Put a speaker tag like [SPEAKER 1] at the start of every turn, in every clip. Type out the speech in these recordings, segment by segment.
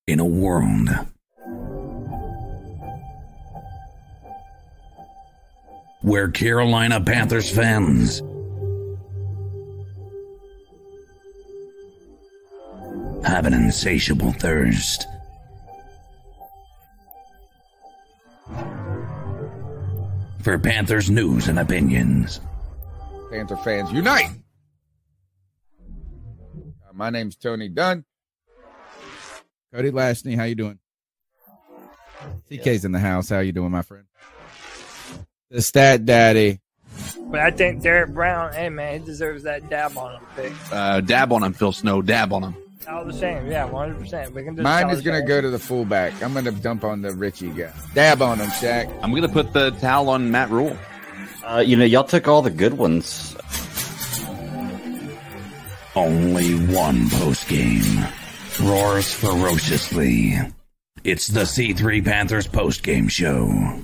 [SPEAKER 1] In a world where Carolina Panthers fans have an insatiable thirst for Panthers news and opinions.
[SPEAKER 2] Panther fans unite! My name's Tony Dunn. Cody Lashney, how you doing? CK's in the house. How you doing, my friend? The Stat Daddy.
[SPEAKER 3] But I think Derek Brown, hey man, he deserves that dab on him pick.
[SPEAKER 4] Dab on him, Phil Snow. Dab on him.
[SPEAKER 3] All the same, yeah, 100%. We can just
[SPEAKER 2] Mine is going to go to the fullback. I'm going to dump on the Richie guy. Dab on him, Shaq.
[SPEAKER 4] I'm going to put the towel on Matt Rule.
[SPEAKER 5] Y'all took all the good ones.
[SPEAKER 1] Only one postgame roars ferociously. It's the C3 Panthers postgame show.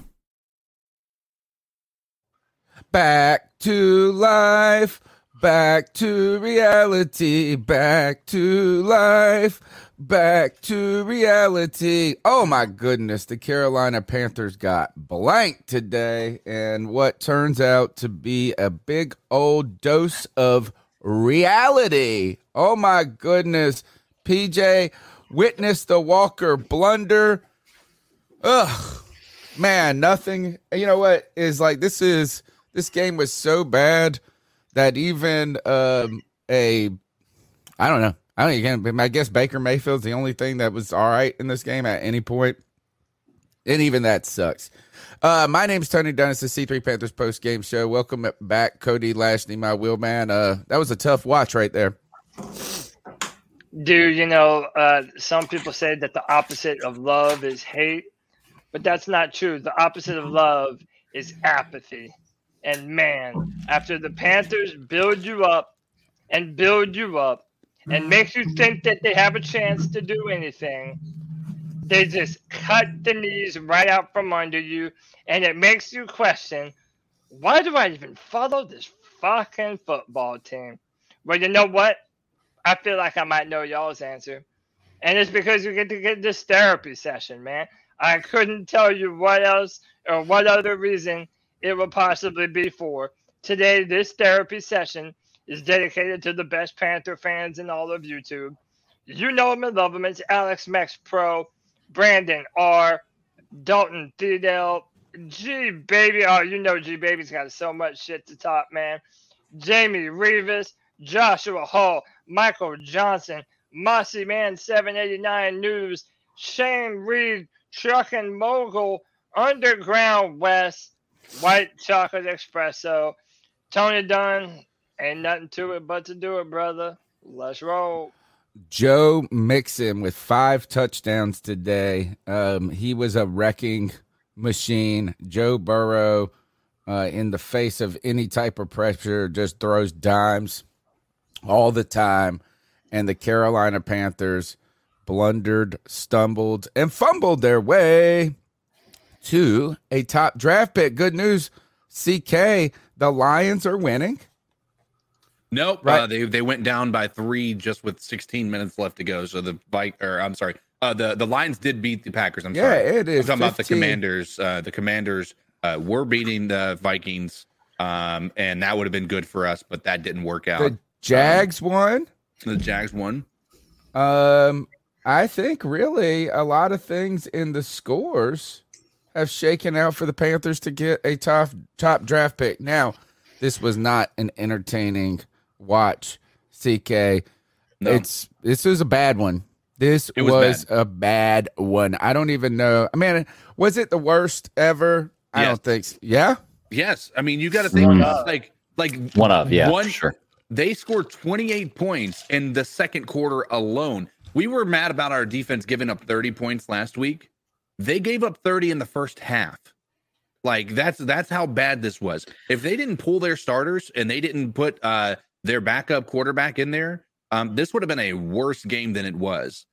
[SPEAKER 2] Back to life. Back to reality, back to life, back to reality. Oh my goodness, the Carolina Panthers got blanked today, and what turns out to be a big old dose of reality. Oh my goodness, PJ witnessed the Walker blunder. Ugh, man, nothing. You know what is like? This game was so bad that even I don't know. I guess Baker Mayfield's the only thing that was all right in this game at any point. And even that sucks. My name's Tony Dunn. It's the C3 Panthers post-game show. Welcome back, Cody Lashney, my wheel man. That was a tough watch right there.
[SPEAKER 3] Dude, some people say that the opposite of love is hate, but that's not true. The opposite of love is apathy. And man, after the Panthers build you up and make you think that they have a chance to do anything, they just cut the knees right out from under you, and it makes you question, why do I even follow this fucking football team? Well, you know what? I feel like I might know y'all's answer. And it's because you get to get this therapy session, man. I couldn't tell you what else or what other reason it would possibly be for. Today, this therapy session is dedicated to the best Panther fans in all of YouTube. You know him and love him. It's Alex Mex Pro, Brandon R, Dalton Thiedel, G Baby. Oh, you know G Baby's got so much shit to talk, man. Jamie Rivas, Joshua Hall, Michael Johnson, Mossy Man 789 News, Shane Reed, Truckin' Mogul, Underground West, White Chocolate Espresso, Tony Dunn. Ain't nothing to it but to do it, brother. Let's roll.
[SPEAKER 2] Joe Mixon with 5 touchdowns today. He was a wrecking machine. Joe Burrow, in the face of any type of pressure, just throws dimes all the time. And the Carolina Panthers blundered, stumbled, and fumbled their way to a top draft pick. Good news, CK, the Lions are winning.
[SPEAKER 4] Nope,
[SPEAKER 2] right?
[SPEAKER 4] They went down by 3 just with 16 minutes left to go. So the Lions did beat the Packers. I'm sorry.
[SPEAKER 2] Yeah, it is.
[SPEAKER 4] I'm talking about the Commanders. The Commanders were beating the Vikings, and that would have been good for us, but that didn't work out.
[SPEAKER 2] The Jags won.
[SPEAKER 4] The Jags won.
[SPEAKER 2] I think really a lot of things in the scores have shaken out for the Panthers to get a top draft pick. Now, this was not an entertaining watch, CK.
[SPEAKER 4] No.
[SPEAKER 2] This was a bad one. This was a bad one. I don't even know. I mean, was it the worst ever? I don't think so. Yeah?
[SPEAKER 4] Yes. I mean, you got to think like
[SPEAKER 5] one of, yeah, for sure.
[SPEAKER 4] They scored 28 points in the second quarter alone. We were mad about our defense giving up 30 points last week. They gave up 30 in the first half. Like that's how bad this was. If they didn't pull their starters and they didn't put their backup quarterback in there, this would have been a worse game than it was.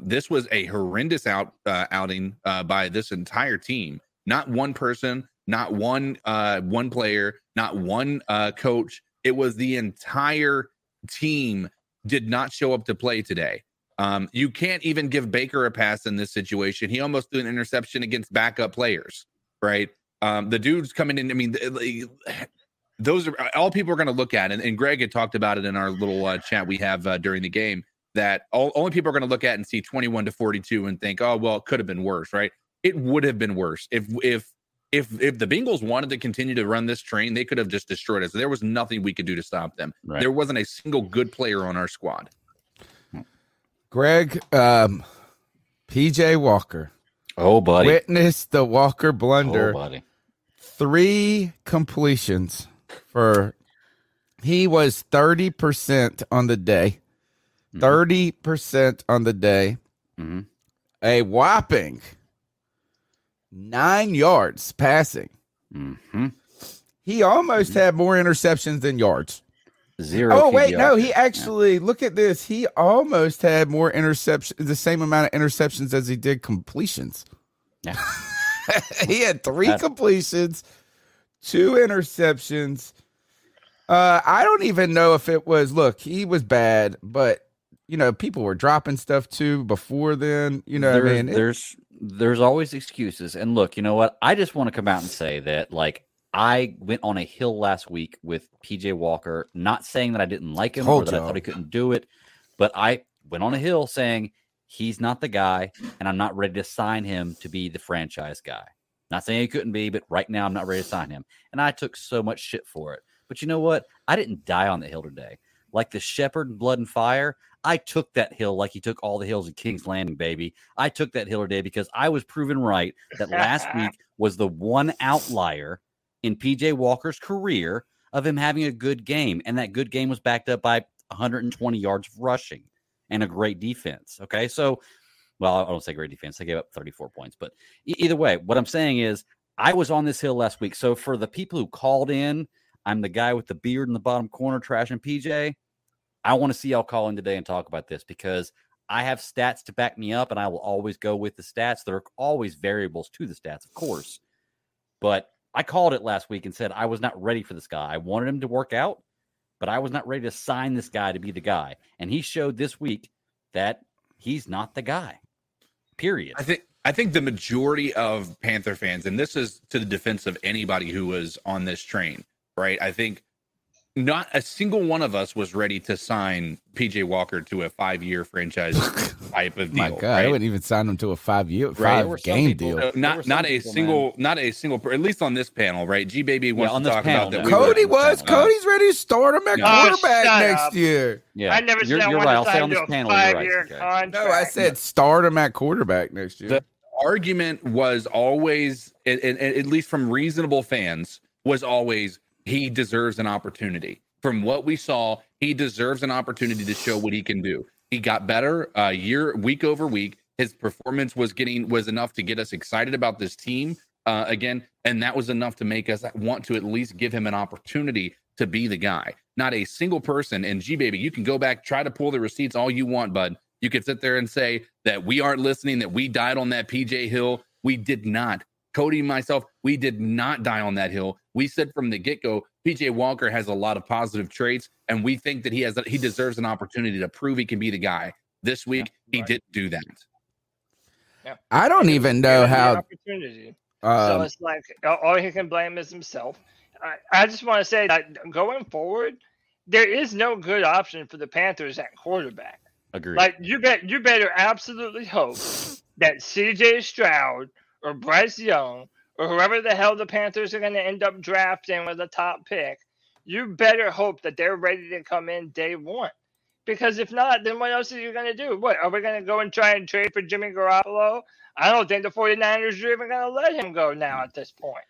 [SPEAKER 4] This was a horrendous outing by this entire team. Not one person, not one player, not one coach. It was the entire team did not show up to play today. You can't even give Baker a pass in this situation. He almost threw an interception against backup players, right? The dude's coming in. I mean, those are all people are going to look at. And Greg had talked about it in our little chat we have during the game, that only people are going to look at and see 21-42 and think, oh, well, it could have been worse, right? It would have been worse. If the Bengals wanted to continue to run this train, they could have just destroyed us. There was nothing we could do to stop them. Right. There wasn't a single good player on our squad.
[SPEAKER 2] Greg, PJ Walker.
[SPEAKER 5] Oh, buddy.
[SPEAKER 2] Witnessed the Walker blunder.
[SPEAKER 5] Oh, buddy.
[SPEAKER 2] 3 completions he was 30% on the day. 30% on the day.
[SPEAKER 5] Mm-hmm.
[SPEAKER 2] A whopping 9 yards passing.
[SPEAKER 5] Mm-hmm.
[SPEAKER 2] He almost had more interceptions than yards.
[SPEAKER 5] 0.
[SPEAKER 2] Oh, wait, no, he actually, look at this. He almost had more interceptions, the same amount of interceptions as he did completions.
[SPEAKER 5] Yeah.
[SPEAKER 2] He had 3 completions, 2 interceptions. I don't even know if it was, look, he was bad, but, you know, people were dropping stuff too before then. You know what I mean?
[SPEAKER 5] There's always excuses. And look, you know what? I just want to come out and say that, like, I went on a hill last week with PJ Walker, not saying that I didn't like him or that I thought he couldn't do it, but I went on a hill saying he's not the guy, and I'm not ready to sign him to be the franchise guy. Not saying he couldn't be, but right now I'm not ready to sign him. And I took so much shit for it. But you know what? I didn't die on the hill today. Like the shepherd in Blood and Fire, I took that hill like he took all the hills in King's Landing, baby. I took that hill today because I was proven right that last week was the one outlier in PJ Walker's career of him having a good game. And that good game was backed up by 120 yards of rushing and a great defense. Okay. So, well, I don't say great defense. They gave up 34 points, but either way, what I'm saying is I was on this hill last week. So for the people who called in, I'm the guy with the beard in the bottom corner, trashing PJ. I want to see y'all call in today and talk about this because I have stats to back me up and I will always go with the stats. There are always variables to the stats, of course, but I called it last week and said I was not ready for this guy. I wanted him to work out, but I was not ready to sign this guy to be the guy. And he showed this week that he's not the guy, period.
[SPEAKER 4] I think the majority of Panther fans, and this is to the defense of anybody who was on this train, right? I think not a single one of us was ready to sign PJ Walker to a 5-year franchise type of deal.
[SPEAKER 2] My God,
[SPEAKER 4] right?
[SPEAKER 2] I wouldn't even sign him to a 5-game deal.
[SPEAKER 4] Not a single, at least on this panel, right? G Baby wants to talk about that.
[SPEAKER 2] Cody's ready to start him at quarterback next year.
[SPEAKER 5] Yeah,
[SPEAKER 3] I never said
[SPEAKER 5] you're right. I'll say on this panel, you're right.
[SPEAKER 3] Contract.
[SPEAKER 2] No, I said start him at quarterback next year.
[SPEAKER 4] The argument was always, at least from reasonable fans, was always he deserves an opportunity. From what we saw, he deserves an opportunity to show what he can do. He got better week over week. His performance was enough to get us excited about this team again, and that was enough to make us want to at least give him an opportunity to be the guy. Not a single person. And G Baby, you can go back, try to pull the receipts all you want, bud. You could sit there and say that we aren't listening, that we died on that PJ Hill. We did not. Cody and myself, we did not die on that hill. We said from the get-go, PJ Walker has a lot of positive traits, and we think that he deserves an opportunity to prove he can be the guy. This week, he didn't do that.
[SPEAKER 3] Yeah.
[SPEAKER 2] I don't even know how.
[SPEAKER 3] Opportunity. So it's like all he can blame is himself. I just want to say that going forward, there is no good option for the Panthers at quarterback.
[SPEAKER 5] Agreed.
[SPEAKER 3] Like you better absolutely hope that C.J. Stroud or Bryce Young or whoever the hell the Panthers are going to end up drafting with a top pick, you better hope that they're ready to come in day one. Because if not, then what else are you going to do? What, are we going to go and try and trade for Jimmy Garoppolo? I don't think the 49ers are even going to let him go now at this point.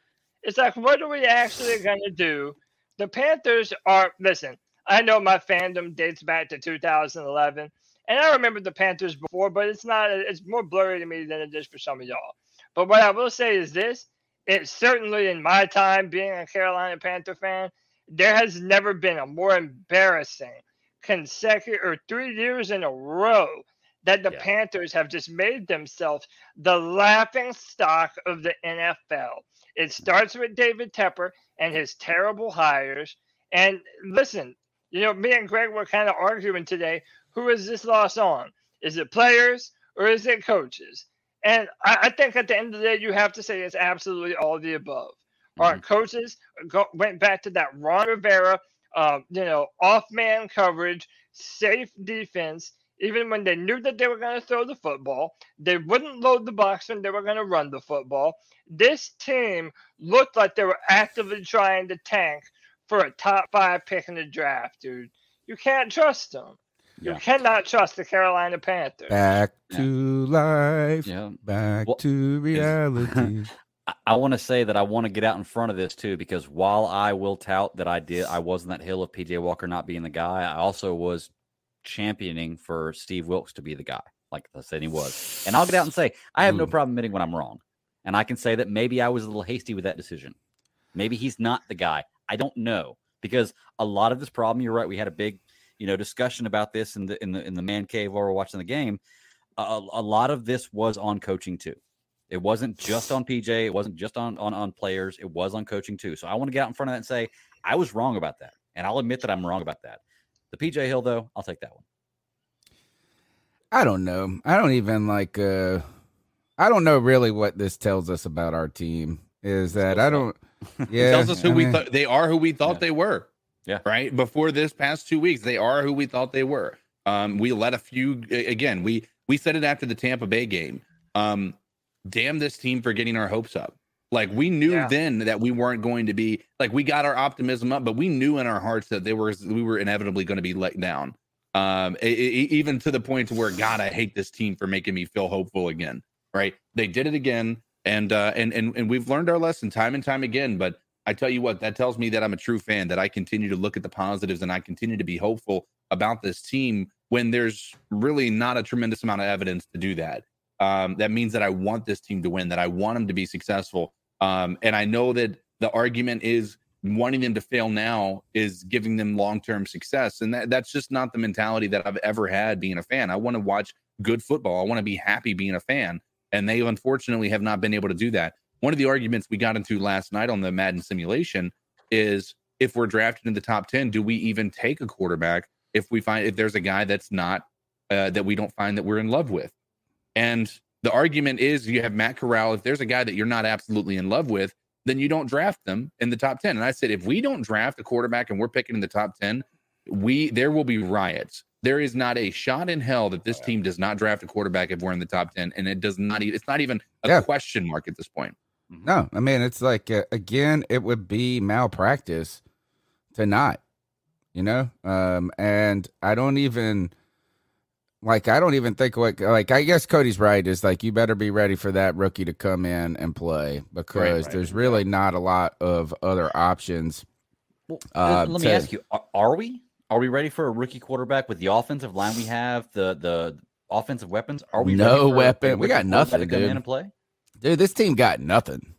[SPEAKER 3] It's like, what are we actually going to do? The Panthers are, listen, I know my fandom dates back to 2011, and I remember the Panthers before, but it's more blurry to me than it is for some of y'all. But what I will say is this, it's certainly in my time being a Carolina Panther fan, there has never been a more embarrassing consecutive or 3 years in a row that the Panthers have just made themselves the laughing stock of the NFL. It starts with David Tepper and his terrible hires. And listen, me and Greg were kind of arguing today, who is this loss on? Is it players or is it coaches? And I think at the end of the day, you have to say it's absolutely all of the above. Our coaches went back to that Ron Rivera, off-man coverage, safe defense. Even when they knew that they were going to throw the football, they wouldn't load the box when they were going to run the football. This team looked like they were actively trying to tank for a top 5 pick in the draft, dude. You can't trust them. You cannot trust the Carolina Panthers.
[SPEAKER 2] Back to life. Yeah. Back to reality.
[SPEAKER 5] I want to say that I want to get out in front of this too, because while I will tout that I was on that hill of PJ Walker not being the guy, I also was championing for Steve Wilkes to be the guy, like I said he was. And I'll get out and say I have no problem admitting when I'm wrong. And I can say that maybe I was a little hasty with that decision. Maybe he's not the guy. I don't know, because a lot of this problem, you're right, we had a big discussion about this in the man cave while we're watching the game. A lot of this was on coaching too. It wasn't just on PJ. It wasn't just on players. It was on coaching too. So I want to get out in front of that and say I was wrong about that, and I'll admit that I'm wrong about that. The PJ Hill though, I'll take that one.
[SPEAKER 2] I don't know. I don't even like. I don't know really what this tells us about our team. Is that I don't. Yeah,
[SPEAKER 4] it tells us who we thought they are, who we thought they were.
[SPEAKER 5] Yeah.
[SPEAKER 4] Right. Before this past 2 weeks, they are who we thought they were. We let a few again. We said it after the Tampa Bay game. Damn this team for getting our hopes up. Like we knew then that we weren't going to be like we got our optimism up, but we knew in our hearts that we were inevitably going to be let down. Even to the point where God, I hate this team for making me feel hopeful again. Right. They did it again. And we've learned our lesson time and time again. But I tell you what, that tells me that I'm a true fan, that I continue to look at the positives and I continue to be hopeful about this team when there's really not a tremendous amount of evidence to do that. That means that I want this team to win, that I want them to be successful. And I know that the argument is wanting them to fail now is giving them long-term success. And that's just not the mentality that I've ever had being a fan. I want to watch good football. I want to be happy being a fan. And they unfortunately have not been able to do that. One of the arguments we got into last night on the Madden simulation is if we're drafted in the top 10, do we even take a quarterback if there's a guy that's not that we don't find that we're in love with? And the argument is you have Matt Corral. If there's a guy that you're not absolutely in love with, then you don't draft them in the top 10. And I said, if we don't draft a quarterback and we're picking in the top 10, there will be riots. There is not a shot in hell that this team does not draft a quarterback if we're in the top 10. And it's not even a question mark at this point.
[SPEAKER 2] No, I mean, it's like, again, it would be malpractice to not, and I don't even think I guess Cody's right. Is like, you better be ready for that rookie to come in and play because there's really not a lot of other options.
[SPEAKER 5] Well, let me ask you, are we ready for a rookie quarterback with the offensive line we have, the offensive weapons? Are we
[SPEAKER 2] no weapon? We got nothing
[SPEAKER 5] to come in and play.
[SPEAKER 2] Dude, this team got nothing.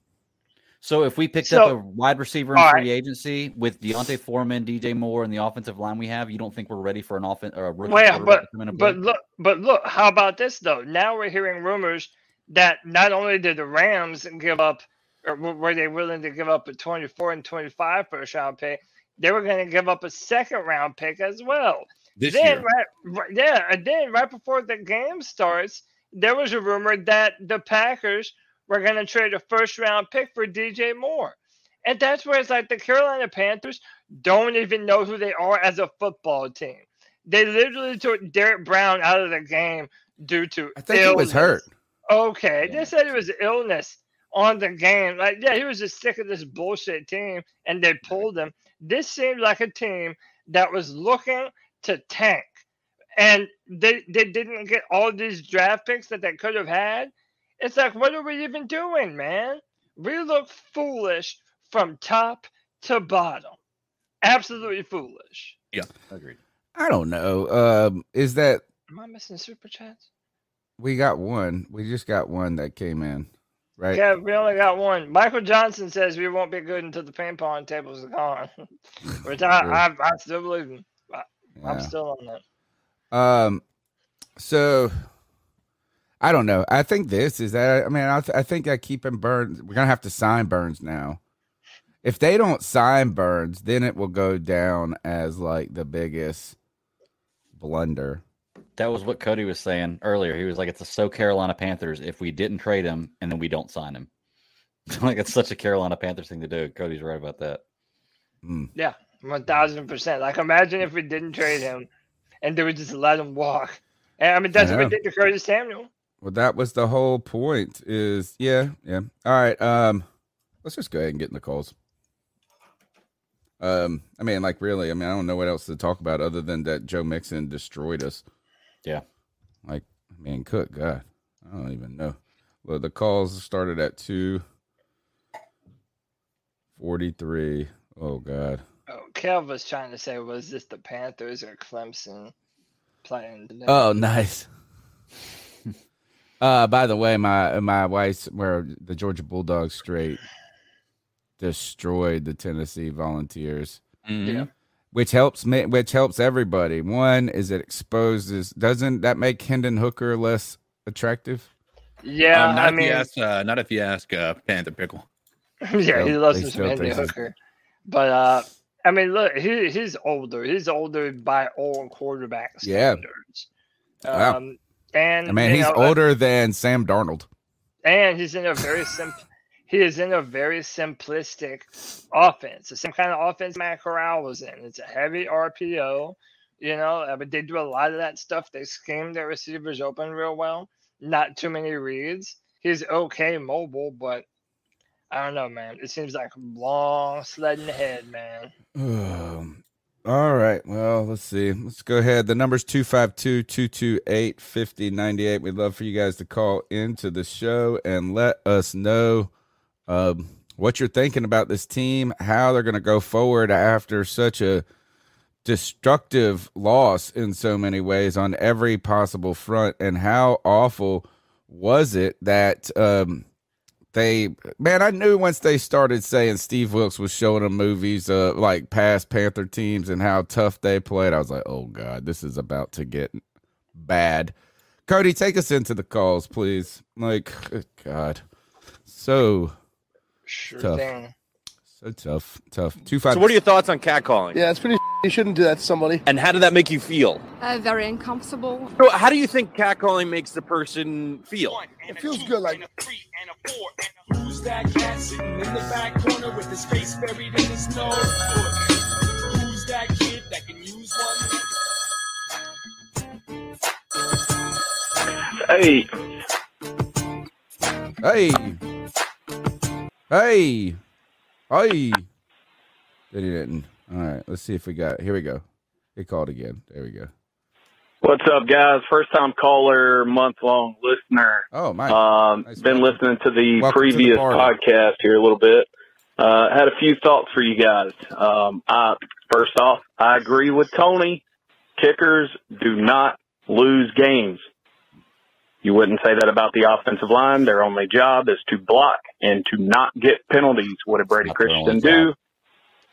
[SPEAKER 5] So if we picked up a wide receiver in free agency with Deontay Foreman, DJ Moore, and the offensive line we have, you don't think we're ready for a rookie quarterback to come in and play?
[SPEAKER 3] But look, how about this though? Now we're hearing rumors that not only did the Rams give up, or were they willing to give up a 24 and 25 first round pick, they were going to give up a second round pick as well.
[SPEAKER 4] This year.
[SPEAKER 3] And then right before the game starts, there was a rumor that the Packers were going to trade a first-round pick for DJ Moore. And that's where it's like the Carolina Panthers don't even know who they are as a football team. They literally took Derek Brown out of the game due to
[SPEAKER 2] I think illness. He was hurt.
[SPEAKER 3] Okay, they said it was illness on the game. Like, he was just sick of this bullshit team, and they pulled him. This seemed like a team that was looking to tank. And they didn't get all these draft picks that they could have had. It's like, what are we even doing, man? We look foolish from top to bottom. Absolutely foolish.
[SPEAKER 4] Yeah, agreed.
[SPEAKER 2] I don't know. Is that...
[SPEAKER 3] Am I missing super chats?
[SPEAKER 2] We got one. We just got one that came in, right?
[SPEAKER 3] Yeah, we only got one. Michael Johnson says we won't be good until the ping pong tables are gone. Which I still believe in. I'm still on that.
[SPEAKER 2] So... I don't know. I think this is that. I mean, I think that keeping Burns, we're going to have to sign Burns now. If they don't sign Burns, then it will go down as like the biggest blunder.
[SPEAKER 5] That was what Cody was saying earlier. He was like, it's a Carolina Panthers if we didn't trade him and then we don't sign him. Like, it's such a Carolina Panthers thing to do. Cody's right about that.
[SPEAKER 3] Yeah, 1,000%. Like, imagine if we didn't trade him and they would just let him walk. And I mean, that's what we did to Curtis Samuel.
[SPEAKER 2] Well, that was the whole point is, yeah. All right, let's just go ahead and get in the calls. I mean, like, really, I don't know what else to talk about other than that Joe Mixon destroyed us.
[SPEAKER 5] Yeah.
[SPEAKER 2] Like, good God. I don't even know. Well, the calls started at 2:43. Oh, God.
[SPEAKER 3] Oh, Kev was trying to say, was this the Panthers or Clemson playing today?
[SPEAKER 2] Oh, nice. By the way, my wife's where the Georgia Bulldogs straight destroyed the Tennessee Volunteers.
[SPEAKER 3] Yeah.
[SPEAKER 2] Which helps everybody. One is it exposes. Doesn't that make Hendon Hooker less attractive?
[SPEAKER 3] Yeah,
[SPEAKER 4] not if you ask Panther Pickle.
[SPEAKER 3] Yeah, he loves some Hendon Hooker. But I mean, look, he's older. He's older by old quarterback standards.
[SPEAKER 2] Wow.
[SPEAKER 3] And
[SPEAKER 2] he's older than Sam Darnold.
[SPEAKER 3] And he's in a very He is in a very simplistic offense. The same kind of offense Matt Corral was in. It's a heavy RPO, but they do a lot of that stuff. They scheme their receivers open real well. Not too many reads. He's okay mobile, but I don't know, man. It seems like long sledding ahead, man.
[SPEAKER 2] All right. Well, let's see. Let's go ahead. The number's 252-228-5098. We'd love for you guys to call into the show and let us know what you're thinking about this team, how they're going to go forward after such a destructive loss in so many ways on every possible front, and how awful was it that I knew once they started saying Steve Wilkes was showing them movies like past Panther teams and how tough they played, I was like, oh, God, this is about to get bad. Cody, take us into the calls, please. Like, good God. So tough.
[SPEAKER 3] Thing.
[SPEAKER 2] So tough.
[SPEAKER 6] 2-5. So what are your thoughts on catcalling?
[SPEAKER 7] Yeah, it's pretty. You shouldn't do that to somebody.
[SPEAKER 6] And how did that make you feel?
[SPEAKER 8] Very uncomfortable.
[SPEAKER 6] So how do you think catcalling makes the person feel?
[SPEAKER 7] It feels good, like.
[SPEAKER 9] Who's that cat sitting in the back corner with his face buried in the snow? Who's that kid that can use
[SPEAKER 2] one? Hey. They didn't. All right, let's see if we got. Here we go. He called again. There we go.
[SPEAKER 10] What's up, guys? First time caller, month-long listener.
[SPEAKER 2] Oh, my. Nice
[SPEAKER 10] been listening to the
[SPEAKER 2] welcome
[SPEAKER 10] previous
[SPEAKER 2] to the
[SPEAKER 10] podcast here a little bit. Had a few thoughts for you guys. First off, I agree with Tony. Kickers do not lose games. You wouldn't say that about the offensive line. Their only job is to block and to not get penalties. What did Brady Christian do?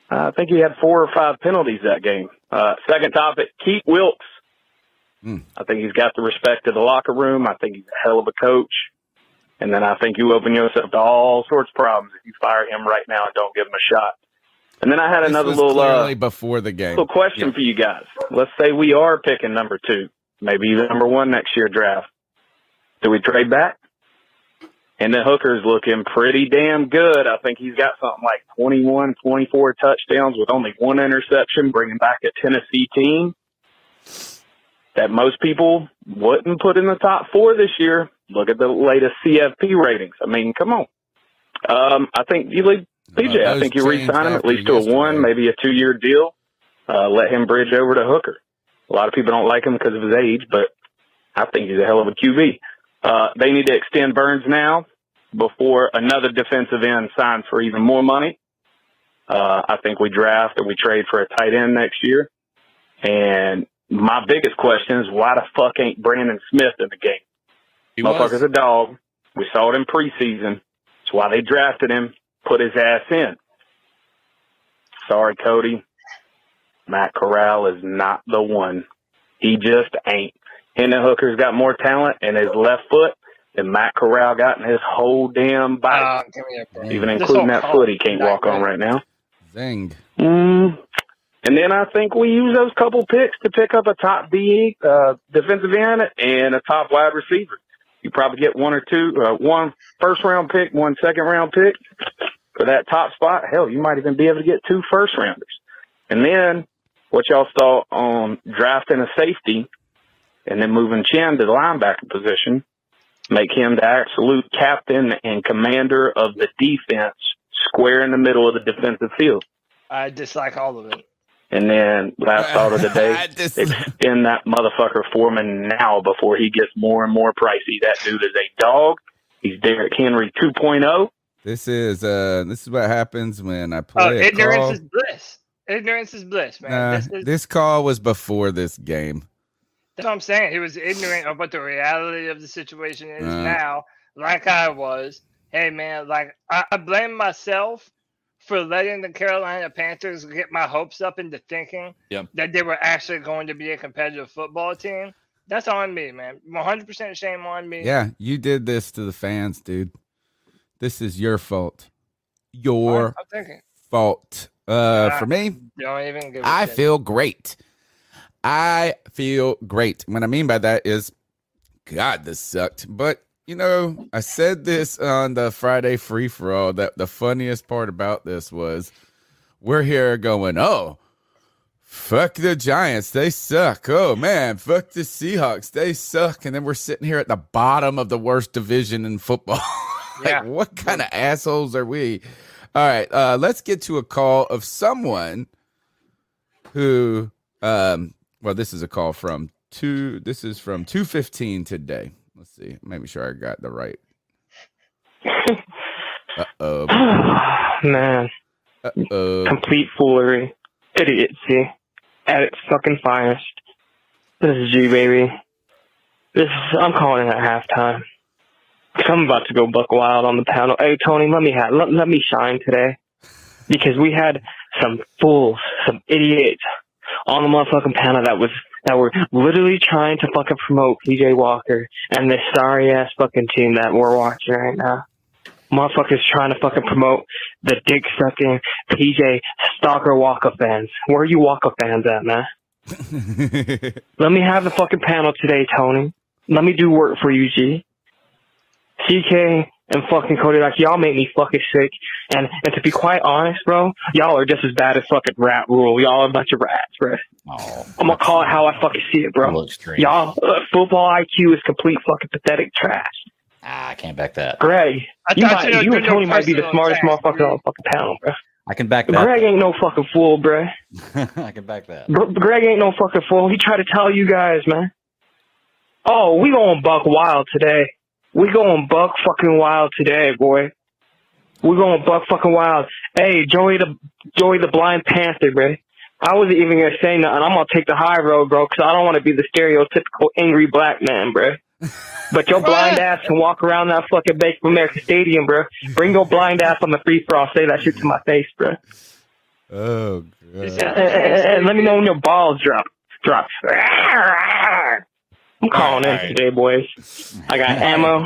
[SPEAKER 10] I think he had 4 or 5 penalties that game. Second topic, Keith Wilkes. I think he's got the respect of the locker room. I think he's a hell of a coach. And then I think you open yourself to all sorts of problems if you fire him right now and don't give him a shot. And then I had another little
[SPEAKER 2] before the game.
[SPEAKER 10] Little question for you guys. Let's say we are picking number 2, maybe even number 1 next year draft. Do we trade back? And the Hooker's looking pretty damn good. I think he's got something like 21, 24 touchdowns with only 1 interception, bringing back a Tennessee team that most people wouldn't put in the top 4 this year. Look at the latest CFP ratings. I mean, come on. I think you leave PJ. I think you re-sign him at least to a 1, maybe a 2-year deal. Let him bridge over to Hooker. A lot of people don't like him because of his age, but I think he's a hell of a QB. They need to extend Burns now before another defensive end signs for even more money. I think we draft or we trade for a tight end next year. And my biggest question is, why the fuck ain't Brandon Smith in the game? Motherfucker's a dog. We saw it in preseason. That's why they drafted him, put his ass in. Sorry, Cody. Matt Corral is not the one. He just ain't. Hendon Hooker's got more talent in his left foot than Matt Corral got in his whole damn body. Even including that foot he can't walk on right now.
[SPEAKER 2] Zing.
[SPEAKER 10] And then I think we use those couple picks to pick up a top DE, defensive end and a top wide receiver. You probably get one or two, one first-round pick, one second-round pick for that top spot. Hell, you might even be able to get 2 first-rounders. And then what y'all saw on drafting a safety and then moving Chin to the linebacker position, make him the absolute captain and commander of the defense, square in the middle of the defensive field.
[SPEAKER 3] I dislike all of it.
[SPEAKER 10] And then last thought of the day, extend that motherfucker Foreman now before he gets more and more pricey. That dude is a dog. He's Derrick Henry 2.0.
[SPEAKER 2] This is what happens when I play a
[SPEAKER 3] ignorance
[SPEAKER 2] call.
[SPEAKER 3] is bliss. Ignorance is bliss, man.
[SPEAKER 2] This call was before this game.
[SPEAKER 3] That's what I'm saying. He was ignorant of what the reality of the situation is now, like I was. Hey, man, like I blame myself for letting the Carolina Panthers get my hopes up into thinking that they were actually going to be a competitive football team. That's on me, man. 100% shame on me.
[SPEAKER 2] Yeah, you did this to the fans, dude. This is your fault. Your fault. For me,
[SPEAKER 3] don't even give
[SPEAKER 2] I feel great. I feel great. What I mean by that is, God, this sucked. But, you know, I said this on the Friday free-for-all that the funniest part about this was we're here going, oh, fuck the Giants. They suck. Oh, man, fuck the Seahawks. They suck. And then we're sitting here at the bottom of the worst division in football. Like, what kind of assholes are we? All right, let's get to a call of someone who, well, this is a call from 2:15 today. Let's see. Make sure I got the right. Uh-oh.
[SPEAKER 11] Man.
[SPEAKER 2] Uh-oh.
[SPEAKER 11] Complete foolery. Idiocy. At its fucking finest. This is G, baby. I'm calling it at halftime. I'm about to go buck wild on the panel. Hey, Tony, let me shine today. Because we had some fools, some idiots on the motherfucking panel that were literally trying to fucking promote PJ Walker and this sorry ass fucking team that we're watching right now. Motherfuckers trying to fucking promote the dick sucking PJ Stalker Walker fans. Where are you Walker fans at, man? Let me have the fucking panel today, Tony. Let me do work for you, G. CK and fucking Cody, like, y'all make me fucking sick. And to be quite honest, bro, y'all are just as bad as fucking Rat Rule. Y'all are a bunch of rats, bro.
[SPEAKER 5] Oh,
[SPEAKER 11] I'm gonna call it how I fucking see it, bro. Y'all, football IQ is complete fucking pathetic trash.
[SPEAKER 5] I can't back that.
[SPEAKER 11] Greg, you and Tony might be the smartest motherfucker on the fucking panel, bro.
[SPEAKER 5] I can back that.
[SPEAKER 11] Greg ain't no fucking fool, bro.
[SPEAKER 5] I can back that.
[SPEAKER 11] Greg ain't no fucking fool. He tried to tell you guys, man. Oh, we going buck wild today. We going buck fucking wild today, boy. We going buck fucking wild. Hey, Joey the Blind Panther, bro. I wasn't even gonna say nothing. I'm gonna take the high road, bro, because I don't want to be the stereotypical angry black man, bro. But your blind ass can walk around that fucking Bank of America Stadium, bro. Bring your blind ass on the free throw. I'll say that shit to my face, bro.
[SPEAKER 2] Oh, God.
[SPEAKER 11] And let me know when your balls drop. I'm calling in today, boys. I got ammo,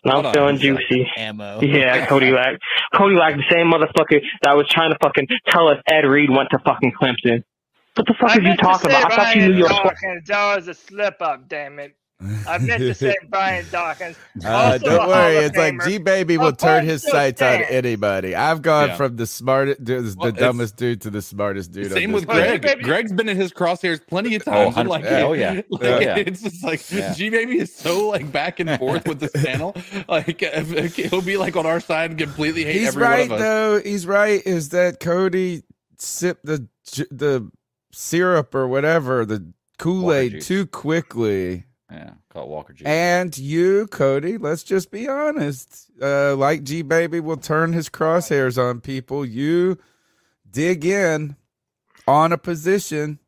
[SPEAKER 11] and I'm feeling juicy.
[SPEAKER 5] Ammo.
[SPEAKER 11] Yeah, Cody like the same motherfucker that was trying to fucking tell us Ed Reed went to fucking Clemson. What the fuck are you talking about? I thought you knew your
[SPEAKER 3] Dawkins. That was a slip up, damn it. I meant to say Brian Dawkins.
[SPEAKER 2] Don't worry, it's like G Baby will turn his sights on anybody. I've gone from the smartest, the dumbest dude to the smartest dude.
[SPEAKER 4] Same with Greg. Greg's been in his crosshairs plenty of times. It's just like G Baby is so like back and forth with this panel. Like he'll be like on our side and completely hate
[SPEAKER 2] He's
[SPEAKER 4] every
[SPEAKER 2] right,
[SPEAKER 4] one of us.
[SPEAKER 2] though. He's right. Is that Cody sipped the syrup or whatever, the Kool-Aid too quickly.
[SPEAKER 5] Yeah, call it Walker juice.
[SPEAKER 2] And you, Cody, let's just be honest. Like G Baby will turn his crosshairs on people. You dig in on a position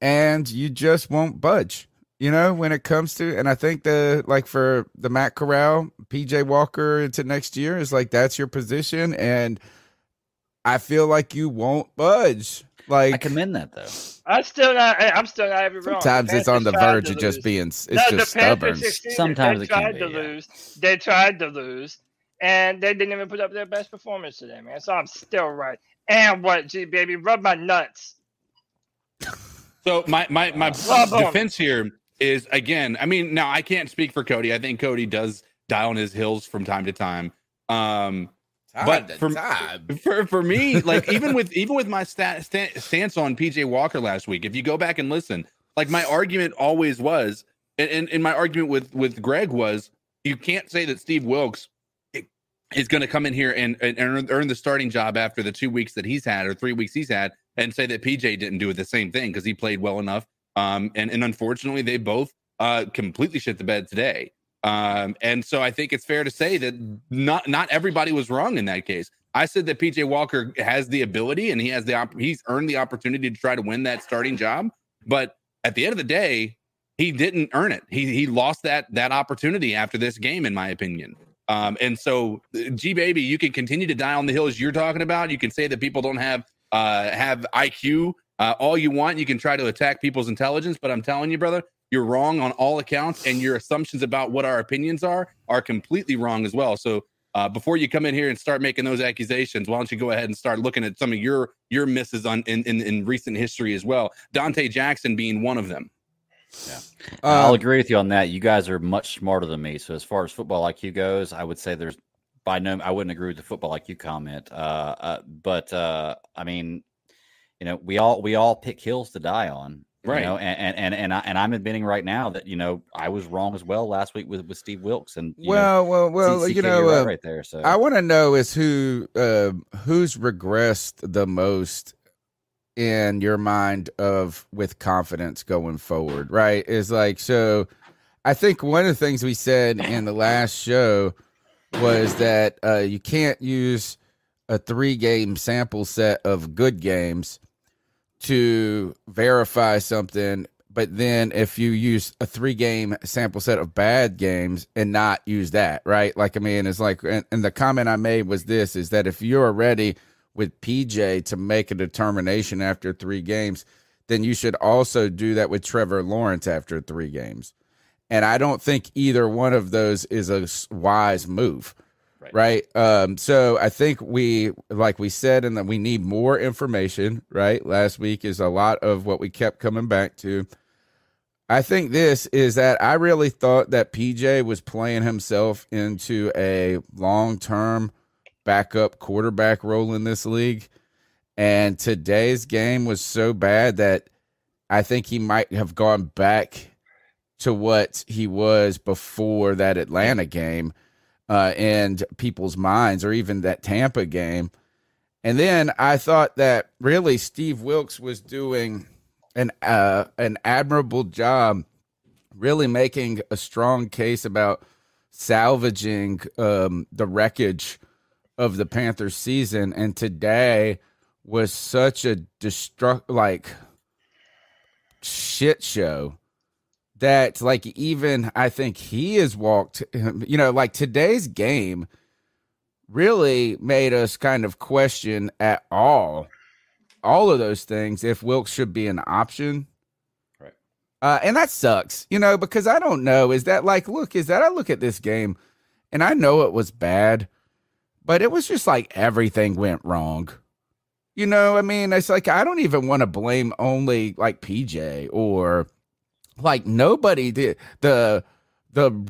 [SPEAKER 2] and you just won't budge. You know, when it comes to, and I think for the Matt Corral, PJ Walker into next year is like, that's your position. And I feel like you won't budge. Like,
[SPEAKER 5] I commend that though.
[SPEAKER 3] I'm still not every wrong.
[SPEAKER 2] Sometimes it's on the verge of just being, it's just stubborn.
[SPEAKER 5] Sometimes it can be.
[SPEAKER 3] They tried to lose, and they didn't even put up their best performance today, man. So I'm still right. And what, G Baby, rub my nuts.
[SPEAKER 4] So my defense here is, again, I mean, now I can't speak for Cody. I think Cody does die on his heels from time to time. But for me, like even with my stance on PJ Walker last week, if you go back and listen, like my argument always was, and my argument with Greg was, you can't say that Steve Wilks is going to come in here and earn the starting job after the 2 weeks that he's had or 3 weeks he's had, and say that PJ didn't do the same thing because he played well enough. And unfortunately, they both completely shit the bed today. And so I think it's fair to say that not everybody was wrong in that case. I said that PJ Walker has the ability and he's earned the opportunity to try to win that starting job. But at the end of the day, he didn't earn it. He lost that opportunity after this game, in my opinion. And so, G baby, you can continue to die on the hills you're talking about. You can say that people don't have IQ all you want. You can try to attack people's intelligence, but I'm telling you, brother, you're wrong on all accounts, and your assumptions about what our opinions are completely wrong as well. So before you come in here and start making those accusations, why don't you go ahead and start looking at some of your misses in recent history as well, Dante Jackson being one of them.
[SPEAKER 5] Yeah, I'll agree with you on that. You guys are much smarter than me. So as far as football IQ goes, I would say I wouldn't agree with the football IQ comment. But I mean, you know, we all pick hills to die on, right? You know, and I'm admitting right now that, you know, I was wrong as well last week with Steve Wilks. And
[SPEAKER 2] you know,
[SPEAKER 5] right there. So
[SPEAKER 2] I want to know is who's regressed the most in your mind with confidence going forward, right? Is like, so I think one of the things we said in the last show was that you can't use a 3-game sample set of good games to verify something, but then if you use a 3-game sample set of bad games and not use that, right? Like, I mean, it's like, and the comment I made was this, is that if you're ready with PJ to make a determination after 3 games, then you should also do that with Trevor Lawrence after 3 games. And I don't think either one of those is a wise move, right? So I think like we said, and that we need more information, right? Last week is a lot of what we kept coming back to. I think this is that I really thought that PJ was playing himself into a long-term backup quarterback role in this league. And today's game was so bad that I think he might have gone back to what he was before that Atlanta game in people's minds, or even that Tampa game. And then I thought that really Steve Wilks was doing an admirable job really making a strong case about salvaging the wreckage of the Panthers season. And today was such a shit show that, like, even I think he has walked, you know, like today's game really made us kind of question at all of those things, if Wilks should be an option.
[SPEAKER 5] Right.
[SPEAKER 2] And that sucks, you know, because I don't know, is that like, I look at this game and I know it was bad, but it was just like everything went wrong. You know, I mean, it's like, I don't even want to blame only like PJ or like nobody did. The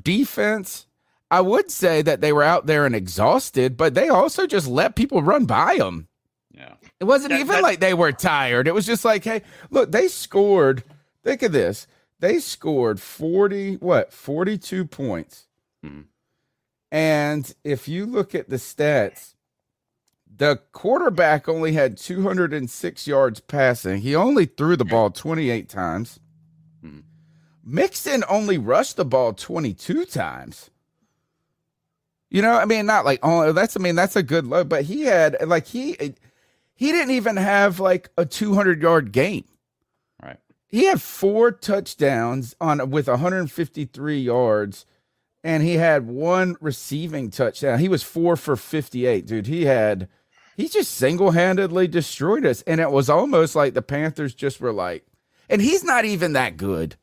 [SPEAKER 2] defense, I would say that they were out there and exhausted, but they also just let people run by them.
[SPEAKER 5] Yeah.
[SPEAKER 2] It wasn't even like they were tired. It was just like, hey, look, they scored. Think of this. They scored 42 points.
[SPEAKER 5] Mm-hmm.
[SPEAKER 2] And if you look at the stats, the quarterback only had 206 yards passing. He only threw the ball 28 times.
[SPEAKER 5] Mm-hmm.
[SPEAKER 2] Mixon only rushed the ball 22 times. You know, I mean, not like, oh, that's a good load, but he had like, he didn't even have like a 200-yard game.
[SPEAKER 5] Right.
[SPEAKER 2] He had 4 touchdowns with 153 yards. And he had 1 receiving touchdown. He was 4 for 58, dude. He just single-handedly destroyed us. And it was almost like the Panthers just were like, and he's not even that good.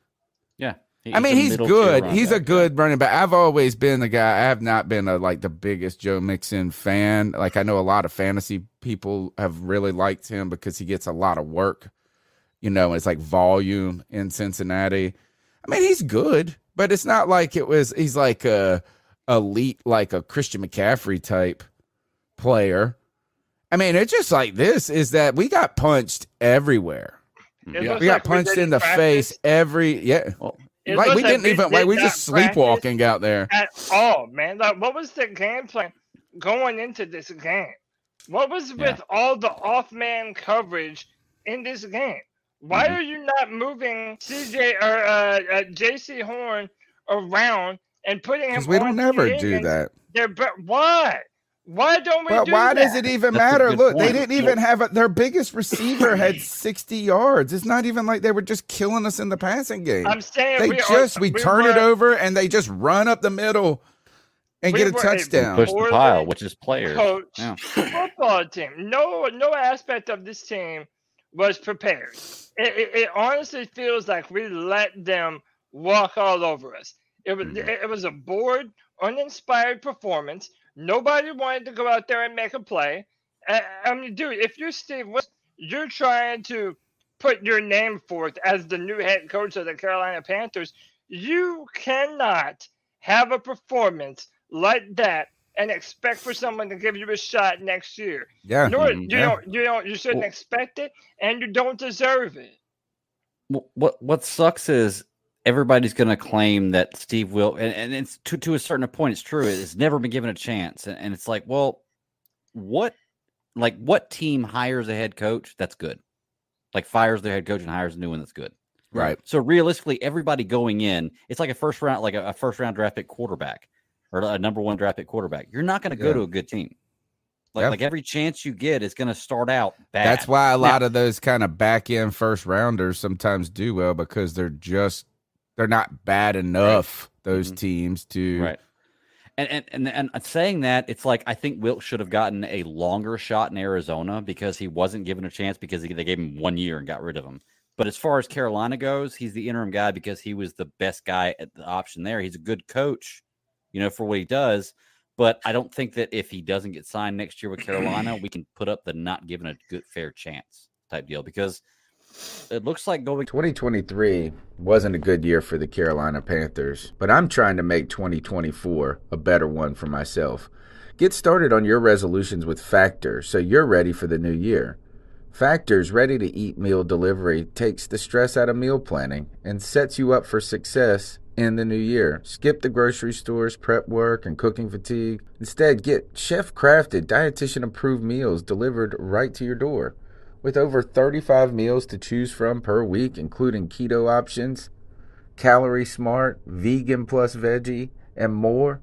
[SPEAKER 5] Yeah.
[SPEAKER 2] He's good. He's a good running back. I've always been the guy. I have not been the biggest Joe Mixon fan. Like, I know a lot of fantasy people have really liked him because he gets a lot of work, it's like volume in Cincinnati. I mean, he's good, but it's not like he's like a elite, like a Christian McCaffrey type player. I mean, it's just like this is that we got punched everywhere. We got punched in the face we didn't even we just sleepwalking out there
[SPEAKER 3] at all, man. Like, what was the game plan going into this game? What was with all the off-man coverage in this game? Why are you not moving CJ or JC Horn around and putting him? Because
[SPEAKER 2] we don't ever do that.
[SPEAKER 3] Why? Why don't we do that?
[SPEAKER 2] But why does it even matter? Look, they didn't even have their biggest receiver had 60 yards. It's not even like they were just killing us in the passing game.
[SPEAKER 3] I'm saying
[SPEAKER 2] we turn it over and they just run up the middle and get a touchdown.
[SPEAKER 5] Push the pile, which is players.
[SPEAKER 3] Coach, football team. No aspect of this team was prepared. It honestly feels like we let them walk all over us. It was a bored, uninspired performance. Nobody wanted to go out there and make a play. I mean, dude, if you're Steve, you're trying to put your name forth as the new head coach of the Carolina Panthers. You cannot have a performance like that and expect for someone to give you a shot next year.
[SPEAKER 2] Yeah,
[SPEAKER 3] you shouldn't expect it, and you don't deserve it.
[SPEAKER 5] What sucks is everybody's going to claim that Steve will, and it's to a certain point, it's true. It's never been given a chance. And it's like, well, what team hires a head coach that's good? Like fires their head coach and hires a new one that's good.
[SPEAKER 2] Right. So
[SPEAKER 5] realistically, everybody going in, it's like a first round draft pick quarterback or a number 1 draft pick quarterback. You're not going to go to a good team. Like every chance you get is going to start out bad.
[SPEAKER 2] That's why a lot of those kind of back end first rounders sometimes do well, because they're not bad enough, those teams to.
[SPEAKER 5] Right. And saying that, it's like, I think Wilt should have gotten a longer shot in Arizona because he wasn't given a chance because they gave him 1 year and got rid of him. But as far as Carolina goes, he's the interim guy because he was the best guy at the option there. He's a good coach, for what he does. But I don't think that if he doesn't get signed next year with Carolina, we can put up the not given a good fair chance type deal, because it looks like
[SPEAKER 2] 2023 wasn't a good year for the Carolina Panthers, but I'm trying to make 2024 a better one for myself. Get started on your resolutions with Factor so you're ready for the new year. Factor's ready-to-eat meal delivery takes the stress out of meal planning and sets you up for success in the new year. Skip the grocery stores, prep work, and cooking fatigue. Instead, get chef-crafted, dietitian-approved meals delivered right to your door. With over 35 meals to choose from per week, including keto options, calorie smart, vegan plus veggie, and more,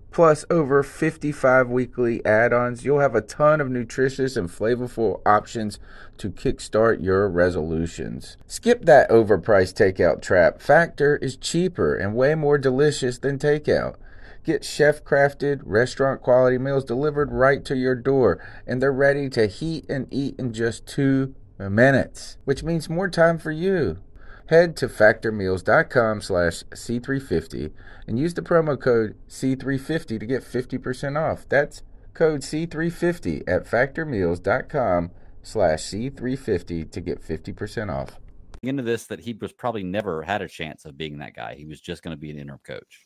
[SPEAKER 2] plus over 55 weekly add-ons, you'll have a ton of nutritious and flavorful options to kickstart your resolutions. Skip that overpriced takeout trap. Factor is cheaper and way more delicious than takeout. Get chef-crafted, restaurant-quality meals delivered right to your door, and they're ready to heat and eat in just 2 minutes, which means more time for you. Head to factormeals.com/C350 and use the promo code C350 to get 50% off. That's code C350 at factormeals.com/C350 to get 50% off.
[SPEAKER 5] Into this, that he was probably never had a chance of being that guy. He was just going to be an interim coach.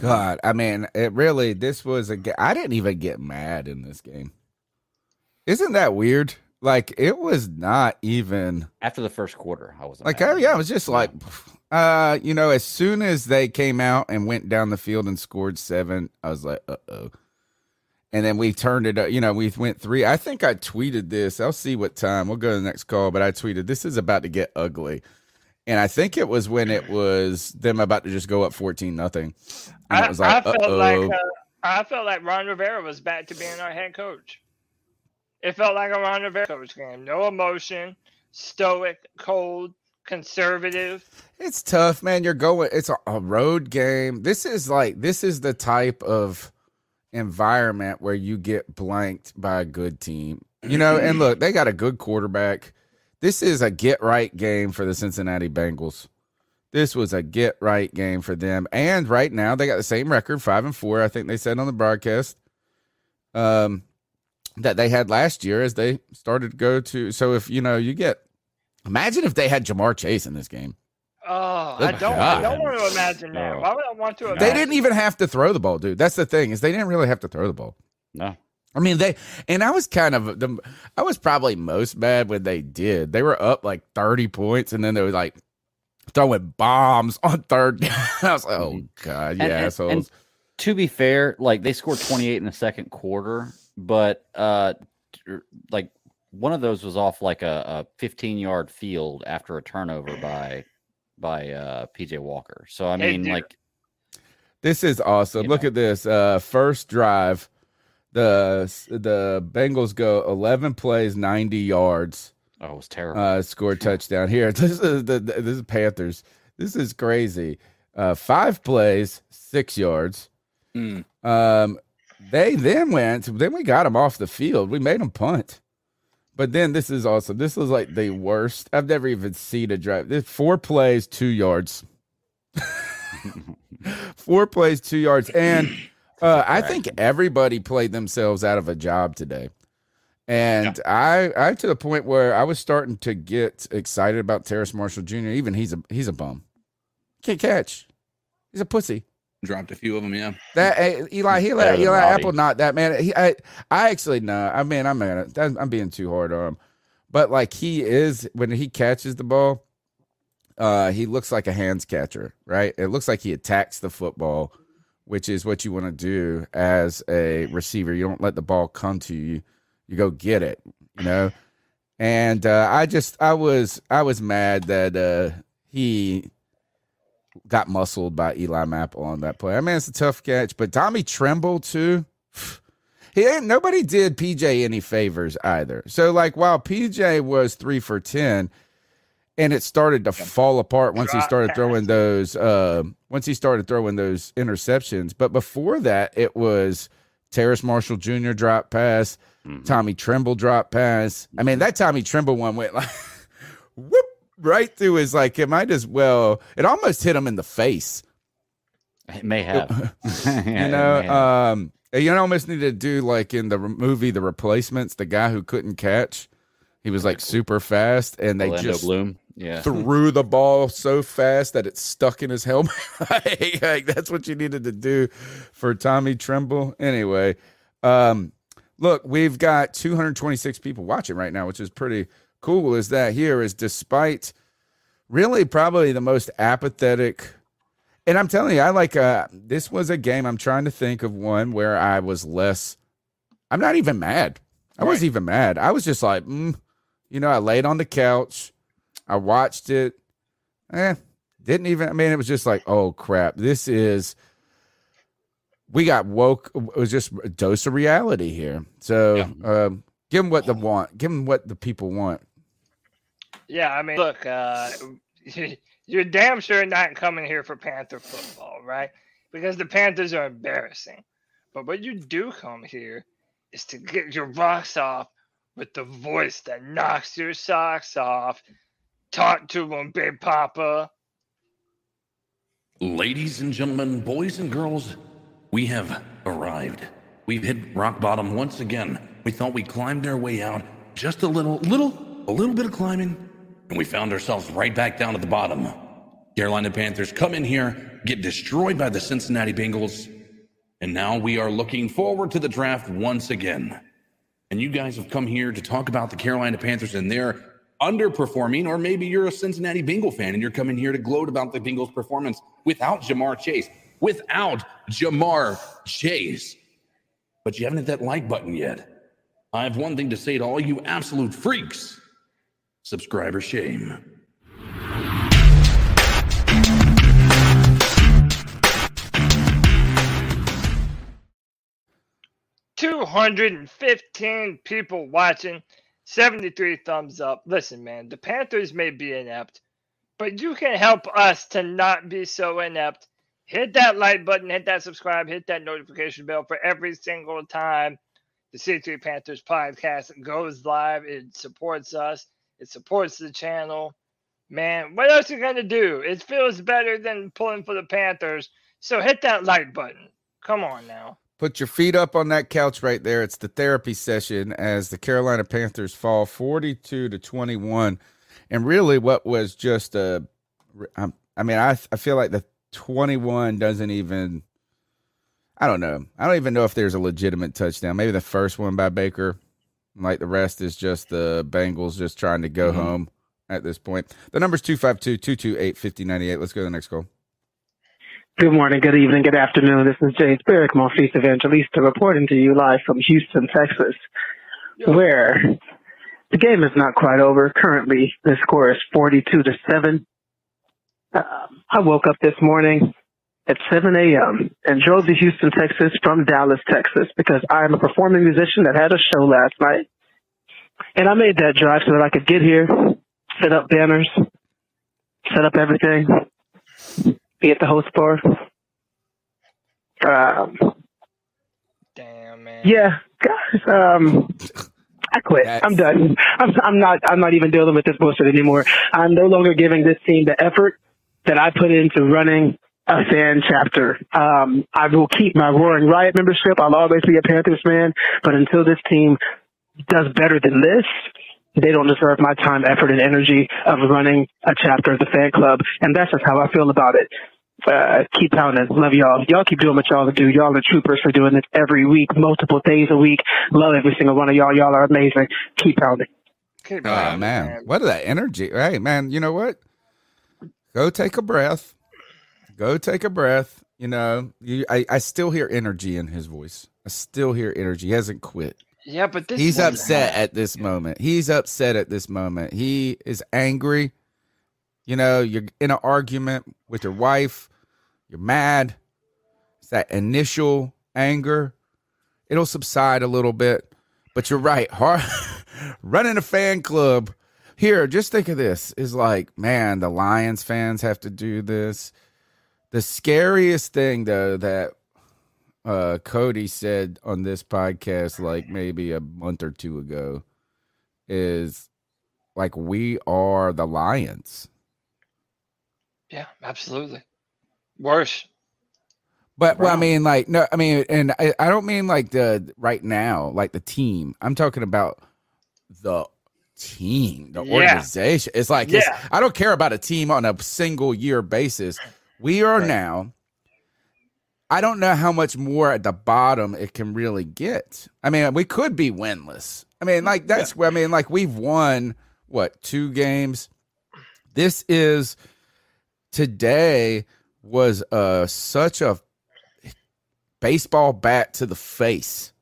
[SPEAKER 2] God, I mean, this was I didn't even get mad in this game. Isn't that weird? Like, it was not even
[SPEAKER 5] after the first quarter. I wasn't
[SPEAKER 2] like, I was just like, as soon as they came out and went down the field and scored 7, I was like, uh-oh. And then we turned it up, we went 3. I think I tweeted this. I'll see what time. We'll go to the next call, but I tweeted, this is about to get ugly. And I think it was when it was them about to just go up 14-0. And it was like,
[SPEAKER 3] I felt like Ron Rivera was back to being our head coach. It felt like a Ron Rivera coach game. No emotion, stoic, cold, conservative.
[SPEAKER 2] It's tough, man. It's a road game. This is the type of environment where you get blanked by a good team. And look, they got a good quarterback. This is a get-right game for the Cincinnati Bengals. This was a get-right game for them. And right now, they got the same record, 5-4, I think they said on the broadcast, that they had last year as they started to go to. So if, you get Imagine if they had Jamar Chase in this game.
[SPEAKER 3] Oh,
[SPEAKER 2] Good
[SPEAKER 3] I don't
[SPEAKER 2] God.
[SPEAKER 3] want to imagine that. Why would I want to imagine
[SPEAKER 2] They didn't even have to throw the ball, dude. That's the thing, is they didn't really have to throw the ball.
[SPEAKER 5] No.
[SPEAKER 2] I mean, I was I was probably most mad when they did. They were up like 30 points, and then they were like throwing bombs on third down. I was like, oh, God, yeah, assholes.
[SPEAKER 5] And to be fair, like they scored 28 in the second quarter, but like one of those was off like a 15-yard field after a turnover by PJ Walker. So, I mean, like.
[SPEAKER 2] This is awesome. Look at this. First drive. The Bengals go 11 plays, 90 yards.
[SPEAKER 5] Oh, it was terrible.
[SPEAKER 2] Scored touchdown here. This is Panthers. This is crazy. 5 plays, 6 yards. They then we got them off the field. We made them punt. But then this is awesome. This was like the worst. I've never even seen a drive. This 4 plays, 2 yards. 4 plays, 2 yards. And I think everybody played themselves out of a job today. And I to the point where I was starting to get excited about Terrace Marshall Jr. Even he's a bum. Can't catch. He's a pussy.
[SPEAKER 4] Dropped a few of them, yeah.
[SPEAKER 2] That Eli Apple, not that man. I actually no. I mean, I'm being too hard on him. But like he is when he catches the ball, he looks like a hands catcher, right? It looks like he attacks the football, which is what you want to do as a receiver. You don't let the ball come to you. You go get it, you know? And I was mad that he got muscled by Eli Apple on that play. I mean, it's a tough catch, but Tommy Tremble too. Nobody did PJ any favors either. So like while PJ was 3 for 10, and it started to fall apart once he started throwing those interceptions. But before that, it was Terrace Marshall Jr. drop pass, Tommy Tremble drop pass. I mean, that Tommy Tremble one went like whoop right through his like it might as well. It almost hit him in the face.
[SPEAKER 5] It may have.
[SPEAKER 2] You almost need to do like in the movie The Replacements, the guy who couldn't catch. He was like super fast, and they
[SPEAKER 5] Orlando
[SPEAKER 2] just
[SPEAKER 5] Bloom.
[SPEAKER 2] threw the ball so fast that it stuck in his helmet. Like, that's what you needed to do for Tommy Tremble. Anyway, look, we've got 226 people watching right now, which is pretty cool. Is that here is despite really probably the most apathetic. And I'm telling you, I like this was a game. I'm trying to think of one where I was less. I'm not even mad. I wasn't even mad. I was just like, I laid on the couch. I watched it. Didn't even. I mean, it was just like, oh crap. We got woke. It was just a dose of reality here. So give them what they want. Give them what the people want.
[SPEAKER 3] Yeah, I mean, look, you're damn sure not coming here for Panther football, right? Because the Panthers are embarrassing. But what you do come here is to get your rocks off with the voice that knocks your socks off. Talk to them, Big Papa.
[SPEAKER 1] Ladies and gentlemen, boys and girls, we have arrived. We've hit rock bottom once again. We thought we climbed our way out, just a little bit of climbing, and we found ourselves right back down at the bottom. Carolina Panthers come in here, get destroyed by the Cincinnati Bengals, and now we are looking forward to the draft once again. And you guys have come here to talk about the Carolina Panthers and their underperforming, or maybe you're a Cincinnati Bengal fan and you're coming here to gloat about the Bengals' performance without Jamar Chase. But you haven't hit that like button yet. I have one thing to say to all you absolute freaks. Subscriber shame.
[SPEAKER 3] $215 people watching, 73 thumbs up. Listen, man, the Panthers may be inept, but you can help us to not be so inept. Hit that like button, hit that subscribe, hit that notification bell for every single time the C3 Panthers podcast goes live. It supports us. It supports the channel. Man, what else are you going to do? It feels better than pulling for the Panthers. So hit that like button. Come on now.
[SPEAKER 2] Put your feet up on that couch right there. It's the therapy session as the Carolina Panthers fall 42-21. And really what was just I feel like the 21 doesn't even, I don't know. I don't even know if there's a legitimate touchdown. Maybe the first one by Baker. Like the rest is just the Bengals just trying to go home at this point. The number's 252-228-5098. Let's go to the next call.
[SPEAKER 12] Good morning, good evening, good afternoon. This is James Barrick, Monfils Evangelista, reporting to you live from Houston, Texas, where the game is not quite over. Currently, the score is 42-7. I woke up this morning at 7 a.m. and drove to Houston, Texas from Dallas, Texas, because I am a performing musician that had a show last night. And I made that drive so that I could get here, set up banners, set up everything, be at the host bar.
[SPEAKER 3] Damn, man.
[SPEAKER 12] Yeah, guys, I quit. I'm done. I'm not even dealing with this bullshit anymore. I'm no longer giving this team the effort that I put into running a fan chapter. I will keep my Roaring Riot membership. I'll always be a Panthers fan, but until this team does better than this, they don't deserve my time, effort, and energy of running a chapter of the fan club. And that's just how I feel about it. Keep pounding. Love y'all. Y'all keep doing what y'all do. Y'all are troopers for doing this every week, multiple days a week. Love every single one of y'all. Y'all are amazing. Keep pounding.
[SPEAKER 2] Oh, man. What is that energy? Hey, man, you know what? Go take a breath. Go take a breath. You know, I still hear energy in his voice. I still hear energy. He hasn't quit.
[SPEAKER 3] Yeah, but
[SPEAKER 2] he's upset at this moment. He's upset at this moment. He is angry. You know, you're in an argument with your wife. You're mad. It's that initial anger. It'll subside a little bit. But you're right. Running a fan club. Here, just think of this. Is like, man, the Lions fans have to do this. The scariest thing, though, that Cody said on this podcast, like maybe a month or two ago, is like, we are the Lions.
[SPEAKER 3] Yeah, absolutely. Worse.
[SPEAKER 2] But well, I mean, like, no, I mean, and I don't mean like the right now, like the team. I'm talking about the team, the organization. It's like, I don't care about a team on a single year basis. We are now. I don't know how much more at the bottom it can really get. I mean, we could be winless. I mean, like that's where, I mean, like we've won what, 2 games. This is today was such a baseball bat to the face.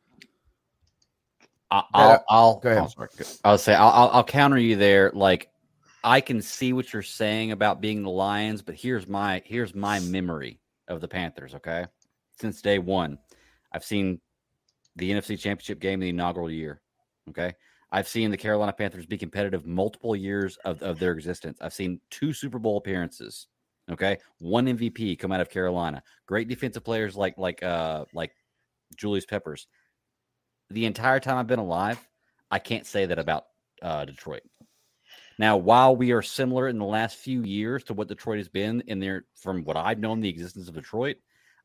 [SPEAKER 5] I'll
[SPEAKER 2] go ahead.
[SPEAKER 5] I'll counter you there. Like, I can see what you're saying about being the Lions, but here's my memory of the Panthers. Okay, since day one, I've seen the NFC Championship game in the inaugural year. Okay, I've seen the Carolina Panthers be competitive multiple years of their existence. I've seen 2 Super Bowl appearances. Okay, 1 MVP come out of Carolina. Great defensive players like Julius Peppers. The entire time I've been alive, I can't say that about Detroit. Now, while we are similar in the last few years to what Detroit has been in there, from what I've known the existence of Detroit,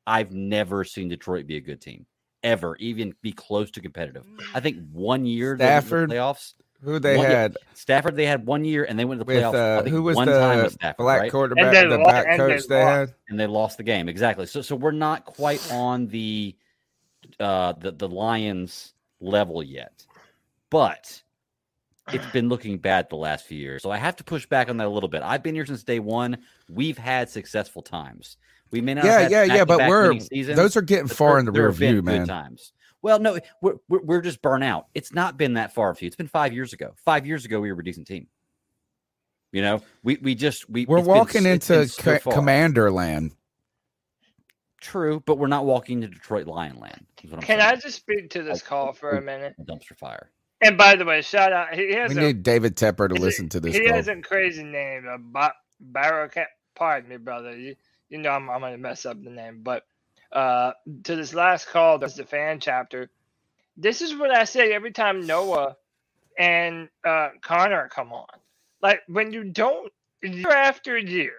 [SPEAKER 5] I've never seen Detroit be a good team, ever, even be close to competitive. I think 1 year
[SPEAKER 2] Stafford,
[SPEAKER 5] they went to the playoffs.
[SPEAKER 2] Who they had?
[SPEAKER 5] Stafford, they had 1 year, and they went to the
[SPEAKER 2] With,
[SPEAKER 5] playoffs. I think
[SPEAKER 2] who was
[SPEAKER 5] one
[SPEAKER 2] the
[SPEAKER 5] time with Stafford,
[SPEAKER 2] black
[SPEAKER 5] right?
[SPEAKER 2] quarterback, the back coach they had?
[SPEAKER 5] And they lost the game, exactly. So we're not quite on the Lions level yet, but it's been looking bad the last few years. So I have to push back on that a little bit. I've been here since day one. We've had successful times. We may not have had
[SPEAKER 2] but
[SPEAKER 5] seasons,
[SPEAKER 2] those are getting far in the rear view, man.
[SPEAKER 5] Good times. Well, no, we're just burnt out. It's not been that far few. It's been 5 years ago. 5 years ago, we were a decent team. You know, we're
[SPEAKER 2] walking into Commander land.
[SPEAKER 5] True, but we're not walking into Detroit Lion land.
[SPEAKER 3] Can I just speak to this call for a minute?
[SPEAKER 5] Dumpster fire.
[SPEAKER 3] And by the way, shout out. We
[SPEAKER 2] need David Tepper to listen to this.
[SPEAKER 3] He has a crazy name. Pardon me, brother. You know I'm going to mess up the name. But to this last call, there's the fan chapter. This is what I say every time Noah and Connor come on. Like, when you don't, year after year,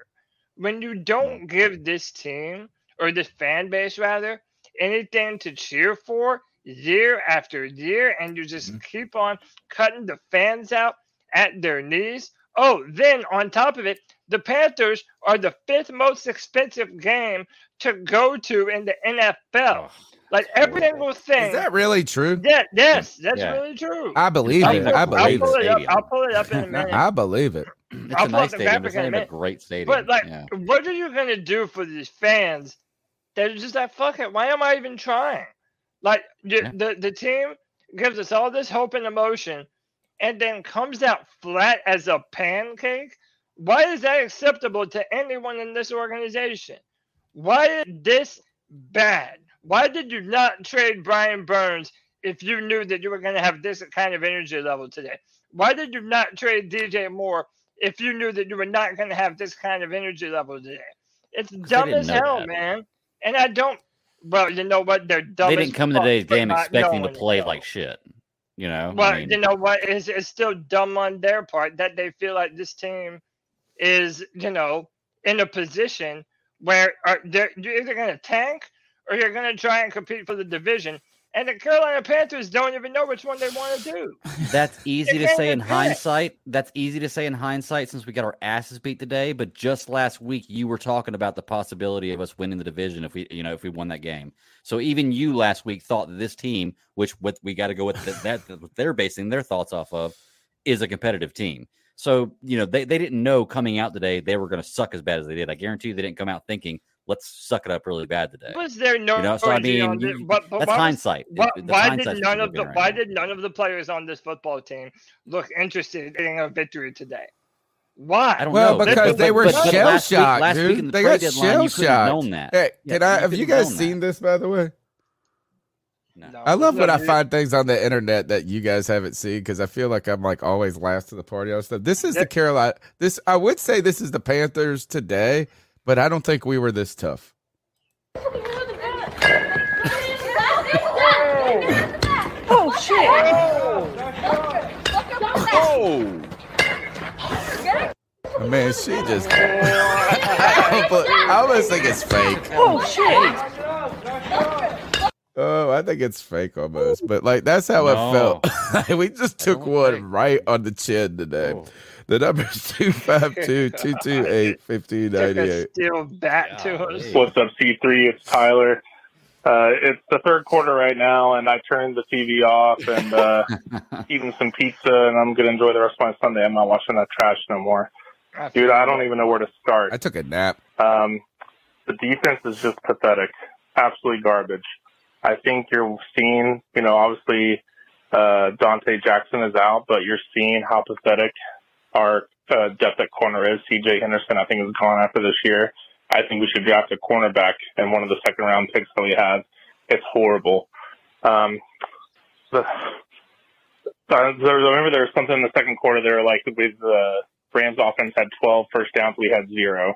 [SPEAKER 3] when you don't give this team, or this fan base rather, anything to cheer for year after year, and you just keep on cutting the fans out at their knees, Oh, then on top of it, the Panthers are the 5th most expensive game to go to in the NFL. Like every single thing.
[SPEAKER 2] Is that really true?
[SPEAKER 3] Yeah, yes, that's really true.
[SPEAKER 2] I believe it. I believe it.
[SPEAKER 3] I'll pull it up in a minute.
[SPEAKER 2] I believe it.
[SPEAKER 5] It's a nice stadium. It's not even a great stadium.
[SPEAKER 3] But what are you gonna do for these fans that are just like, fuck it, why am I even trying? Like the team gives us all this hope and emotion, and then comes out flat as a pancake. Why is that acceptable to anyone in this organization? Why is this bad? Why did you not trade Brian Burns if you knew that you were going to have this kind of energy level today? Why did you not trade DJ Moore if you knew that you were not going to have this kind of energy level today? It's dumb as hell, man. And I don't. Well, you know what? They're dumb.
[SPEAKER 5] They didn't come to today's game expecting to play like shit. You know.
[SPEAKER 3] But you know what? It's still dumb on their part that they feel like this team is, in a position where you're either going to tank or you're going to try and compete for the division. And the Carolina Panthers don't even know which one they want to do.
[SPEAKER 5] That's easy to say in hindsight. That's easy to say in hindsight since we got our asses beat today. But just last week, you were talking about the possibility of us winning the division if we won that game. So even you last week thought that this team, which we got to go with that they're basing their thoughts off of, is a competitive team. So they didn't know coming out today they were going to suck as bad as they did. I guarantee you they didn't come out thinking, let's suck it up really bad today.
[SPEAKER 3] Was there no?
[SPEAKER 5] So I mean, that's hindsight.
[SPEAKER 3] Why did none of the players on this football team look interested in getting a victory today? Why?
[SPEAKER 5] I don't know.
[SPEAKER 2] Well, because they were shell shocked, dude. They got shell shocked. Hey, have you guys seen this, by the way?
[SPEAKER 5] No.
[SPEAKER 2] I love when I find things on the internet that you guys haven't seen because I feel like I'm always last to the party on stuff. This is the Carolina. I would say this is the Panthers today. But I don't think we were this tough.
[SPEAKER 9] Oh, shit.
[SPEAKER 2] Oh. Man, she just... I almost think it's fake.
[SPEAKER 9] Oh, shit.
[SPEAKER 2] Oh, I think it's fake almost. But, that's how it felt. We just took one right on the chin today. Oh. The number is 252-228-1598.
[SPEAKER 3] Still back to us.
[SPEAKER 13] What's up, C3? It's Tyler. It's the third quarter right now, and I turned the TV off and eating some pizza, and I'm going to enjoy the rest of my Sunday. I'm not watching that trash no more. Dude, I don't even know where to start.
[SPEAKER 2] I took a nap.
[SPEAKER 13] The defense is just pathetic. Absolutely garbage. I think you're seeing, obviously Dante Jackson is out, but you're seeing how pathetic our depth at corner is. CJ Henderson, I think, is gone after this year. I think we should draft a cornerback in one of the second-round picks that we have. It's horrible. I remember there was something in the second quarter there, with the Rams offense had 12 first downs, we had 0.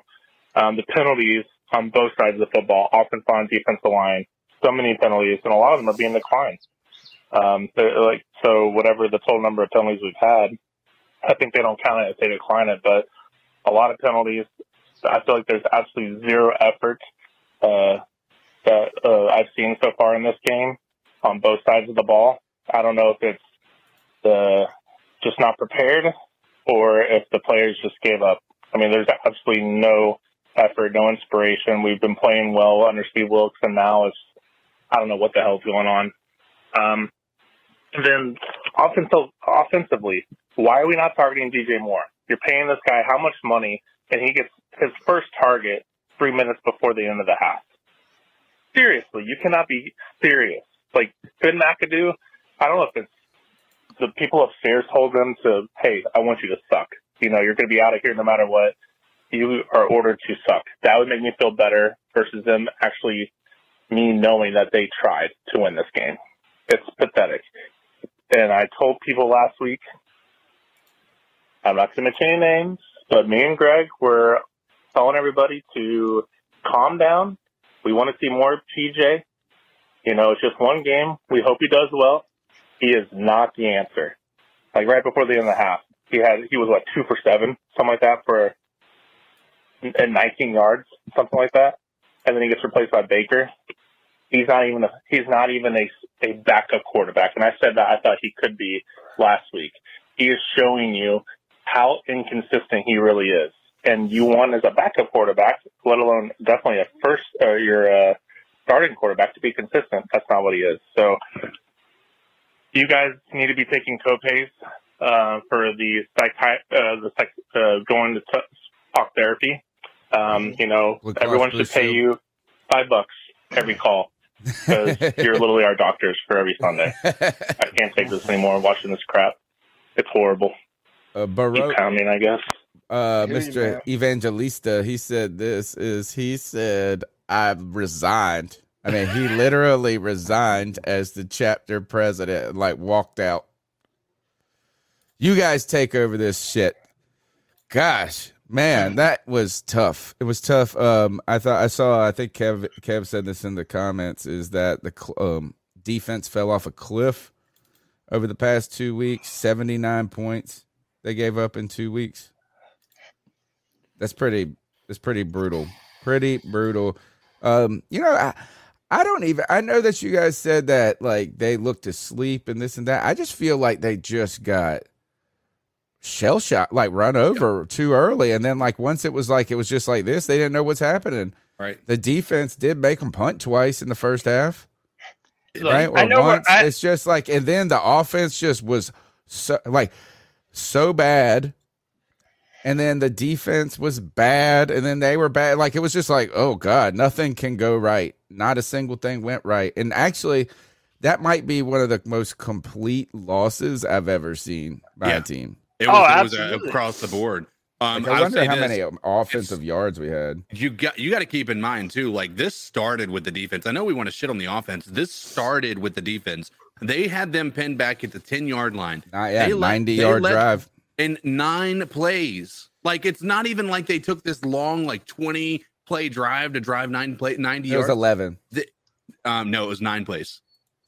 [SPEAKER 13] The penalties on both sides of the football, offensive line, defensive line, so many penalties, and a lot of them are being declined. So whatever the total number of penalties we've had, I think they don't count it if they decline it, but a lot of penalties. I feel like there's absolutely zero effort that I've seen so far in this game on both sides of the ball. I don't know if it's just not prepared or if the players just gave up. I mean, there's absolutely no effort, no inspiration. We've been playing well under Steve Wilkes, and now I don't know what the hell's going on. And then offensively, why are we not targeting DJ Moore? You're paying this guy how much money, and he gets his first target 3 minutes before the end of the half. Seriously, you cannot be serious. Ben McAdoo, I don't know if it's the people upstairs told them to, hey, I want you to suck. You're going to be out of here no matter what. You are ordered to suck. That would make me feel better versus them actually me knowing that they tried to win this game. It's pathetic. And I told people last week, I'm not going to mention any names, but me and Greg were telling everybody to calm down. We want to see more of PJ. It's just one game. We hope he does well. He is not the answer. Right before the end of the half, he was 2 for 7, something like that, for 19 yards, something like that. And then he gets replaced by Baker. He's not even a backup quarterback. And I said that I thought he could be last week. He is showing you how inconsistent he really is. And you want as a backup quarterback, let alone definitely your starting quarterback, to be consistent. That's not what he is. So you guys need to be taking copays for the going to talk therapy. Everyone should pay you $5 every call because you're literally our doctors for every Sunday. I can't take this anymore. I'm watching this crap. It's horrible. Keep pounding, I guess.
[SPEAKER 2] Mr. Evangelista, he said, I've resigned. I mean, he literally resigned as the chapter president and walked out. You guys take over this shit. Gosh, man, that was tough. It was tough. I think Kev said this in the comments, is that the defense fell off a cliff over the past 2 weeks. 79 points they gave up in 2 weeks. That's pretty brutal. Pretty brutal. I know that you guys said that they looked asleep and this and that. I just feel like they just got shell shocked, run over too early. And then once it was just like this, they didn't know what's happening.
[SPEAKER 4] Right.
[SPEAKER 2] The defense did make them punt twice in the first half.
[SPEAKER 3] Look,
[SPEAKER 2] right. Or once. It's just and then the offense just was so bad. And then the defense was bad, and then they were bad. It was just oh, God, nothing can go right. Not a single thing went right. And actually, that might be one of the most complete losses I've ever seen by a team.
[SPEAKER 4] It was across the board.
[SPEAKER 2] I wonder how many offensive yards we had.
[SPEAKER 4] You got to keep in mind, too, this started with the defense. I know we want to shit on the offense. This started with the defense. They had them pinned back at the 10-yard line.
[SPEAKER 2] 90-yard drive.
[SPEAKER 4] In 9 plays. It's not even like they took this long, 20-play drive to drive 90 yards.
[SPEAKER 2] It was 11.
[SPEAKER 4] No, it was 9 plays.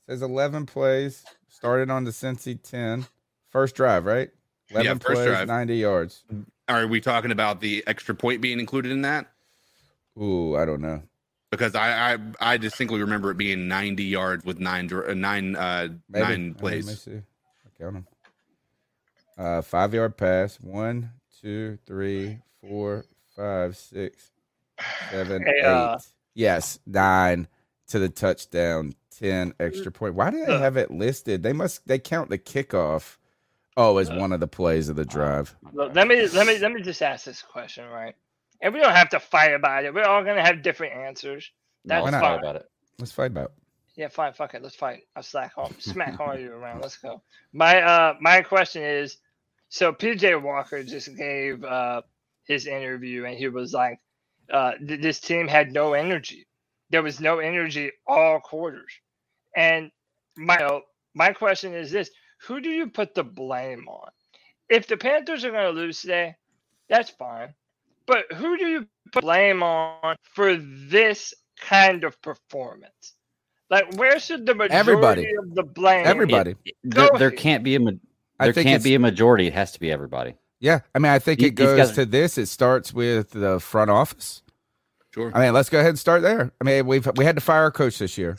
[SPEAKER 2] It says 11 plays. Started on the Cincy 10. First drive, right? 11 plays, drive. 90 yards.
[SPEAKER 4] Are we talking about the extra point being included in that?
[SPEAKER 2] Ooh, I don't know.
[SPEAKER 4] Because I distinctly remember it being 90 yards with 9 plays.
[SPEAKER 2] Let me see. I count them. 5-yard pass. 1, 2, 3, 4, 5, 6, 7, 8. Yes, 9 to the touchdown. 10 extra point. Why do they have it listed? They count the kickoff. As one of the plays of the drive.
[SPEAKER 3] Look, let me just ask this question, right? And we don't have to fight about it. We're all gonna have different answers. That's
[SPEAKER 5] fine.
[SPEAKER 3] fine.
[SPEAKER 5] About it.
[SPEAKER 2] Let's fight about it.
[SPEAKER 3] Yeah, fine. Fuck it. Let's fight. I'll smack all you around. Let's go. My question is, so PJ Walker just gave his interview, and he was like, this team had no energy. There was no energy all quarters. And my question is this: who do you put the blame on? If the Panthers are going to lose today, that's fine. But who do you put blame on for this kind of performance? Where should the majority of the blame?
[SPEAKER 2] Everybody.
[SPEAKER 5] There can't be a majority. It has to be everybody.
[SPEAKER 2] Yeah, I mean, I think it goes to this. It starts with the front office.
[SPEAKER 4] Sure.
[SPEAKER 2] I mean, let's go ahead and start there. I mean, we had to fire our coach this year.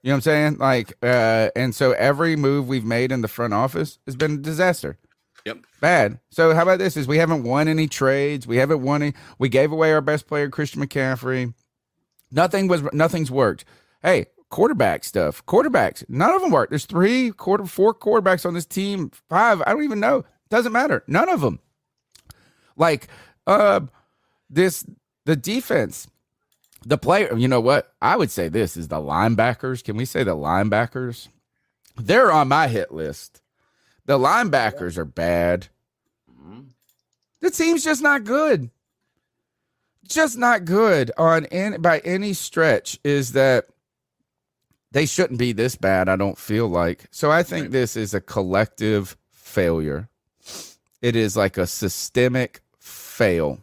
[SPEAKER 2] You know what I'm saying? And so every move we've made in the front office has been a disaster.
[SPEAKER 4] Yep.
[SPEAKER 2] Bad. So how about this? We haven't won any trades. We haven't won any. We gave away our best player, Christian McCaffrey. Nothing's worked. Hey, quarterback stuff. Quarterbacks. None of them work. There's 4 quarterbacks on this team. 5. I don't even know. Doesn't matter. None of them. The defense. The player, you know what? I would say this is the linebackers. Can we say the linebackers? They're on my hit list. The linebackers are bad. The team's just not good. Just not good by any stretch. Is that they shouldn't be this bad, I don't feel like. So I think this is a collective failure. It is like a systemic fail.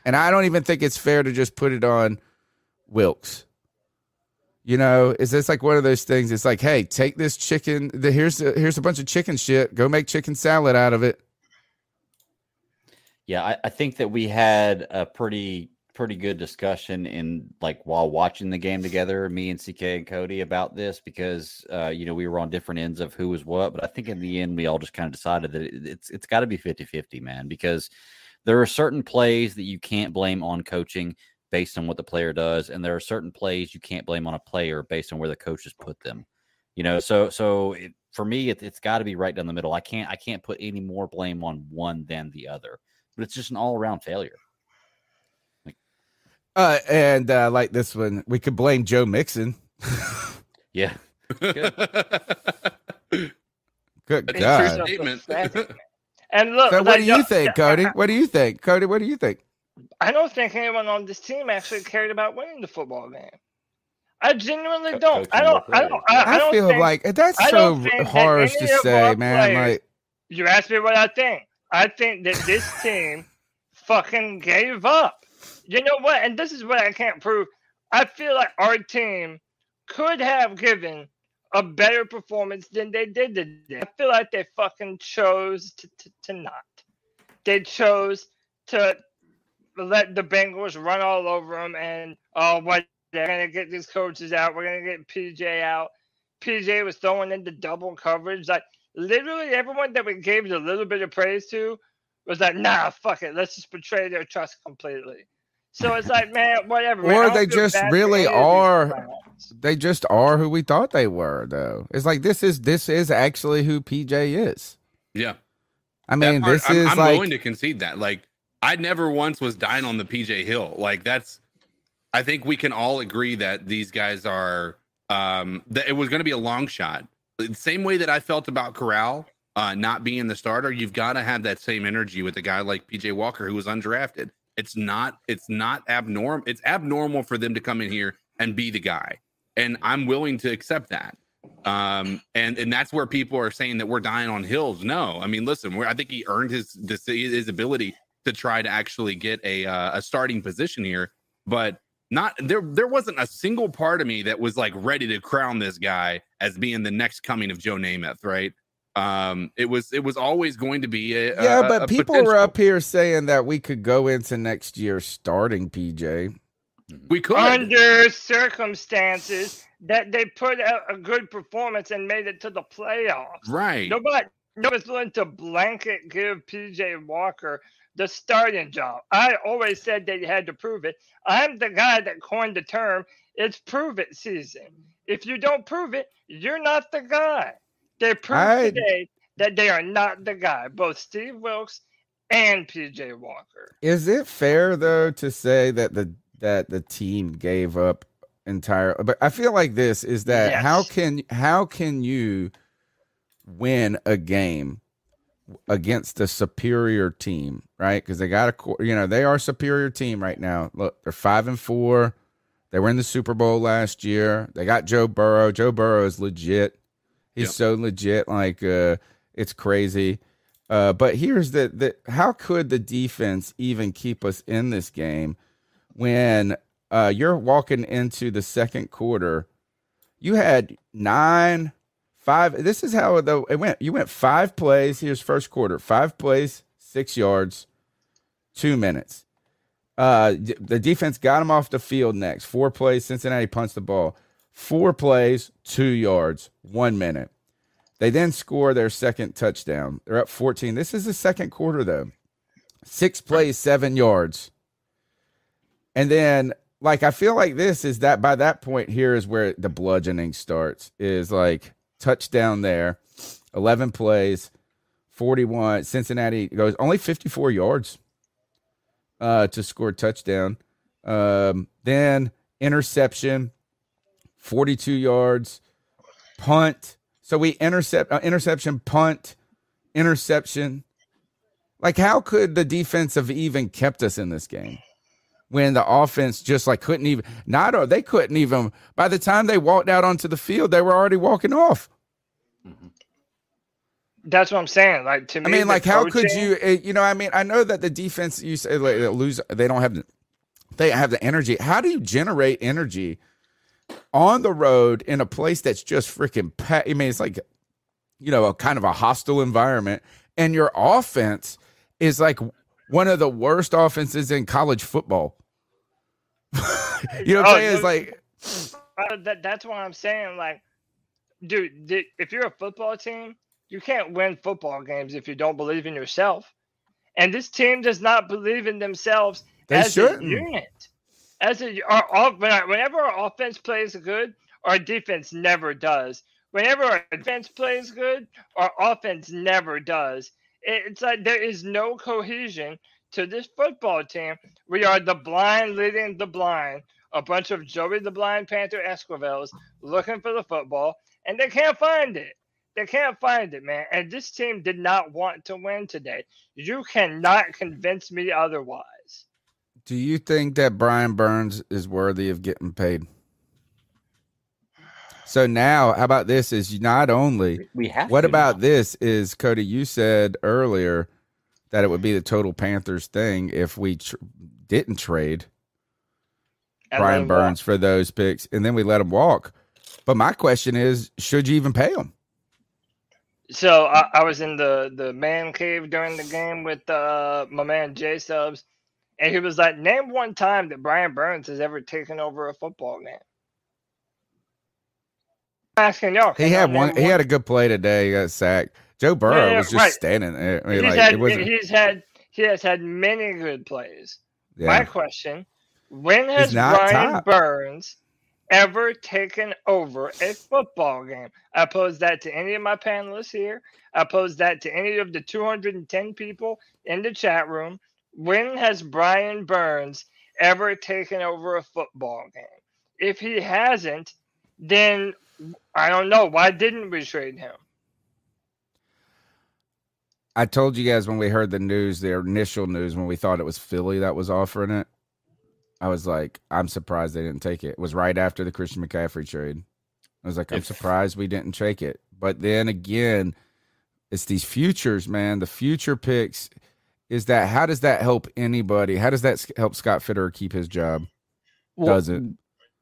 [SPEAKER 2] And I don't even think it's fair to just put it on Wilkes. You know, is this one of those things? It's hey, take this chicken. Here's a bunch of chicken shit. Go make chicken salad out of it.
[SPEAKER 5] Yeah, I think that we had a pretty pretty good discussion in like while watching the game together, me and CK and Cody, about this because we were on different ends of who was what, but I think in the end we all just kind of decided that it's got to be 50-50, man, because there are certain plays that you can't blame on coaching based on what the player does, and there are certain plays you can't blame on a player based on where the coaches put them. For me, it's got to be right down the middle. I can't put any more blame on one than the other, but it's just an all around failure.
[SPEAKER 2] Like this one, we could blame Joe Mixon.
[SPEAKER 5] Yeah.
[SPEAKER 2] Good God.
[SPEAKER 3] And look,
[SPEAKER 2] so what do you think, Cody? What do you think, Cody? What do you think?
[SPEAKER 3] I don't think anyone on this team actually cared about winning the football game. I genuinely don't. I
[SPEAKER 2] feel like that's so harsh to say, man. Like,
[SPEAKER 3] you asked me what I think. I think that this team fucking gave up. You know what? And this is what I can't prove. I feel like our team could have given a better performance than they did today. I feel like they fucking chose to not. They chose to let the Bengals run all over them and, they're going to get these coaches out. We're going to get PJ out. PJ was throwing into double coverage. Like, literally everyone that we gave a little bit of praise to was like, nah, fuck it. Let's just betray their trust completely. So it's like, man, whatever.
[SPEAKER 2] Or they just really are. They just are who we thought they were, though. It's like this is actually who PJ is.
[SPEAKER 4] Yeah.
[SPEAKER 2] I mean,
[SPEAKER 4] I'm willing to concede that. Like, I never once was dying on the PJ Hill. Like, I think we can all agree that these guys are that it was going to be a long shot. The same way that I felt about Corral not being the starter, you've got to have that same energy with a guy like PJ Walker who was undrafted. It's not abnormal. It's abnormal for them to come in here and be the guy. And I'm willing to accept that. And that's where people are saying that we're dying on Hills. No, I mean, listen, I think he earned his ability to try to actually get a starting position here, but not there wasn't a single part of me that was like ready to crown this guy as being the next coming of Joe Namath, right? It was always going to be
[SPEAKER 2] but people were up here saying that we could go into next year starting PJ.
[SPEAKER 4] We could,
[SPEAKER 3] under circumstances that they put out a good performance and made it to the playoffs.
[SPEAKER 4] Right.
[SPEAKER 3] Nobody's willing to blanket give PJ Walker the starting job. I always said that you had to prove it. I'm the guy that coined the term, it's prove it season. If you don't prove it, you're not the guy. They proved today that they are not the guy, both Steve Wilkes and PJ Walker.
[SPEAKER 2] Is it fair, though, to say that the team gave up entirely? But I feel like this is that how can you win a game against a superior team, right? Because they got they are a superior team right now. Look, they're 5-4. They were in the Super Bowl last year. They got Joe Burrow. Joe Burrow is legit. He's so legit, like it's crazy. But here's the how could the defense even keep us in this game when you're walking into the second quarter? You had 5. This is how it went. You went 5 plays. Here's first quarter. 5 plays, 6 yards, 2 minutes. The defense got him off the field next. 4 plays. Cincinnati punched the ball. 4 plays, 2 yards, 1 minute. They then score their second touchdown. They're up 14. This is the second quarter, though. 6 plays, 7 yards. And then, I feel like this is that by that point here is where the bludgeoning starts. Is like touchdown there, 11 plays, 41. Cincinnati goes only 54 yards to score a touchdown. Then interception, 42 yards, punt. So we interception, punt, interception. Like, how could the defense have even kept us in this game when the offense just couldn't even, they couldn't even, by the time they walked out onto the field, they were already walking off.
[SPEAKER 3] That's what I'm saying. Like, to me,
[SPEAKER 2] how could you, I know that the defense, you say lose, they have the energy. How do you generate energy on the road in a place that's just freaking packed? I mean, it's like, a kind of a hostile environment, and your offense is like one of the worst offenses in college football. You know what I'm saying? It's like
[SPEAKER 3] that's what I'm saying. Like, dude, if you're a football team, you can't win football games if you don't believe in yourself. And this team does not believe in themselves as a unit. Whenever our offense plays good, our defense never does. Whenever our defense plays good, our offense never does. It's like there is no cohesion to this football team. We are the blind leading the blind. A bunch of Joey the Blind Panther Esquivels looking for the football, and they can't find it. They can't find it, man. And this team did not want to win today. You cannot convince me otherwise.
[SPEAKER 2] Do you think that Brian Burns is worthy of getting paid? So now, how about this? Is not only
[SPEAKER 5] we have.
[SPEAKER 2] What about this? Is Cody? You said earlier that it would be the total Panthers thing if we didn't trade Brian Burns for those picks, and then we let him walk. But my question is, should you even pay him?
[SPEAKER 3] So I was in the man cave during the game with my man J Subs, and he was like, "Name one time that Brian Burns has ever taken over a football game." I'm asking y'all.
[SPEAKER 2] He had one. He had a good play today. He got sacked. Joe Burrow was just standing there. I mean,
[SPEAKER 3] he has had many good plays.
[SPEAKER 2] Yeah.
[SPEAKER 3] My question: when has Brian Burns ever taken over a football game? I pose that to any of my panelists here. I pose that to any of the 210 people in the chat room. When has Brian Burns ever taken over a football game? If he hasn't, then I don't know. Why didn't we trade him?
[SPEAKER 2] I told you guys when we heard the news, the initial news, when we thought it was Philly that was offering it, I was like, I'm surprised they didn't take it. It was right after the Christian McCaffrey trade. I was like, I'm surprised we didn't take it. But then again, it's these futures, man. The future picks is that. How does that help anybody? How does that help Scott Fitterer keep his job? Does it?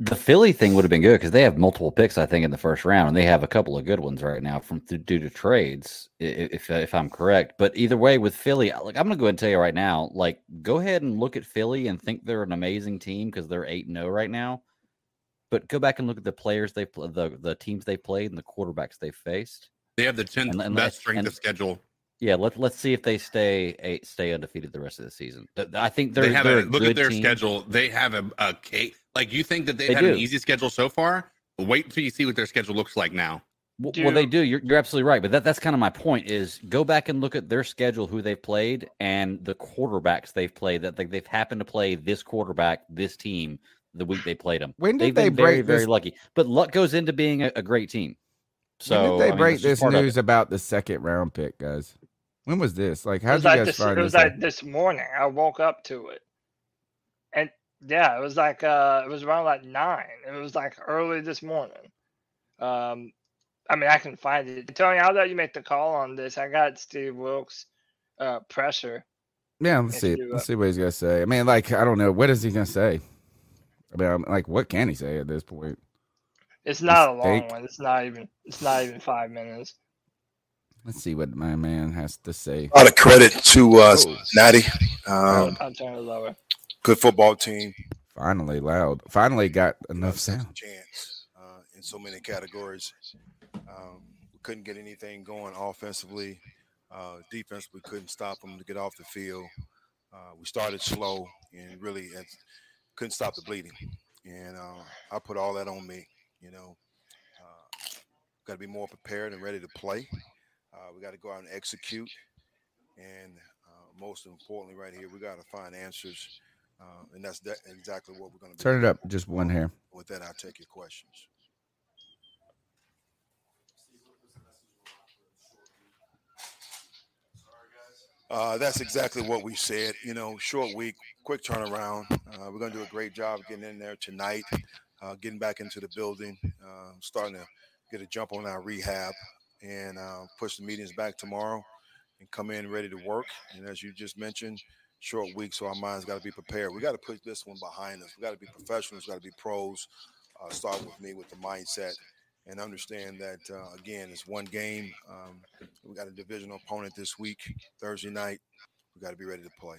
[SPEAKER 5] The Philly thing would have been good because they have multiple picks, I think, in the first round, and they have a couple of good ones right now due to trades, if I'm correct. But either way, with Philly, like I'm going to go ahead and tell you right now, like go ahead and look at Philly and think they're an amazing team because they're 8-0 right now. But go back and look at the players the teams they played and the quarterbacks they faced.
[SPEAKER 4] They have the 10th best strength of schedule.
[SPEAKER 5] Yeah, let's see if they stay undefeated the rest of the season. I think
[SPEAKER 4] they have
[SPEAKER 5] a
[SPEAKER 4] look
[SPEAKER 5] good
[SPEAKER 4] at their
[SPEAKER 5] team.
[SPEAKER 4] schedule. They have a cake. Like you think that they've had an easy schedule so far? Wait until you see what their schedule looks like now.
[SPEAKER 5] Well, they do. You're absolutely right. But that's kind of my point is go back and look at their schedule, who they've played, and the quarterbacks they've played. That they've happened to play this quarterback, this team, the week they played them.
[SPEAKER 2] When did
[SPEAKER 5] they've
[SPEAKER 2] they
[SPEAKER 5] been
[SPEAKER 2] break
[SPEAKER 5] very lucky. But luck goes into being a great team. So
[SPEAKER 2] when did they break this news about the second round pick, guys? When was this? Like, how did you guys find this?
[SPEAKER 3] It was like this morning. I woke up to it, and yeah, it was like it was around like 9. It was like early this morning. I mean, I can find it. Tony, I'll let you make the call on this. I got Steve Wilkes' pressure.
[SPEAKER 2] Yeah, let's see. Let's see what he's gonna say. I mean, like, I don't know. What is he gonna say? I mean, like, what can he say at this point?
[SPEAKER 3] It's not a long one. It's not even 5 minutes.
[SPEAKER 2] Let's see what my man has to say.
[SPEAKER 14] A lot of credit to Cincinnati.
[SPEAKER 3] I'll turn it lower.
[SPEAKER 14] Good football team.
[SPEAKER 2] Finally loud. Finally got enough sound.
[SPEAKER 14] Chance in so many categories. We couldn't get anything going offensively. Defense, we couldn't stop them to get off the field. We started slow and really couldn't stop the bleeding. And I put all that on me. Got to be more prepared and ready to play. We got to go out and execute. And most importantly right here, we got to find answers. And that's exactly what we're going to do.
[SPEAKER 2] Turn it up just one hair.
[SPEAKER 14] With that, I'll take your questions. That's exactly what we said. Short week, quick turnaround. We're going to do a great job getting in there tonight, getting back into the building, starting to get a jump on our rehab, and push the meetings back tomorrow and come in ready to work. And as you just mentioned, short week, so our minds got to be prepared. We got to put this one behind us. We got to be professionals, got to be pros. Start with me with the mindset and understand that, again, it's one game. We got a divisional opponent this week, Thursday night. We got to be ready to play.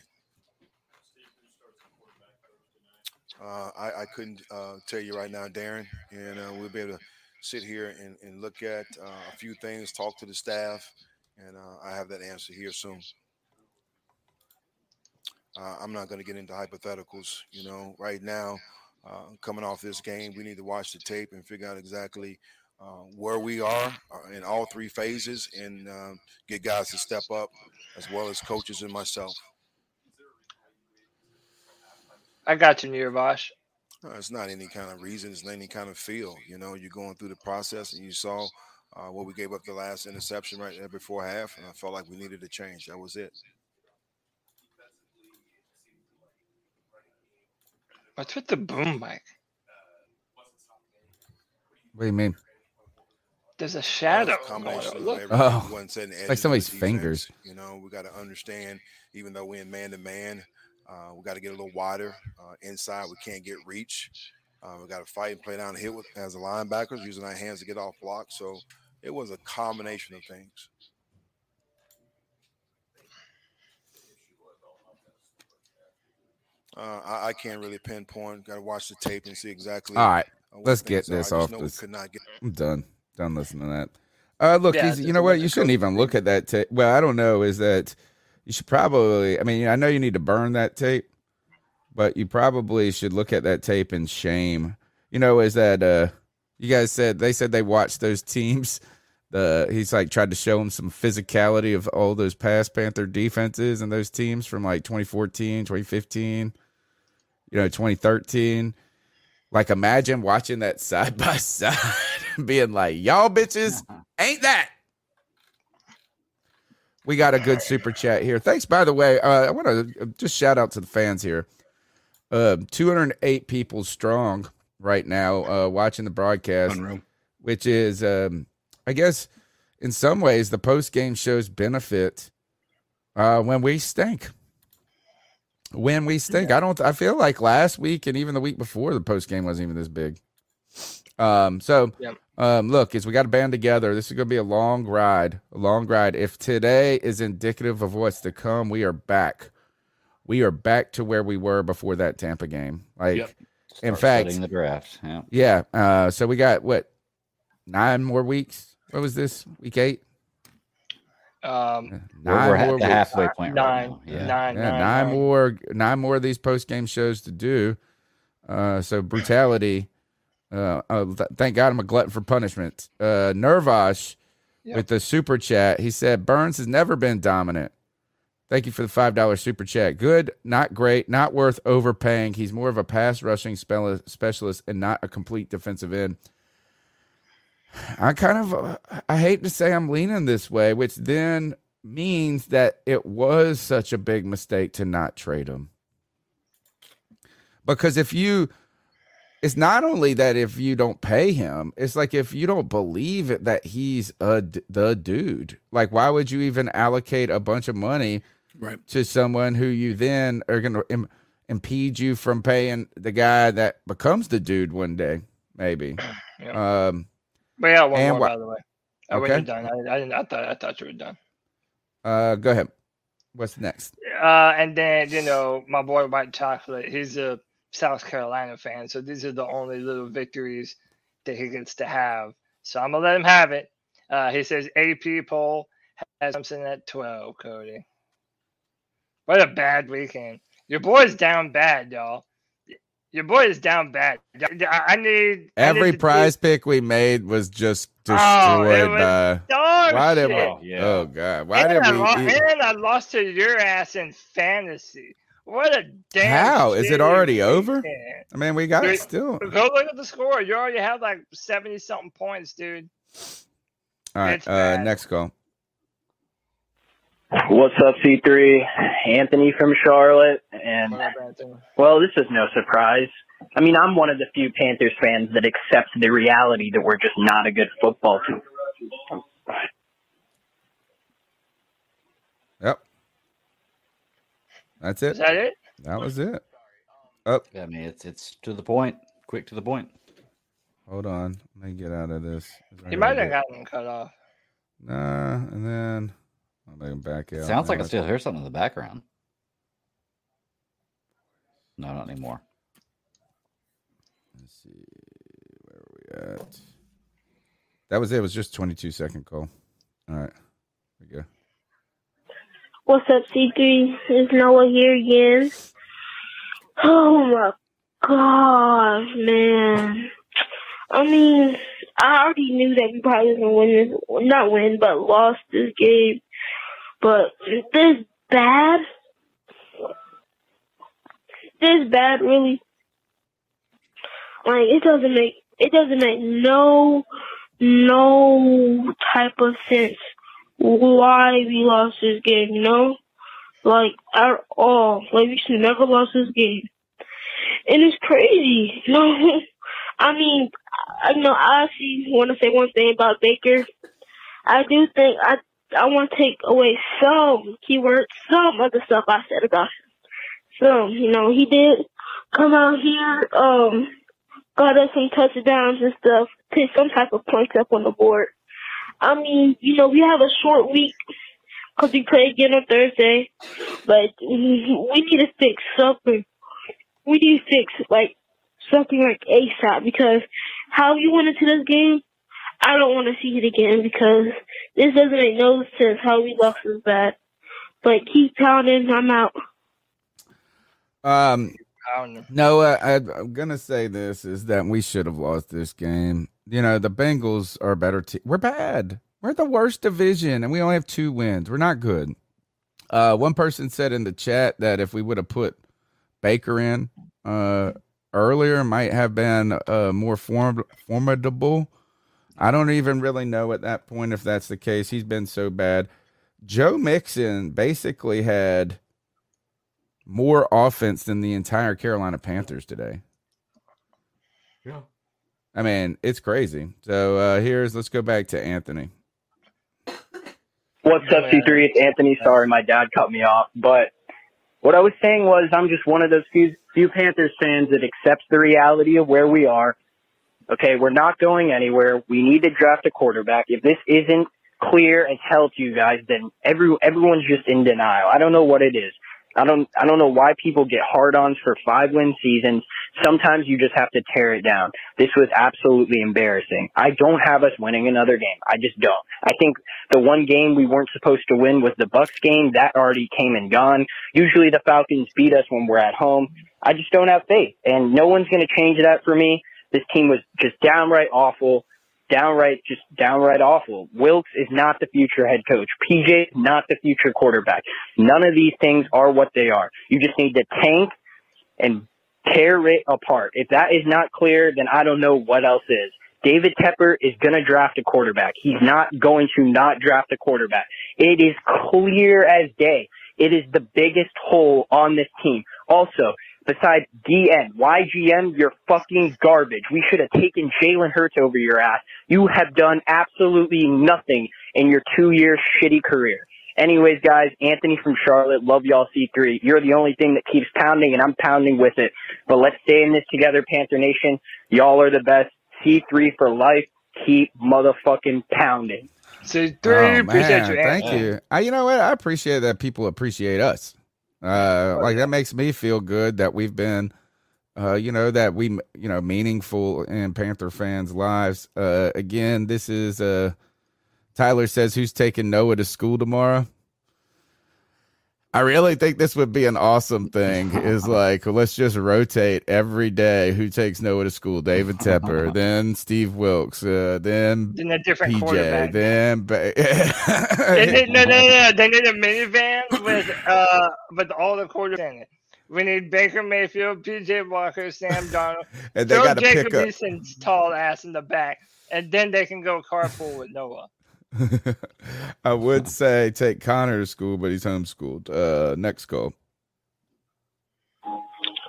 [SPEAKER 14] I couldn't tell you right now, Darren, and we'll be able to sit here and look at a few things, talk to the staff, and I have that answer here soon. I'm not going to get into hypotheticals. Right now, coming off this game, we need to watch the tape and figure out exactly where we are in all three phases and get guys to step up, as well as coaches and myself.
[SPEAKER 3] I got you, Nirvash.
[SPEAKER 14] It's not any kind of reason. It's not any kind of feel. You're going through the process, and you saw what we gave up the last interception right there before half, and I felt like we needed a change. That was it.
[SPEAKER 3] What's with the boom mic?
[SPEAKER 2] What do you mean?
[SPEAKER 3] There's a shadow.
[SPEAKER 2] It's like somebody's fingers.
[SPEAKER 14] We got to understand, even though we're in man-to-man, we got to get a little wider inside. We can't get reach. We got to fight and play down the hill as a linebackers, using our hands to get off blocks. So it was a combination of things. I can't really pinpoint. Got to watch the tape and see exactly.
[SPEAKER 2] All right, let's get this off. I'm done listening to that. Look, you know what? You shouldn't even look at that tape. Well, I don't know. Is that you should probably? I mean, I know you need to burn that tape, but you probably should look at that tape in shame. Is that you guys said they watched those teams. He's like tried to show them some physicality of all those past Panther defenses and those teams from like 2014, 2015, 2013. Like, imagine watching that side by side and being like, y'all bitches ain't that. We got a good super chat here. Thanks, by the way. I want to just shout out to the fans here. 208 people strong right now watching the broadcast, which is, I guess, in some ways, the post-game shows benefit when we stink. Yeah. I feel like last week and even the week before, the post-game wasn't even this big. Look, as we got to band together, this is going to be a long ride. If today is indicative of what's to come, we are back. We are back to where we were before that Tampa game. In fact,
[SPEAKER 5] the draft.
[SPEAKER 2] Yeah. So we got 9 more weeks. What was this? Week 8?
[SPEAKER 5] We're at the halfway point.
[SPEAKER 2] Nine more of these post game shows to do. So brutality. Thank God I'm a glutton for punishment. Nervash with the super chat. He said Burns has never been dominant. Thank you for the $5 super chat. Good, not great, not worth overpaying. He's more of a pass rushing specialist and not a complete defensive end. I hate to say I'm leaning this way, which then means that it was such a big mistake to not trade him. Because it's not only that if you don't pay him, it's like if you don't believe that he's the dude, like why would you even allocate a bunch of money to someone who you then are going to impede you from paying the guy that becomes the dude one day, maybe.
[SPEAKER 3] But yeah, one more, by the way. When you're done, I thought you were done.
[SPEAKER 2] Go ahead. What's next?
[SPEAKER 3] And then, my boy White Chocolate, he's a South Carolina fan, so these are the only little victories that he gets to have. So I'm going to let him have it. He says AP poll has something at 12, Cody. What a bad weekend. Your boy's down bad, y'all. Your boy is down bad. I need
[SPEAKER 2] every prize pick we made was just destroyed by.
[SPEAKER 3] Why did
[SPEAKER 2] Oh God!
[SPEAKER 3] And I lost to your ass in fantasy. What a damn!
[SPEAKER 2] How is it already over? I mean, we got it still.
[SPEAKER 3] Go look at the score. You already have like 70-something points, dude.
[SPEAKER 2] All right. Next call.
[SPEAKER 15] What's up, C3? Anthony from Charlotte. And, well, this is no surprise. I mean, I'm one of the few Panthers fans that accepts the reality that we're just not a good football team.
[SPEAKER 2] Yep. That's it.
[SPEAKER 3] Is that it?
[SPEAKER 2] That was it. Oh.
[SPEAKER 5] I mean, it's to the point. Quick to the point.
[SPEAKER 2] Hold on. Let me get out of this.
[SPEAKER 3] He might have gotten cut off.
[SPEAKER 2] Nah, and then I'll make him back out.
[SPEAKER 5] Sounds like I still hear something in the background. No, not anymore.
[SPEAKER 2] Let's see. Where are we at? That was it. It was just 22-second call. All right. Here we go.
[SPEAKER 16] What's up, C3? It's Noah here again. Oh, my gosh, man. I mean, I already knew that we probably was going to win this. Not win, but lost this game. But this bad? This bad, really? Like, it doesn't make no type of sense why we lost this game, you know? Like, at all. Like, we should never lost this game. And it's crazy, you know? I mean, I actually want to say one thing about Baker. I do think I want to take away some keywords, some of the stuff I said about him. Some, you know, he did come out here, got us some touchdowns and stuff, put some type of points up on the board. I mean, you know, we have a short week because we play again on Thursday, but we need to fix something. We need to fix, like, something like ASAP, because how we went into this game, I don't want to see it again, because this doesn't make no sense how we lost this bad. But keep pounding. I'm out.
[SPEAKER 2] Noah, I'm going to say this, is that we should have lost this game. You know, the Bengals are a better team. We're bad. We're the worst division, and we only have 2 wins. We're not good. One person said in the chat that if we would have put Baker in earlier, might have been more formidable. I don't even really know at that point if that's the case. He's been so bad. Joe Mixon basically had more offense than the entire Carolina Panthers today.
[SPEAKER 17] Yeah.
[SPEAKER 2] I mean, it's crazy. So let's go back to Anthony.
[SPEAKER 15] What's up, C3? It's Anthony. Sorry, my dad cut me off. But what I was saying was I'm just one of those few Panthers fans that accepts the reality of where we are. Okay, we're not going anywhere. We need to draft a quarterback. If this isn't clear as hell to you guys, then everyone's just in denial. I don't know what it is. I don't know why people get hard-ons for 5-win seasons. Sometimes you just have to tear it down. This was absolutely embarrassing. I don't have us winning another game. I just don't. I think the one game we weren't supposed to win was the Bucs game. That already came and gone. Usually the Falcons beat us when we're at home. I just don't have faith, and no one's going to change that for me. This team was just downright awful. Downright awful. Wilkes is not the future head coach. PJ is not the future quarterback. None of these things are what they are. You just need to tank and tear it apart. If that is not clear, then I don't know what else is. David Tepper is going to draft a quarterback. He's not going to not draft a quarterback. It is clear as day. It is the biggest hole on this team. Also, besides DN, YGM, you're fucking garbage. We should have taken Jalen Hurts over your ass. You have done absolutely nothing in your 2-year shitty career. Anyways, guys, Anthony from Charlotte. Love y'all, C3. You're the only thing that keeps pounding, and I'm pounding with it. But let's stay in this together, Panther Nation. Y'all are the best. C3 for life. Keep motherfucking pounding.
[SPEAKER 3] C3, appreciate you.
[SPEAKER 2] Thank you. You know what? I appreciate that people appreciate us. Like that makes me feel good that we've been, meaningful in Panther fans' lives. Again, this is Tyler says, who's taking Noah to school tomorrow? I really think this would be an awesome thing. Is like, let's just rotate every day who takes Noah to school. David Tepper, then Steve Wilkes, then
[SPEAKER 3] a different
[SPEAKER 2] PJ,
[SPEAKER 3] quarterback.
[SPEAKER 2] then
[SPEAKER 3] No. They need a minivan with all the quarterbacks in it. We need Baker Mayfield, PJ Walker, Sam Darnold.
[SPEAKER 2] And they got to pick
[SPEAKER 3] Jacob
[SPEAKER 2] up
[SPEAKER 3] Eason's tall ass in the back, and then they can go carpool with Noah.
[SPEAKER 2] I would say take Connor to school, but he's homeschooled. Next call.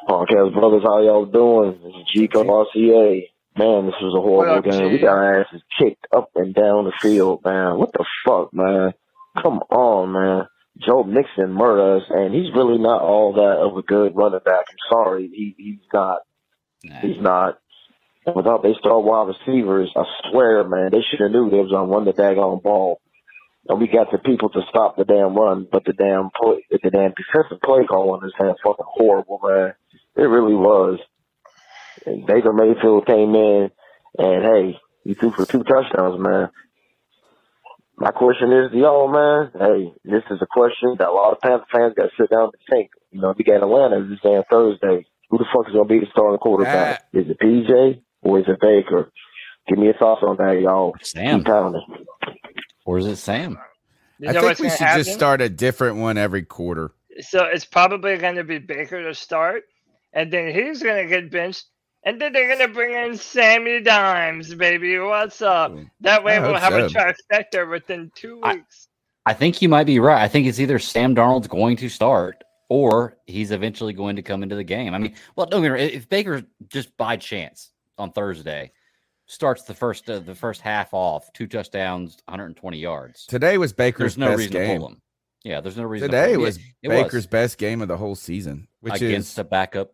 [SPEAKER 18] Podcast brothers, how y'all doing? This is G from RCA. Man, this was a horrible game. We got our asses kicked up and down the field, man. What the fuck, man? Come on, man. Joe Mixon murdered us, and he's really not all that of a good running back. I'm sorry, he's not. He's not. And without they star wide receivers, I swear, man, they should have knew they was going to run the daggone ball. And we got the people to stop the damn run, but the damn defensive play calling is fucking horrible, man. It really was. And Baker Mayfield came in, and hey, he threw for 2 touchdowns, man. My question is to y'all, man. Hey, this is a question that a lot of Panther fans got to sit down and think. You know, we got Atlanta this damn Thursday. Who the fuck is going to be the starting quarterback? Is it PJ or is it Baker? Give me your thoughts on that, y'all.
[SPEAKER 5] Sam.
[SPEAKER 18] Keep pounding.
[SPEAKER 5] Or is it Sam?
[SPEAKER 2] I think we should just start a different one every quarter.
[SPEAKER 3] So it's probably going to be Baker to start, and then he's going to get benched, and then they're going to bring in Sammy Dimes, baby. What's up? That way we'll have a trifecta within 2 weeks.
[SPEAKER 5] I think you might be right. I think it's either Sam Darnold's going to start or he's eventually going to come into the game. I mean, well, don't get me wrong, if Baker just by chance on Thursday starts the first half off, 2 touchdowns, 120 yards.
[SPEAKER 2] Today was Baker's
[SPEAKER 5] there's no
[SPEAKER 2] best
[SPEAKER 5] reason
[SPEAKER 2] game.
[SPEAKER 5] to pull him. Yeah, there's no reason.
[SPEAKER 2] Today
[SPEAKER 5] to pull him.
[SPEAKER 2] was Baker's best game of the whole season, which
[SPEAKER 5] against
[SPEAKER 2] is
[SPEAKER 5] a backup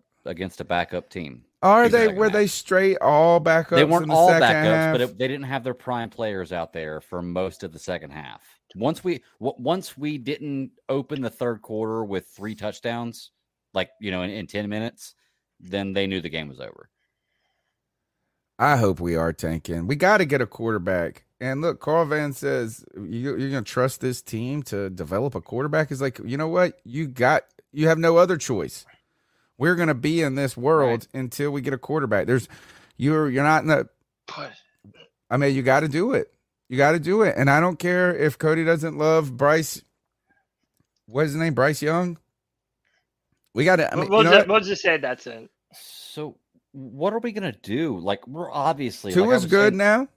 [SPEAKER 5] team.
[SPEAKER 2] Were they straight all backups?
[SPEAKER 5] They weren't
[SPEAKER 2] in the
[SPEAKER 5] all
[SPEAKER 2] second
[SPEAKER 5] backups,
[SPEAKER 2] half?
[SPEAKER 5] but they didn't have their prime players out there for most of the second half. Once we didn't open the third quarter with 3 touchdowns, like in 10 minutes, then they knew the game was over.
[SPEAKER 2] I hope we are tanking. We got to get a quarterback. And look, Carl Van says you're going to trust this team to develop a quarterback. Is like, you know what? You have no other choice. We're going to be in this world until we get a quarterback. You're not in the. I mean, you got to do it. You got to do it. And I don't care if Cody doesn't love Bryce. What is his name? Bryce Young. We got to. I mean,
[SPEAKER 3] we'll just say that's it.
[SPEAKER 5] So what are we going to do? Like, we're obviously
[SPEAKER 2] Tua's good now.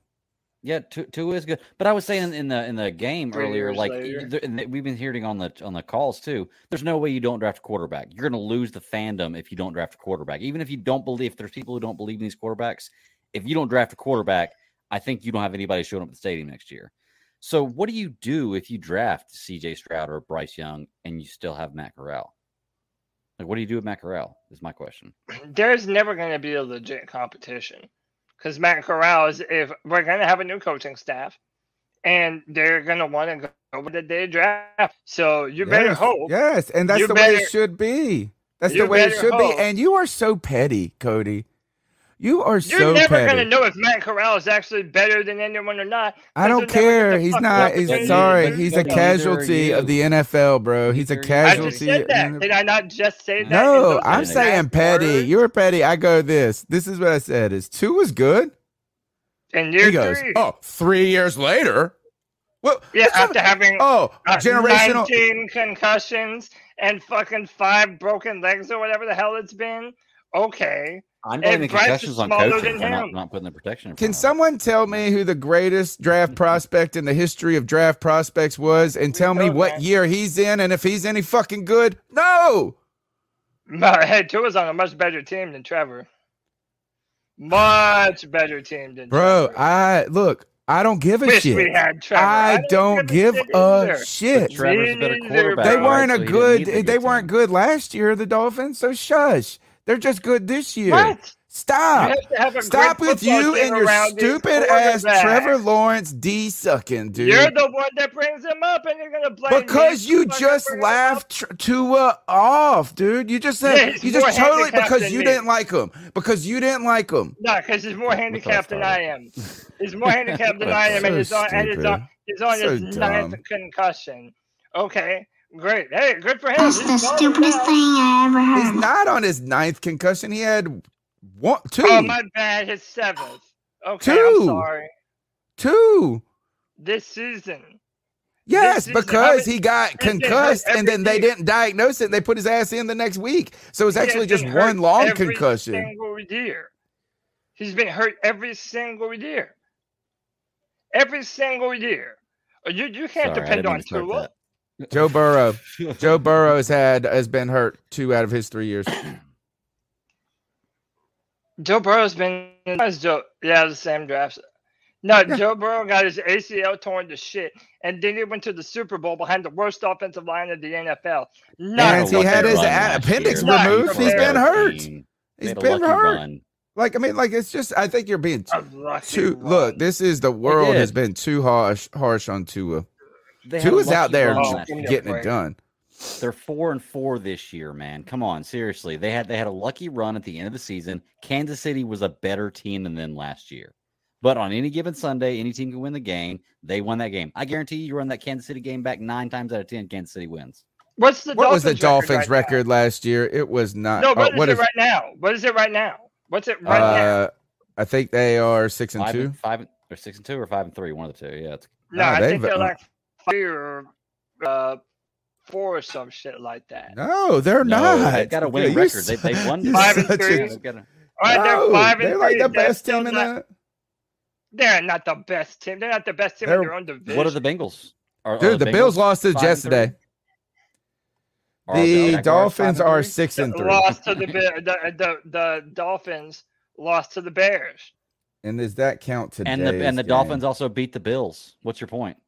[SPEAKER 5] Yeah, Tua is good. But I was saying in the game earlier, like we've been hearing on the calls too. There's no way you don't draft a quarterback. You're going to lose the fandom if you don't draft a quarterback. Even if you don't believe, if there's people who don't believe in these quarterbacks, if you don't draft a quarterback, I think you don't have anybody showing up at the stadium next year. So what do you do if you draft C.J. Stroud or Bryce Young and you still have Matt Corral? Like, what do you do with Matt Corral is my question.
[SPEAKER 3] There's never going to be a legit competition. Because Matt Corral if we're going to have a new coaching staff, and they're going to want to go with the day draft. So you better hope.
[SPEAKER 2] Yes, and that's the way it should be. That's the way it should be. And you are so petty, Cody. You are so petty.
[SPEAKER 3] You're never going to know if Matt Corral is actually better than anyone or not.
[SPEAKER 2] I don't care. He's not. He's sorry. He's a casualty of the NFL, bro. He's a casualty.
[SPEAKER 3] I just said that. Did I not just say that?
[SPEAKER 2] No, I'm saying petty. You're petty. I go this. This is what I said. Is 2 is good.
[SPEAKER 3] And
[SPEAKER 2] he goes, 3 years later. Well,
[SPEAKER 3] yeah, after having
[SPEAKER 2] generational
[SPEAKER 3] 19 concussions and fucking 5 broken legs or whatever the hell it's been. Okay.
[SPEAKER 5] I'm blaming concussions on coaching for not putting the protection.
[SPEAKER 2] Can someone tell me who the greatest draft prospect in the history of draft prospects was, and tell me what year he's in, and if he's any fucking good? No.
[SPEAKER 3] Hey, Tua's on a much better team than Trevor. Much better team than
[SPEAKER 2] Trevor. I don't give a shit.
[SPEAKER 3] We had Trevor.
[SPEAKER 2] I don't give a shit.
[SPEAKER 5] Trevor's a better quarterback.
[SPEAKER 2] They weren't They weren't good last year, the Dolphins. So shush. They're just good this year.
[SPEAKER 3] What?
[SPEAKER 2] Stop. Stop with you and your stupid ass Trevor Lawrence D sucking, dude.
[SPEAKER 3] You're the one that brings him up, and you're gonna blame
[SPEAKER 2] because you just laughed Tua off, dude. You just said you just totally because you didn't like him. Because you didn't like him.
[SPEAKER 3] No, because he's more handicapped than I am. He's more handicapped than I am, and he's on his 9th concussion. Okay. Great. Hey, good for him.
[SPEAKER 19] That's the stupidest thing I ever heard.
[SPEAKER 2] He's not on his 9th concussion. He had 2.
[SPEAKER 3] Oh, my bad. His 7th. Okay,
[SPEAKER 2] 2.
[SPEAKER 3] I'm sorry.
[SPEAKER 2] 2.
[SPEAKER 3] This season.
[SPEAKER 2] Yes, because he got concussed, and then they didn't diagnose it. And they put his ass in the next week. So it's actually just one long concussion.
[SPEAKER 3] Single year. He's been hurt every single year. Every single year. You can't depend on Tua.
[SPEAKER 2] Joe Burrow. Joe Burrow has been hurt 2 out of his 3 years.
[SPEAKER 3] Joe Burrow's been the same drafts. No, Joe Burrow got his ACL torn to shit, and then he went to the Super Bowl behind the worst offensive line of the NFL.
[SPEAKER 2] And he had his appendix removed. He's been hurt. He's been hurt. It's just. I think you're being too. Look, this is the world has been too harsh on Tua. Tua's out there getting it done.
[SPEAKER 5] They're 4-4 this year, man. Come on, seriously. They had a lucky run at the end of the season. Kansas City was a better team than them last year. But on any given Sunday, any team can win the game. They won that game. I guarantee you run that Kansas City game back 9 times out of 10, Kansas City wins.
[SPEAKER 3] What
[SPEAKER 2] was the Dolphins' record last year? It was not.
[SPEAKER 3] No, what is it right now? What is it right now? What's it right now?
[SPEAKER 2] I think they are 6-2.
[SPEAKER 5] 5 or 6-2 or 5-3, one of the two. Yeah.
[SPEAKER 3] No, I think they're like 5 or 4 or some shit like that.
[SPEAKER 2] No, they're not.
[SPEAKER 5] They've got a winning record. They've won
[SPEAKER 3] 5-3. All right, they're 5-3.
[SPEAKER 2] They're like the best team in the.
[SPEAKER 3] They're not the best team. They're not the best team in their own division.
[SPEAKER 5] What are the Bengals?
[SPEAKER 2] Dude, the Bills lost to Jets today. The Dolphins are 6-3.
[SPEAKER 3] Lost to the Dolphins lost to the Bears.
[SPEAKER 2] And does that count today?
[SPEAKER 5] And the Dolphins also beat the Bills. What's your point?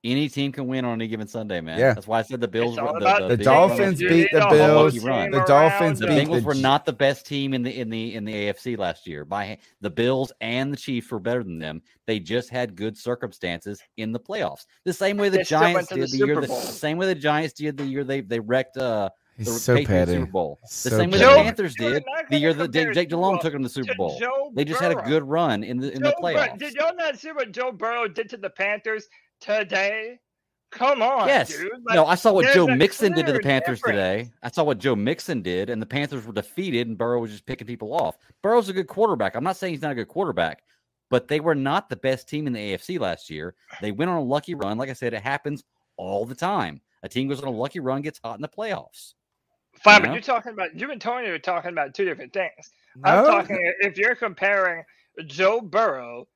[SPEAKER 5] Any team can win on any given Sunday, man.
[SPEAKER 2] Yeah.
[SPEAKER 5] That's why I said the Bills.
[SPEAKER 2] The Dolphins beat the Bills. The Dolphins
[SPEAKER 5] the
[SPEAKER 2] beat
[SPEAKER 5] Bengals were not the best team in the AFC last year. The Bills and the Chiefs were better than them. They just had good circumstances in the playoffs. The same way the Giants did the year. The same way the Giants did the year they wrecked the Patriots Super Bowl. The same way the Panthers did the year that Jake Delhomme took them to the Super Bowl. They just had a good run in the playoffs.
[SPEAKER 3] Did y'all not see what Joe Burrow did to the Panthers today? Come on,
[SPEAKER 5] yes.
[SPEAKER 3] Dude.
[SPEAKER 5] No, I saw what Joe Mixon did to the Panthers today. I saw what Joe Mixon did, and the Panthers were defeated, and Burrow was just picking people off. Burrow's a good quarterback. I'm not saying he's not a good quarterback, but they were not the best team in the AFC last year. They went on a lucky run. Like I said, it happens all the time. A team goes on a lucky run, gets hot in the playoffs.
[SPEAKER 3] Fine, but you're talking about you and Tony are talking about two different things. No. I'm talking if you're comparing Joe Burrow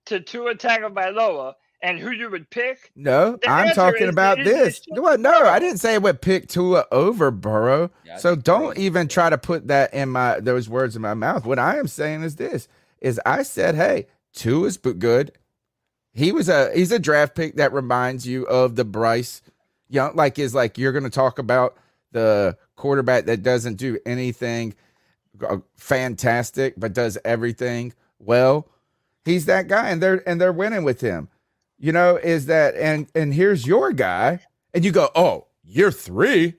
[SPEAKER 3] to Tua Tagovailoa and who you would pick.
[SPEAKER 2] No, I'm talking about this. No, I didn't say I would pick Tua over Burrow. Yeah, so don't even try to put that in those words in my mouth. What I am saying is this: I said, hey, Tua's good. He's a draft pick that reminds you of the Bryce Young. Like you're going to talk about the quarterback that doesn't do anything fantastic but does everything well. He's that guy, and they're winning with him. You know, is that and here's your guy, and you go, oh, year 3.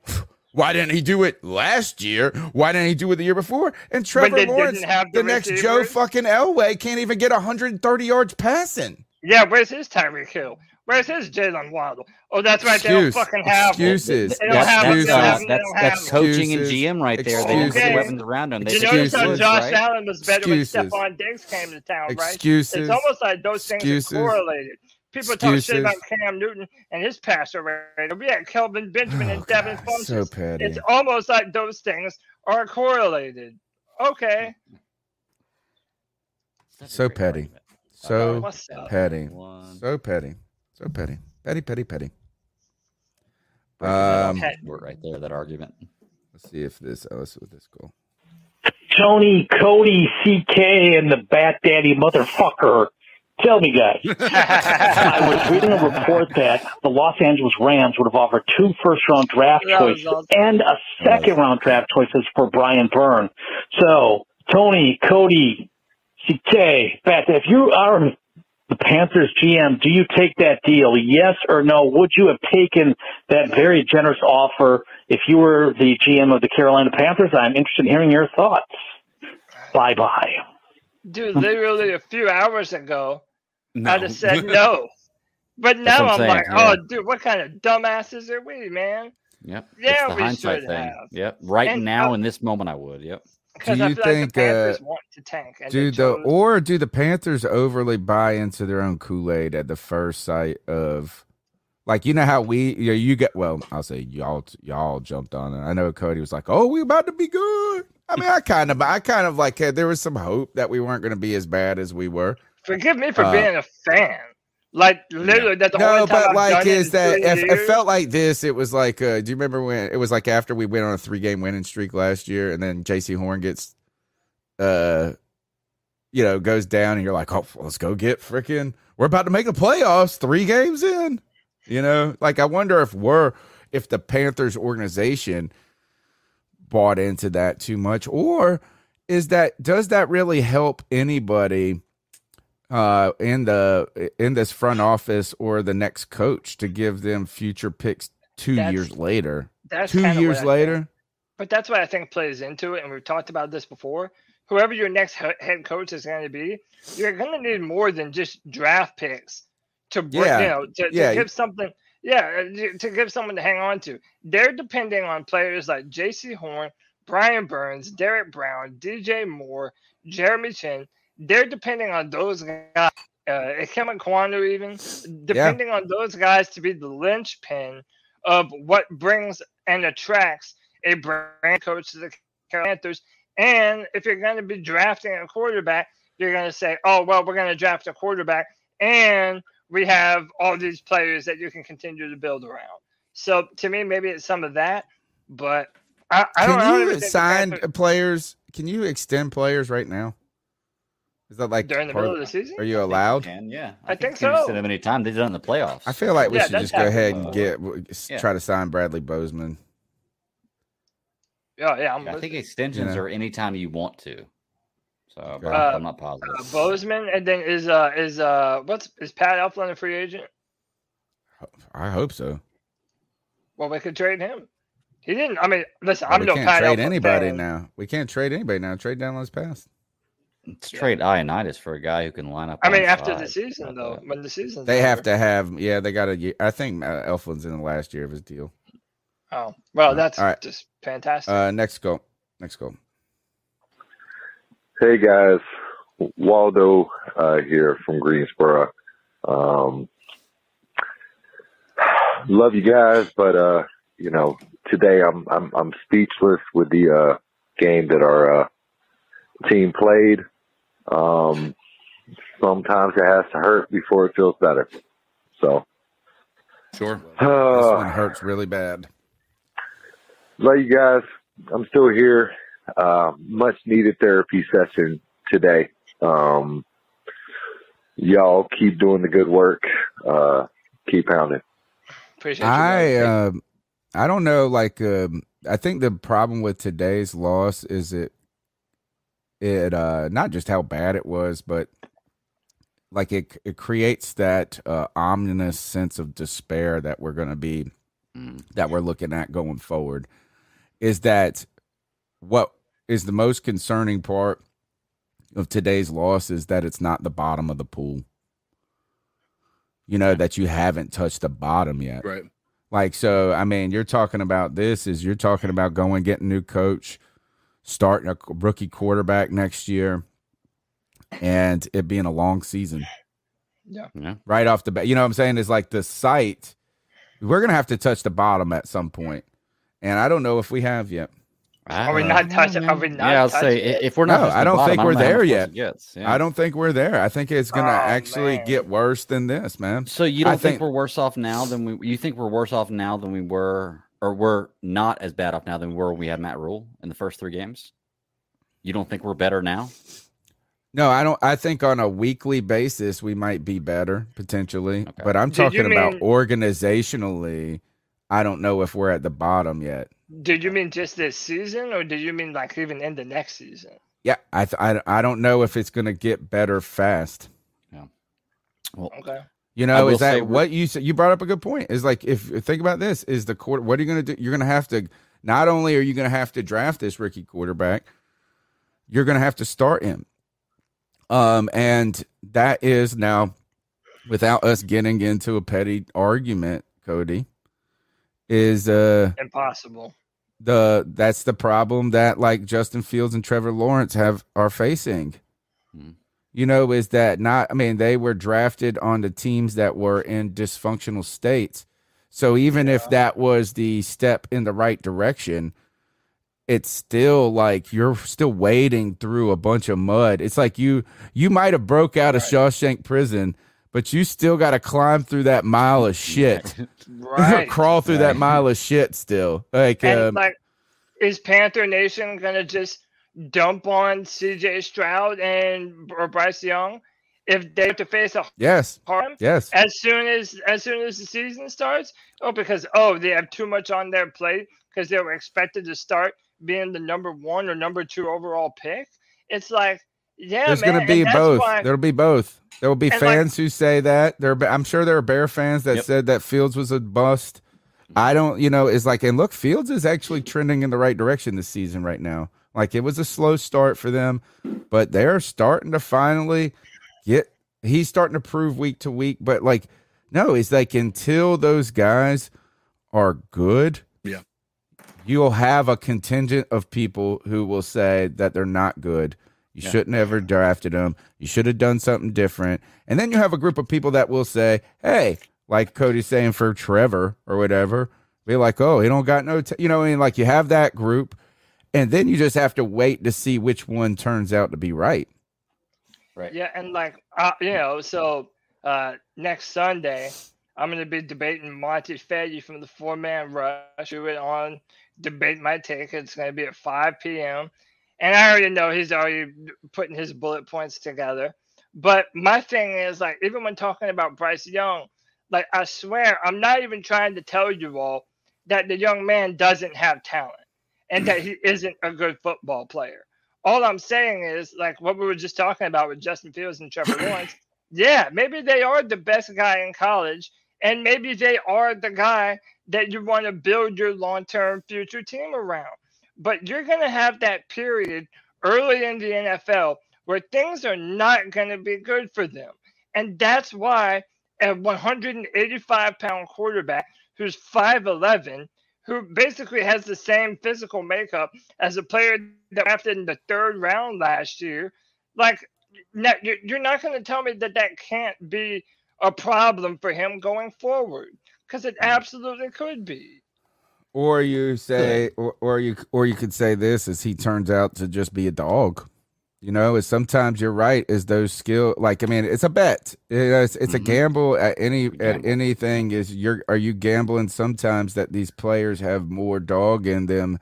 [SPEAKER 2] Why didn't he do it last year? Why didn't he do it the year before? And Trevor Lawrence, the next Joe fucking Elway, can't even get 130 yards passing.
[SPEAKER 3] Yeah, where's his Tyreek Hill? Where's his Jalen Waddle? Oh, that's right. They don't fucking have
[SPEAKER 2] excuses.
[SPEAKER 5] That's coaching and GM right there. They put the weapons around them.
[SPEAKER 3] Did you notice how Josh Allen was better when Stephon Diggs came to town, right?
[SPEAKER 2] Excuses.
[SPEAKER 3] It's almost like those things are correlated. People talk shit about Cam Newton and his passer rate. We had Kelvin Benjamin and Devin Funchess.
[SPEAKER 2] So petty.
[SPEAKER 3] It's almost like those things are correlated. Okay.
[SPEAKER 2] So petty. So petty. So petty. So petty. Petty.
[SPEAKER 5] Right there, that argument.
[SPEAKER 2] Let's see if this. Let's see what this goal.
[SPEAKER 20] Tony, Cody, CK, and the Bat Daddy motherfucker. Tell me, guys. I was reading a report that the Los Angeles Rams would have offered 2 first-round draft choices and a second-round draft choices for Brian Byrne. So, Tony, Cody, CK, Bat, if you are the Panthers GM, do you take that deal? Yes or no? Would you have taken that very generous offer if you were the GM of the Carolina Panthers? I'm interested in hearing your thoughts. Bye-bye.
[SPEAKER 3] Dude, literally a few hours ago, I'd have said no. But now I'm like, oh, dude, what kind of dumbasses are we, man?
[SPEAKER 5] Yep.
[SPEAKER 3] Yeah,
[SPEAKER 5] it's the hindsight thing. Have. Yep. Right now, in this moment, I would. Yep.
[SPEAKER 3] Because I feel like the Panthers want to tank. And
[SPEAKER 2] do the Panthers overly buy into their own Kool-Aid at the first sight of, like, you know how you get, well, I'll say y'all jumped on it. I know Cody was like, oh, we about to be good. I mean, I kind of like there was some hope that we weren't going to be as bad as we were.
[SPEAKER 3] Forgive me for being a fan. Like literally, that's the only time I've done
[SPEAKER 2] is that it felt like this. It was like, do you remember when it was like after we went on a 3-game winning streak last year, and then JC Horn gets, goes down, and you're like, oh, let's go get freaking. We're about to make the playoffs 3 games in. You know, like I wonder if the Panthers organization bought into that too much, or does that really help anybody in this front office or the next coach to give them future picks 2 years later?
[SPEAKER 3] that's
[SPEAKER 2] 2 years later.
[SPEAKER 3] But that's what I think plays into it, and we've talked about this before. Whoever your next head coach is going to be, you're going to need more than just draft picks to bring, to give something. Yeah, to give someone to hang on to. They're depending on players like J.C. Horn, Brian Burns, Derek Brown, DJ Moore, Jeremy Chin. They're depending on those guys. Ikem Kwanu even depending on those guys to be the linchpin of what brings and attracts a brand coach to the Carolina Panthers. And if you're going to be drafting a quarterback, you're going to say, oh, well, we're going to draft a quarterback and we have all these players that you can continue to build around. So to me, maybe it's some of that, but I don't know.
[SPEAKER 2] Can you sign players? Can you extend players right now? Is that like
[SPEAKER 3] during the middle of the season?
[SPEAKER 2] Are you allowed?
[SPEAKER 3] I think so.
[SPEAKER 5] Said how many times they've done it in the playoffs.
[SPEAKER 2] I feel like we should just go ahead and try to sign Bradley Bozeman.
[SPEAKER 3] Yeah,
[SPEAKER 5] I think extensions are anytime you want to. So
[SPEAKER 2] Okay.
[SPEAKER 5] but I'm not positive.
[SPEAKER 3] Bozeman, and then is Pat Elflein a free agent?
[SPEAKER 2] I hope so.
[SPEAKER 3] Well, we could trade him. He didn't. I mean, listen,
[SPEAKER 2] But
[SPEAKER 3] I'm
[SPEAKER 2] we
[SPEAKER 3] no
[SPEAKER 2] can't
[SPEAKER 3] Pat
[SPEAKER 2] trade
[SPEAKER 3] Elflein
[SPEAKER 2] anybody
[SPEAKER 3] fan.
[SPEAKER 2] now. We can't trade anybody now. Trade downloads passed.
[SPEAKER 5] Let's trade Ioannidis for a guy who can line up.
[SPEAKER 3] I mean,
[SPEAKER 5] on
[SPEAKER 3] after
[SPEAKER 5] side.
[SPEAKER 3] the season, though, when the season's
[SPEAKER 2] They have
[SPEAKER 3] over.
[SPEAKER 2] to have. Yeah, they got to. I think Elflin's in the last year of his deal.
[SPEAKER 3] Oh, well, that's
[SPEAKER 2] All right.
[SPEAKER 3] just fantastic.
[SPEAKER 2] Next go.
[SPEAKER 18] Hey guys, Waldo here from Greensboro. Love you guys, but today I'm speechless with the game that our team played. Sometimes it has to hurt before it feels better. So
[SPEAKER 4] sure,
[SPEAKER 2] This one hurts really bad.
[SPEAKER 18] love you guys. I'm still here. Much needed therapy session today. Y'all keep doing the good work. Keep pounding.
[SPEAKER 3] Appreciate you.
[SPEAKER 2] I don't know. Like, I think the problem with today's loss is it not just how bad it was, but like it creates that ominous sense of despair that we're going to be that we're looking at going forward. Is that what is the most concerning part of today's loss is that it's not the bottom of the pool. That you haven't touched the bottom yet.
[SPEAKER 4] Right.
[SPEAKER 2] Like, so, I mean, you're talking about you're talking about going, getting a new coach, starting a rookie quarterback next year, and it being a long season.
[SPEAKER 3] Yeah.
[SPEAKER 2] Right off the bat. You know what I'm saying? It's like the site, we're going to have to touch the bottom at some point. And I don't know if we have yet.
[SPEAKER 3] Are we not touching? Are we not?
[SPEAKER 5] Yeah, I'll say if we're not.
[SPEAKER 2] No, I don't think we're there yet.
[SPEAKER 5] Yeah.
[SPEAKER 2] I don't think we're there. I think it's going to actually get worse than this, man.
[SPEAKER 5] So you don't think we're worse off now than you think we're worse off now than we were, or we're not as bad off now than we were when we had Matt Rule in the first 3 games? You don't think we're better now?
[SPEAKER 2] No, I don't. I think on a weekly basis we might be better potentially,
[SPEAKER 5] Okay.
[SPEAKER 2] but I'm
[SPEAKER 3] Did you
[SPEAKER 2] talking about
[SPEAKER 3] mean-
[SPEAKER 2] organizationally. I don't know if we're at the bottom yet.
[SPEAKER 3] Did you mean just this season, or did you mean like even in the next season?
[SPEAKER 2] Yeah, I don't know if it's going to get better fast.
[SPEAKER 5] Yeah. Well,
[SPEAKER 3] Okay.
[SPEAKER 2] Is that what you said? You brought up a good point. Is like if think about this: is the quarter? What are you going to do? You're going to have to. Not only are you going to have to draft this rookie quarterback, you're going to have to start him. And that is now, without us getting into a petty argument, Cody, is
[SPEAKER 3] Impossible.
[SPEAKER 2] that's the problem that like Justin Fields and Trevor Lawrence are facing. Is that not? I mean, they were drafted on the teams that were in dysfunctional states. So even if that was the step in the right direction, it's still like you're still wading through a bunch of mud. It's like you might have broke out of Shawshank prison, but you still got to climb through that mile of shit.
[SPEAKER 3] Right.
[SPEAKER 2] Crawl through that mile of shit still.
[SPEAKER 3] And is Panther Nation gonna just dump on CJ Stroud or Bryce Young if they have to face a
[SPEAKER 2] Yes.
[SPEAKER 3] harm?
[SPEAKER 2] Yes.
[SPEAKER 3] As soon as the season starts? Because they have too much on their plate because they were expected to start being the number 1 or number 2 overall pick. It's like, yeah,
[SPEAKER 2] There's
[SPEAKER 3] man,
[SPEAKER 2] going to be
[SPEAKER 3] and that's
[SPEAKER 2] both.
[SPEAKER 3] why-
[SPEAKER 2] There'll be both. There will be
[SPEAKER 3] And,
[SPEAKER 2] fans who say that. I'm sure there are Bear fans that said that Fields was a bust. I don't, it's like, and look, Fields is actually trending in the right direction this season right now. Like, it was a slow start for them, but they're starting to finally he's starting to prove week to week. But, like, no, it's like until those guys are good, you'll have a contingent of people who will say that they're not good. You shouldn't have ever drafted them. You should have done something different. And then you have a group of people that will say, hey, like Cody's saying for Trevor or whatever, be like, oh, he don't got no, like you have that group. And then you just have to wait to see which one turns out to be right.
[SPEAKER 3] Right. Yeah. And like, so next Sunday, I'm going to be debating Monty Fetty from the 4-Man Rush. We went on Debate My Take. It's going to be at 5 p.m. And I already know he's already putting his bullet points together. But my thing is, like, even when talking about Bryce Young, like, I swear, I'm not even trying to tell you all that the young man doesn't have talent and that he isn't a good football player. All I'm saying is, like, what we were just talking about with Justin Fields and Trevor Lawrence, yeah, maybe they are the best guy in college, and maybe they are the guy that you want to build your long-term future team around. But you're going to have that period early in the NFL where things are not going to be good for them. And that's why a 185-pound quarterback who's 5'11", who basically has the same physical makeup as a player that drafted in the 3rd round last year, like, you're not going to tell me that can't be a problem for him going forward, because it absolutely could be.
[SPEAKER 2] Or you say, or you could say this: is he turns out to just be a dog? Is sometimes you're right. Is those skill, like, I mean, it's a bet. It's a gamble at anything. Are you gambling sometimes that these players have more dog in them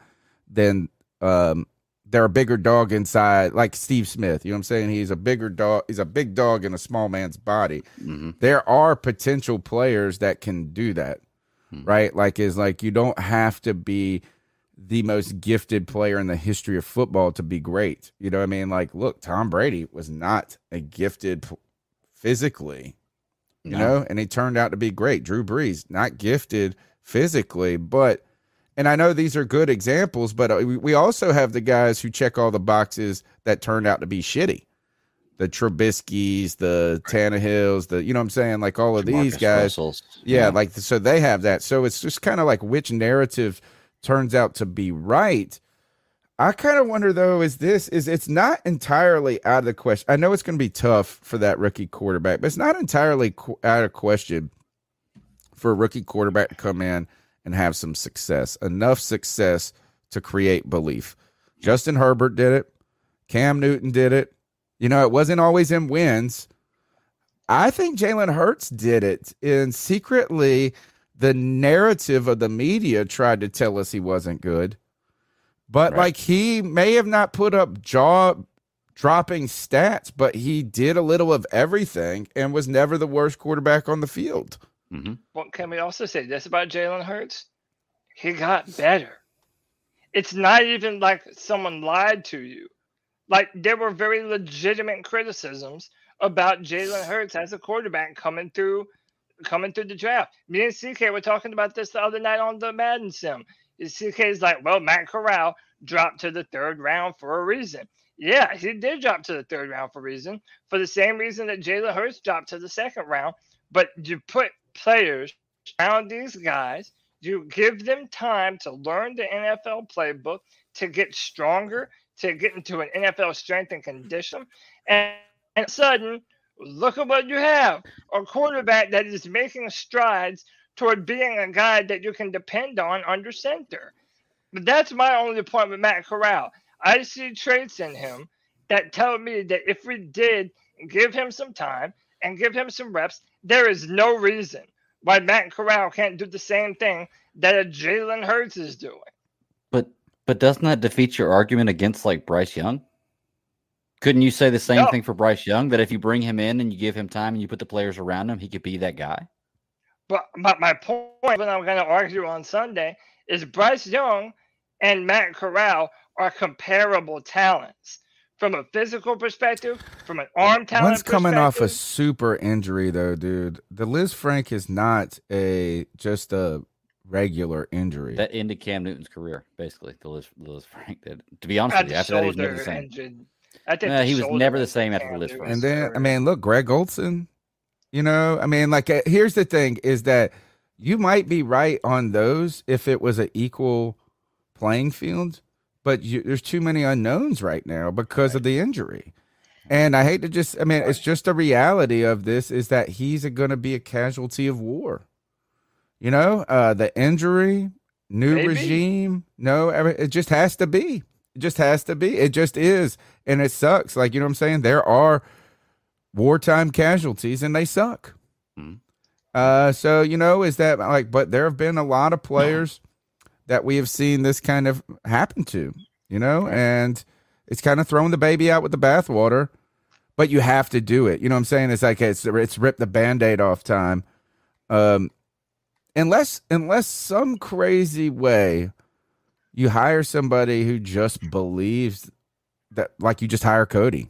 [SPEAKER 2] than they're a bigger dog inside, like Steve Smith. You know what I'm saying? He's a bigger dog. He's a big dog in a small man's body. There are potential players that can do that. Right? Like, you don't have to be the most gifted player in the history of football to be great. You know what I mean? Like, look, Tom Brady was not a gifted physically, and he turned out to be great. Drew Brees, not gifted physically, and I know these are good examples, but we also have the guys who check all the boxes that turned out to be shitty. The Trubiskys, the Tannehills, you know what I'm saying? Like, all of these guys. Russells. Yeah, like, so they have that. So it's just kind of like which narrative turns out to be right. I kind of wonder, though, it's not entirely out of the question. I know it's going to be tough for that rookie quarterback, but it's not entirely out of question for a rookie quarterback to come in and have some success, enough success to create belief. Justin Herbert did it. Cam Newton did it. It wasn't always in wins. I think Jalen Hurts did it. And secretly, the narrative of the media tried to tell us he wasn't good. But, like, he may have not put up jaw-dropping stats, but he did a little of everything and was never the worst quarterback on the field.
[SPEAKER 3] Well, can we also say this about Jalen Hurts? He got better. It's not even like someone lied to you. Like, there were very legitimate criticisms about Jalen Hurts as a quarterback coming through the draft. Me and CK were talking about this the other night on the Madden Sim. CK's like, well, Matt Corral dropped to the 3rd round for a reason. Yeah, he did drop to the 3rd round for a reason, for the same reason that Jalen Hurts dropped to the 2nd round. But you put players around these guys, you give them time to learn the NFL playbook, to get stronger, to get into an NFL strength and condition, and all of a sudden, look at what you have: a quarterback that is making strides toward being a guy that you can depend on under center. But that's my only point with Matt Corral. I see traits in him that tell me that if we did give him some time and give him some reps, there is no reason why Matt Corral can't do the same thing that a Jalen Hurts is doing.
[SPEAKER 5] But doesn't that defeat your argument against, like, Bryce Young? Couldn't you say the same thing for Bryce Young, that if you bring him in and you give him time and you put the players around him, he could be that guy?
[SPEAKER 3] But my point, when I'm going to argue on Sunday, is Bryce Young and Matt Corral are comparable talents. From a physical perspective, from an arm talent
[SPEAKER 2] One's coming off a super injury, though, dude. The Liz Frank is not just a regular injury.
[SPEAKER 5] That ended Cam Newton's career, basically. The Liz Frank did. To be honest with you, after that, he was never the same. He was never the same after the Liz Frank.
[SPEAKER 2] And then, I mean, look, Greg Olsen, you know, I mean, like, here's the thing is that you might be right on those if it was an equal playing field, but there's too many unknowns right now because of the injury. And I hate to just, I mean, it's just a reality of this is that he's going to be a casualty of war. You know, the injury, new regime, it just has to be. It just has to be. It just is. And it sucks. Like, you know what I'm saying? There are wartime casualties and they suck. So, you know, is that like, but there have been a lot of players that we have seen this kind of happen to, you know, and it's kind of throwing the baby out with the bathwater, but you have to do it. You know what I'm saying? It's like, it's rip the Band-Aid off time. Unless some crazy way you hire somebody who just believes that, like you just hire Cody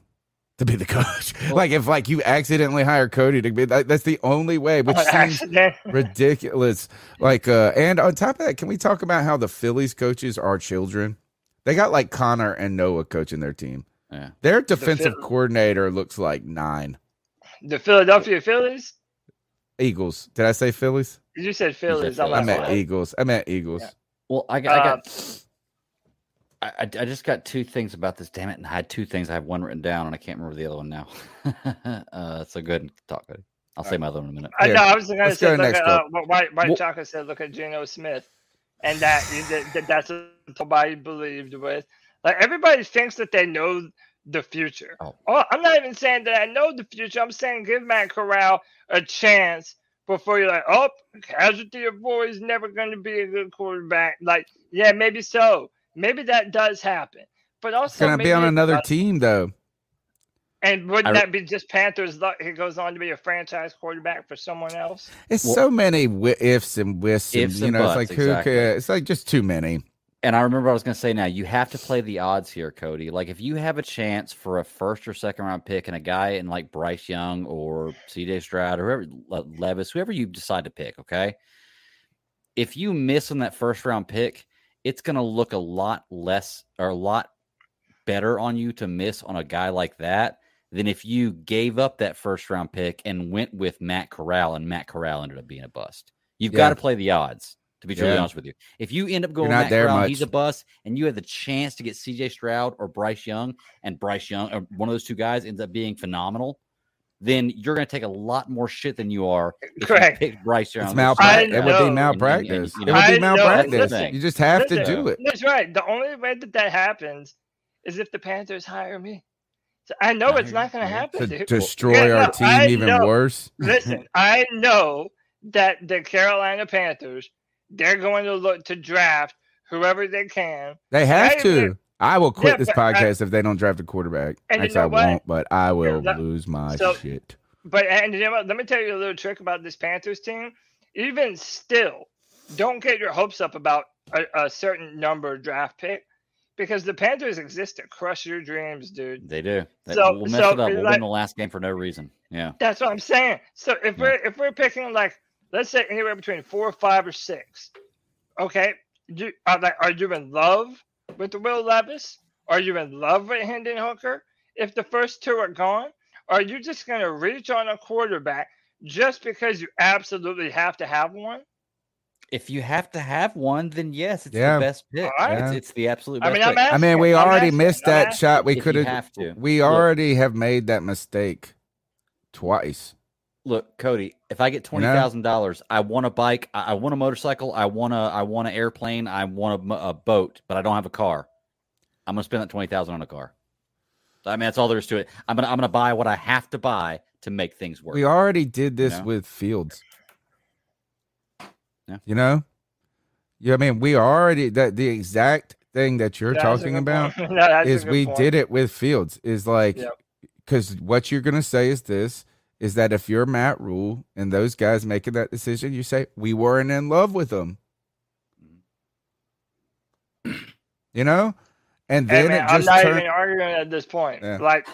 [SPEAKER 2] to be the coach. Like if like you accidentally hire Cody to be that's the only way, which seems ridiculous. Like and on top of that, can we talk about how the Phillies coaches are children? They got like Connor and Noah coaching their team. Yeah. Their defensive coordinator looks like 9.
[SPEAKER 3] The Philadelphia Phillies?
[SPEAKER 2] Eagles. Did I say Phillies?
[SPEAKER 3] You said Phillies.
[SPEAKER 2] I meant Eagles.
[SPEAKER 5] Yeah. Well, I just got 2 things about this. Damn it! And I had 2 things. I have one written down, and I can't remember the other one now. So go ahead and talk, Cody. I'll say my other one in a minute.
[SPEAKER 3] I was going to say, look at White Chocolate said, look at Geno Smith, and that's what nobody believed with. Like everybody thinks that they know the future. Oh, I'm not even saying that I know the future. I'm saying give Matt Corral a chance before you're like, oh, casualty of war is never going to be a good quarterback. Like, yeah, maybe so. Maybe that does happen. But also,
[SPEAKER 2] it's going to be on another team, though.
[SPEAKER 3] And wouldn't that be just Panthers' luck? He goes on to be a franchise quarterback for someone else.
[SPEAKER 2] It's so many ifs and wisps. And, you know, buts, it's like exactly. It's like just too many.
[SPEAKER 5] And I remember I was going to say now, you have to play the odds here, Cody. Like if you have a chance for a 1st or 2nd round pick and a guy in like Bryce Young or CJ Stroud or whoever, Levis, whoever you decide to pick, okay? If you miss on that 1st round pick, it's going to look a lot less or a lot better on you to miss on a guy like that than if you gave up that 1st round pick and went with Matt Corral and Matt Corral ended up being a bust. You've got to play the odds. To be truly honest with you, if you end up going Matt Corral, he's a bust, and you have the chance to get CJ Stroud or Bryce Young, and Bryce Young or one of those 2 guys ends up being phenomenal, then you're going to take a lot more shit than you are if you pick Bryce Young.
[SPEAKER 2] It's malpractice. It would be malpractice. It would be malpractice. You just have to do it.
[SPEAKER 3] That's right. The only way that happens is if the Panthers hire me. So I know it's not going to happen.
[SPEAKER 2] To destroy our team even worse.
[SPEAKER 3] Listen, I know that the Carolina Panthers, they're going to look to draft whoever they can.
[SPEAKER 2] They have to. I will quit this podcast if they don't draft a quarterback. Actually, I won't, but I will lose my shit.
[SPEAKER 3] But and you know what? Let me tell you a little trick about this Panthers team. Even still, don't get your hopes up about a certain number draft pick because the Panthers exist to crush your dreams, dude.
[SPEAKER 5] They do. We'll mess it up. We'll win the last game for no reason. Yeah.
[SPEAKER 3] That's what I'm saying. So if we're picking like, let's say anywhere between 4, 5, or 6. Okay, are you in love with Will Levis? Are you in love with Hendon Hooker? If the first 2 are gone, are you just going to reach on a quarterback just because you absolutely have to have one?
[SPEAKER 5] If you have to have one, then yes, it's the best pick. Right. It's the absolute best pick.
[SPEAKER 2] I mean, we already missed that shot. We could have. We already have made that mistake twice.
[SPEAKER 5] Look, Cody, if I get $20,000, I want a bike, I want a motorcycle, I want an airplane, I want a boat, but I don't have a car. I'm gonna spend that $20,000 on a car. I mean, that's all there is to it. I'm gonna buy what I have to buy to make things work.
[SPEAKER 2] We already did this with Fields. Yeah. You know? Yeah, I mean, we already the exact thing that you're talking about is we did it with Fields. Is like because what you're gonna say is this. Is that if you're Matt Rule and those guys making that decision, you say, we weren't in love with them. You know? And then
[SPEAKER 3] I'm not even arguing at this point. Yeah. Like,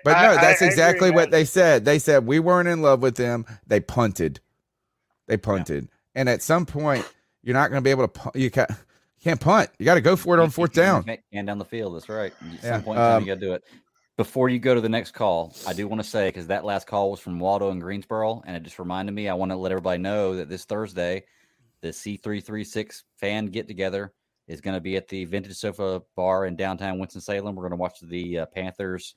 [SPEAKER 2] that's exactly what they said. They said, we weren't in love with them. They punted. And at some point, you're not going to be able to. You can't punt. You got to go for it on fourth down.
[SPEAKER 5] And down the field. That's right. At
[SPEAKER 2] Yeah,
[SPEAKER 5] some point in time, you got to do it. Before you go to the next call, I do want to say, because that last call was from Waldo in Greensboro, and it just reminded me, I want to let everybody know that this Thursday, the C336 fan get-together is going to be at the Vintage Sofa Bar in downtown Winston-Salem. We're going to watch the Panthers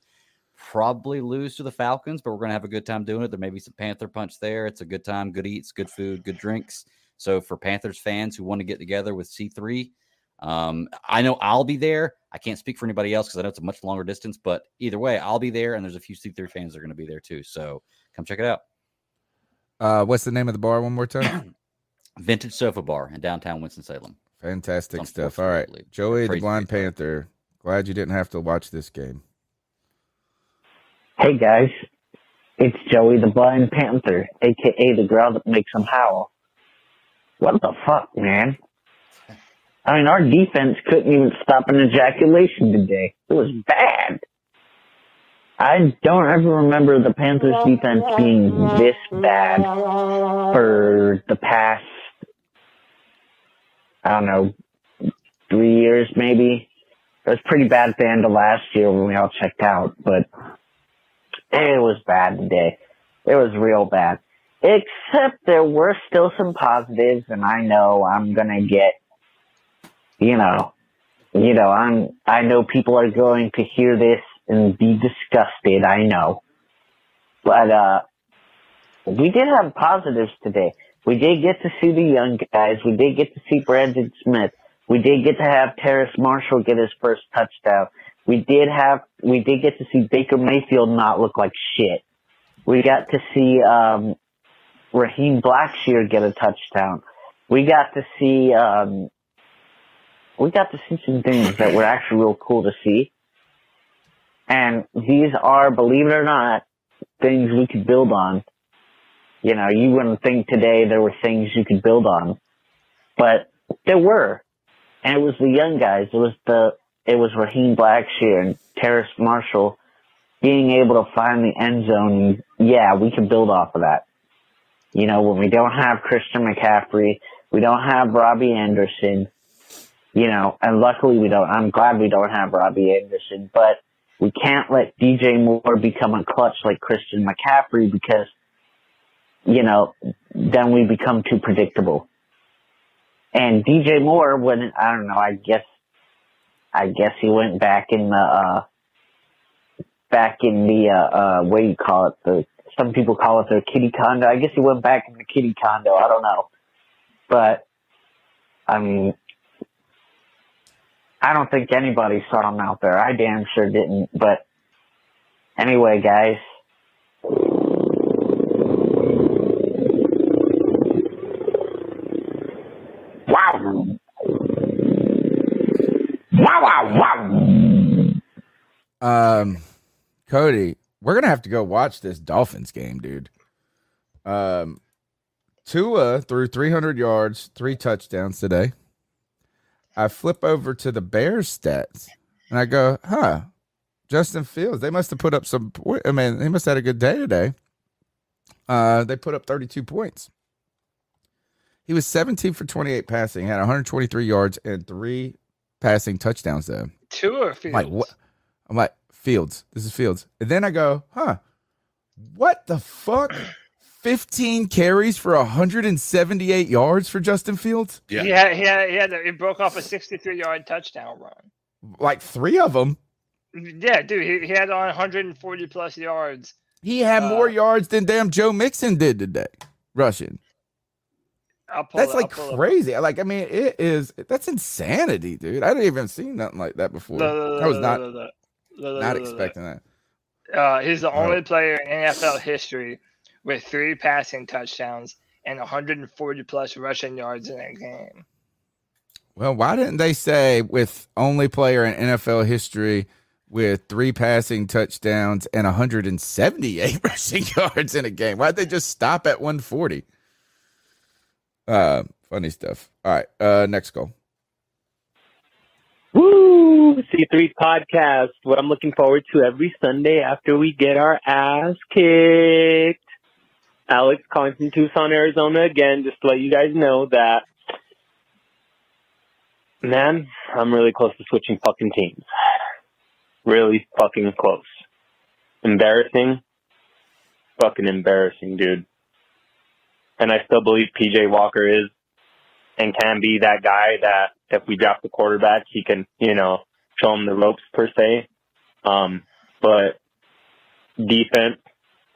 [SPEAKER 5] probably lose to the Falcons, but we're going to have a good time doing it. There may be some Panther punch there. It's a good time, good eats, good food, good drinks. So for Panthers fans who want to get together with C3, I know I'll be there. I can't speak for anybody else because I know it's a much longer distance, but either way, I'll be there, and there's a few C3 fans that are going to be there too. So come check it
[SPEAKER 2] out. What's the name of the bar one more time?
[SPEAKER 5] Vintage Sofa Bar in downtown Winston-Salem.
[SPEAKER 2] Fantastic stuff. All right, Joey the Blind Panther. Glad you didn't have to watch this game.
[SPEAKER 21] Hey guys, it's Joey the Blind Panther, aka the girl that makes them howl. What the fuck, man? I mean, our defense couldn't even stop an ejaculation today. It was bad. I don't ever remember the Panthers defense being this bad for the past, I don't know, 3 years maybe. It was pretty bad at the end of last year when we all checked out, but it was bad today. It was real bad. Except there were still some positives, and I know I'm gonna get, I know people are going to hear this and be disgusted, I know. But, we did have positives today. We did get to see the young guys. We did get to see Brandon Smith. We did get to have Terrace Marshall get his first touchdown. We did get to see Baker Mayfield not look like shit. We got to see, Raheem Blackshear get a touchdown. We got to see some things that were actually real cool to see. And these are, believe it or not, things we could build on. You wouldn't think today there were things you could build on, but there were. And it was the young guys. It was Raheem Blackshear and Terrace Marshall being able to find the end zone. Yeah, we can build off of that. When we don't have Christian McCaffrey, we don't have Robbie Anderson, and luckily we don't. I'm glad we don't have Robbie Anderson, but we can't let DJ Moore become a clutch like Christian McCaffrey because, then we become too predictable. And DJ Moore, I don't know, I guess he went back in the what do you call it? Some people call it their kitty condo. I guess he went back in the kitty condo. I don't know. But, I mean, I don't think anybody saw him out there. I damn sure didn't. But anyway, guys. Wow.
[SPEAKER 2] Wow. Cody, we're going to have to go watch this Dolphins game, dude. Tua threw 300 yards, 3 touchdowns today. I flip over to the Bears stats, and I go, Justin Fields, they must have put up some – they must have had a good day today. They put up 32 points. He was 17 for 28 passing, had 123 yards and 3 passing touchdowns, though.
[SPEAKER 3] Tua or Fields?
[SPEAKER 2] I'm like, what? I'm like, Fields. This is Fields. And then I go, what the fuck? 15 carries for 178 yards for Justin Fields?
[SPEAKER 3] Yeah. He broke off a 63-yard touchdown run.
[SPEAKER 2] Like 3 of them.
[SPEAKER 3] Yeah, dude, he had on 140-plus yards.
[SPEAKER 2] He had more yards than damn Joe Mixon did today, rushing. That's crazy. That's insanity, dude. I didn't even see nothing like that before. I was not expecting that.
[SPEAKER 3] He's the only player in NFL history with 3 passing touchdowns and 140-plus rushing yards in a game.
[SPEAKER 2] Well, why didn't they say with only player in NFL history with 3 passing touchdowns and 178 rushing yards in a game? Why'd they just stop at 140? Funny stuff. All right, next goal.
[SPEAKER 11] Woo! C3 Podcast. What I'm looking forward to every Sunday after we get our ass kicked. Alex calling from Tucson, Arizona again, just to let you guys know that Man, I'm really close to switching fucking teams. Really fucking close. Embarrassing. Fucking embarrassing, dude. And I still believe PJ Walker is and can be that guy that if we draft the quarterback, he can, show him the ropes per se. But defense,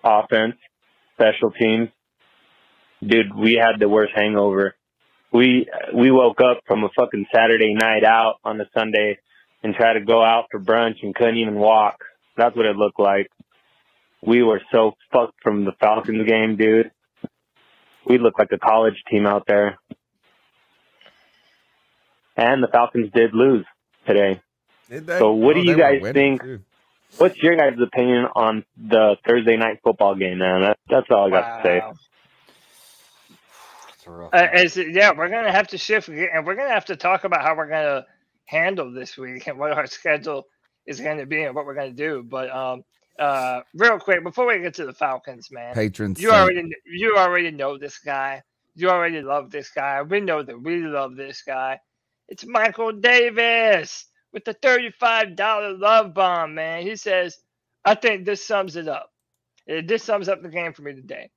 [SPEAKER 11] offense, special teams, dude, we had the worst hangover. We woke up from a fucking Saturday night out on a Sunday and tried to go out for brunch and couldn't even walk. That's what it looked like. We were so fucked from the Falcons game, dude. We looked like a college team out there. And the Falcons did lose today.
[SPEAKER 2] Did they?
[SPEAKER 11] So what do you guys
[SPEAKER 2] winning,
[SPEAKER 11] think? Too. What's your guys' opinion on the Thursday night football game, man? That's all I got to say.
[SPEAKER 3] We're going to have to shift, and we're going to have to talk about how we're going to handle this week and what our schedule is going to be and what we're going to do. But real quick, before we get to the Falcons, man, you already know this guy. You already love this guy. We know that we love this guy. It's Michael Davis with the $35 love bomb, man. He says, I think this sums it up. This sums up the game for me today.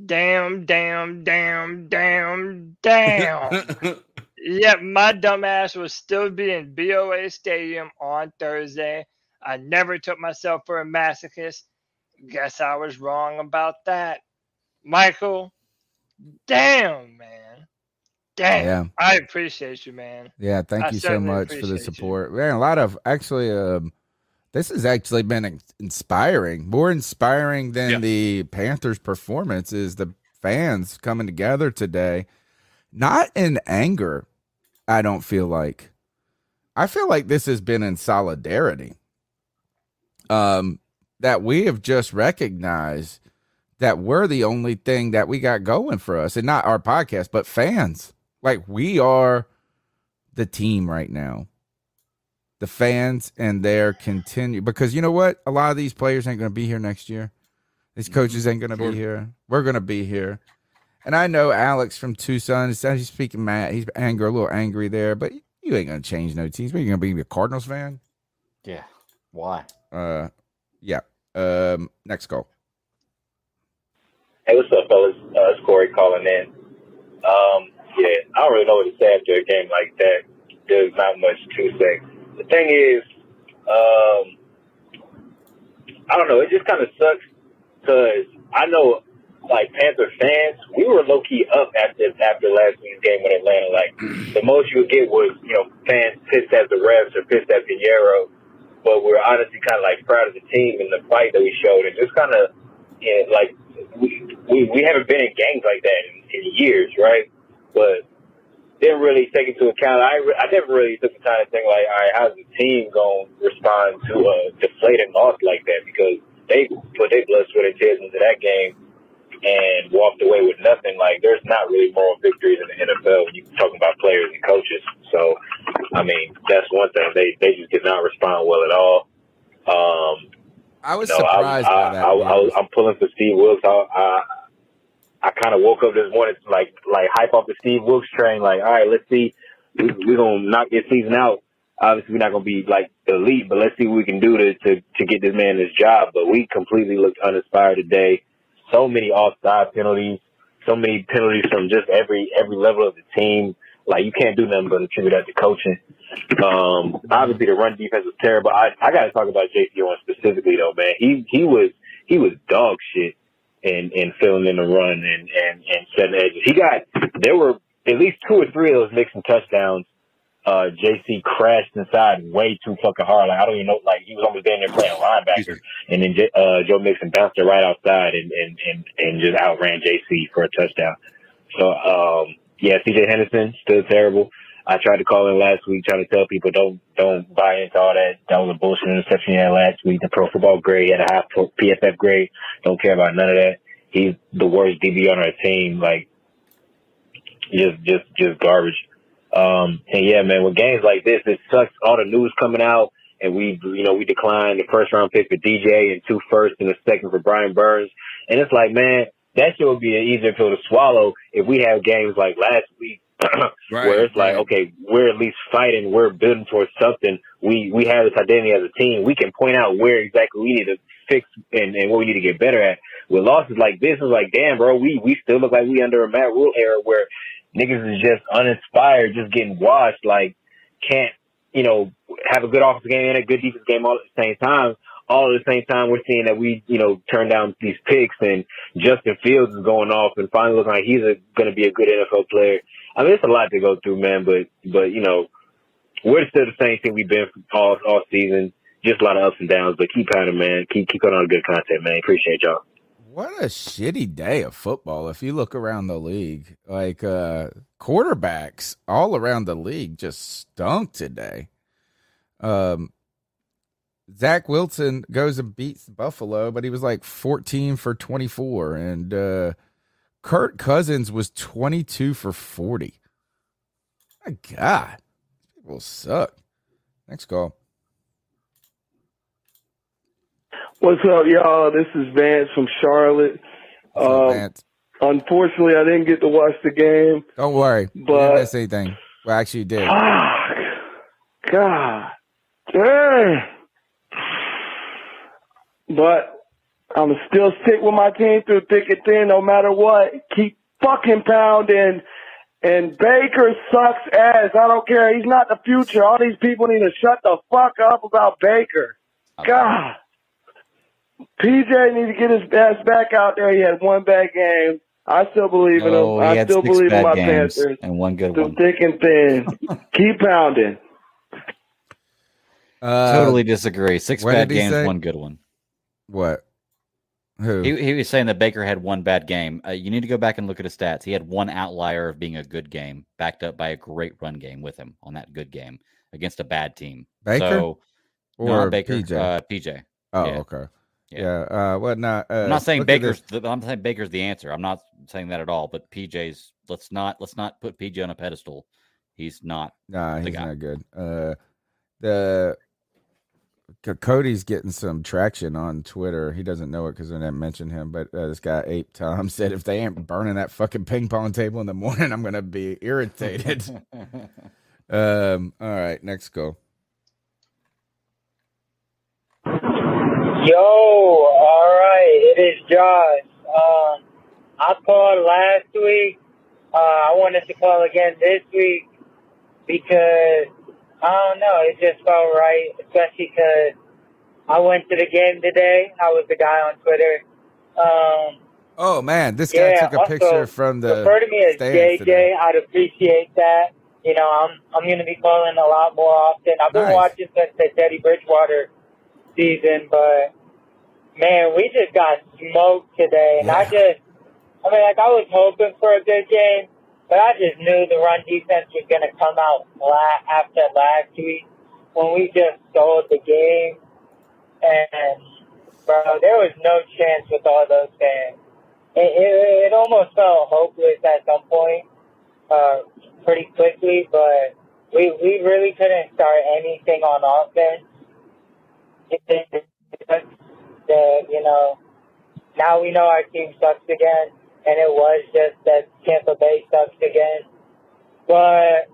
[SPEAKER 3] Damn. Yep, my dumbass will still be in BOA Stadium on Thursday. I never took myself for a masochist. Guess I was wrong about that. Michael, damn, man. Damn. Yeah. I appreciate you, man.
[SPEAKER 2] Yeah, thank you so much for the support. Man, a lot of actually this has actually been inspiring. More inspiring than the Panthers' performance is the fans coming together today. Not in anger, I don't feel like. I feel like this has been in solidarity. That we have just recognized that we're the only thing that we got going for us. And not our podcast, but fans. Like, we are the team right now. The fans and their continue. Because you know what? A lot of these players ain't going to be here next year. These coaches ain't going to be here. We're going to be here. And I know Alex from Tucson, he's speaking mad. He's a little angry there. But you ain't going to change no teams. Are you going to be a Cardinals fan?
[SPEAKER 5] Yeah. Why?
[SPEAKER 2] Yeah. Next call.
[SPEAKER 8] Hey, what's up, fellas? It's Corey calling in. I don't really know what to say after a game like that. There's not much to say. The thing is, I don't know. It just kind of sucks because I know, like, Panther fans, we were low-key up after last week's game with Atlanta. Like, the most you would get was, fans pissed at the refs or pissed at Pinheiro. But we're honestly kind of, like, proud of the team and the fight that we showed. And just kind of, we haven't been in games like that in years, right? But didn't really take into account. I never really took the time to think, like, all right, how's the team going to respond to a deflating loss like that? Because they put their blood, sweat, and tears into that game and walked away with nothing. Like, there's not really moral victories in the NFL when you're talking about players and coaches. So, I mean, that's one thing. They just did not respond well at all.
[SPEAKER 2] I was surprised by that.
[SPEAKER 8] I'm pulling for Steve Wilkes. I kind of woke up this morning like hype off the Steve Wilkes train. Like, all right, let's see. We're going to knock this season out. Obviously, we're not going to be like elite, but let's see what we can do to get this man his job. But we completely looked uninspired today. So many offside penalties, so many penalties from just every level of the team. Like, you can't do nothing but attribute that to coaching. Obviously, the run defense was terrible. I got to talk about J.C. Horn specifically, though, man. He was dog shit in filling in the run and setting edges. There were at least 2 or 3 of those Mixon touchdowns. J.C. crashed inside way too fucking hard. Like, I don't even know. Like, he was almost down there playing linebacker, and then Joe Mixon bounced it right outside and just outran J.C. for a touchdown. So, C.J. Henderson still terrible. I tried to call in last week trying to tell people don't buy into all that. That was a bullshit interception he had last week. The Pro Football grade, he had a high PFF grade. Don't care about none of that. He's the worst DB on our team. Like, just garbage. And yeah, man, with games like this, it sucks. All the news coming out, and we declined the first round pick for DJ and 2 firsts and a second for Brian Burns. And it's like, man, that shit would be an easier pill to swallow if we have games like last week where it's like, okay, we're at least fighting, we're building towards something. We have this identity as a team. We can point out where exactly we need to fix and what we need to get better at. With losses like this, it's like, damn, bro, we still look like we under a Matt Rule era where niggas is just uninspired, just getting washed, like can't, have a good offensive game and a good defense game all at the same time. All at the same time, we're seeing that we, turn down these picks and Justin Fields is going off and finally looking like he's going to be a good NFL player. I mean, it's a lot to go through, man, but we're still the same thing we've been all season. Just a lot of ups and downs, but keep pounding, man. Keep putting on good content, man. Appreciate y'all.
[SPEAKER 2] What a shitty day of football. If you look around the league, like quarterbacks all around the league just stunk today. Zach Wilson goes and beats Buffalo, but he was like 14 for 24. And Kirk Cousins was 22 for 40. My God. People suck. Next call.
[SPEAKER 6] What's up, y'all? This is Vance from Charlotte.
[SPEAKER 2] Vance?
[SPEAKER 6] Unfortunately, I didn't get to watch the game.
[SPEAKER 2] Don't worry. You didn't miss anything. Well, actually, you did.
[SPEAKER 6] God. Dang. But I'm still stick with my team through thick and thin no matter what. Keep fucking pounding. And Baker sucks ass. I don't care. He's not the future. All these people need to shut the fuck up about Baker. God. PJ needs to get his ass back out there. He had one bad game. I still believe in him. I still believe in my Panthers.
[SPEAKER 5] And one good
[SPEAKER 6] through
[SPEAKER 5] one.
[SPEAKER 6] thick and thin. Keep pounding.
[SPEAKER 5] Totally disagree. 6
[SPEAKER 2] what
[SPEAKER 5] bad
[SPEAKER 2] did he
[SPEAKER 5] games,
[SPEAKER 2] say?
[SPEAKER 5] one good one.
[SPEAKER 2] What? Who?
[SPEAKER 5] He was saying that Baker had one bad game. You need to go back and look at his stats. He had one outlier of being a good game, backed up by a great run game with him on that good game against a bad team.
[SPEAKER 2] Baker?
[SPEAKER 5] So,
[SPEAKER 2] Or
[SPEAKER 5] not Baker,
[SPEAKER 2] PJ?
[SPEAKER 5] PJ.
[SPEAKER 2] Oh,
[SPEAKER 5] Yeah.
[SPEAKER 2] okay.
[SPEAKER 5] Yeah.
[SPEAKER 2] What not?
[SPEAKER 5] I'm not saying
[SPEAKER 2] look at
[SPEAKER 5] Baker's.
[SPEAKER 2] this.
[SPEAKER 5] I'm saying Baker's the answer. I'm not saying that at all. But PJ's. Let's not put PJ on a pedestal. He's not.
[SPEAKER 2] Nah,
[SPEAKER 5] the
[SPEAKER 2] he's
[SPEAKER 5] guy.
[SPEAKER 2] not good. Cody's getting some traction on Twitter. He doesn't know it because I didn't mention him. But this guy Ape Tom said, if they ain't burning that fucking ping pong table in the morning, I'm gonna be irritated. All right, next go.
[SPEAKER 22] Yo, all right, it is Josh. I called last week. I wanted to call again this week because, I don't know, it just felt right, especially because I went to the game today. I was the guy on Twitter.
[SPEAKER 2] Oh, man, this guy took a picture from the
[SPEAKER 22] refer to me as
[SPEAKER 2] stands
[SPEAKER 22] JJ.
[SPEAKER 2] today.
[SPEAKER 22] I'd appreciate that. I'm going to be calling a lot more often. I've been watching since the Teddy Bridgewater season, but man, we just got smoked today. And I was hoping for a good game, but I just knew the run defense was going to come out flat after last week when we just stole the game. And, bro, there was no chance with all those fans. It almost felt hopeless at some point, pretty quickly, but we really couldn't start anything on offense. Now we know our team sucks again, and it was just that Tampa Bay sucks again. But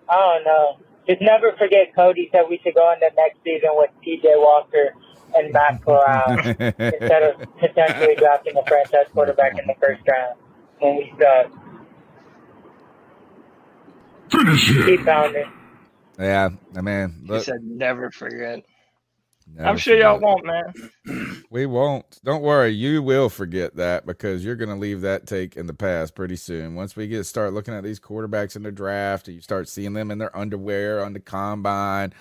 [SPEAKER 22] I don't know. Just never forget Cody said we should go into next season with PJ Walker and Matt Corral instead of potentially drafting a franchise quarterback in the first round when we suck. Keep pounding.
[SPEAKER 2] Yeah, I mean,
[SPEAKER 3] He
[SPEAKER 2] look,
[SPEAKER 3] said never forget.
[SPEAKER 2] never
[SPEAKER 3] I'm sure y'all
[SPEAKER 2] forget.
[SPEAKER 3] won't, man.
[SPEAKER 2] We won't. Don't worry. You will forget that because you're going to leave that take in the past pretty soon. Once we start looking at these quarterbacks in the draft, and you start seeing them in their underwear on the combine,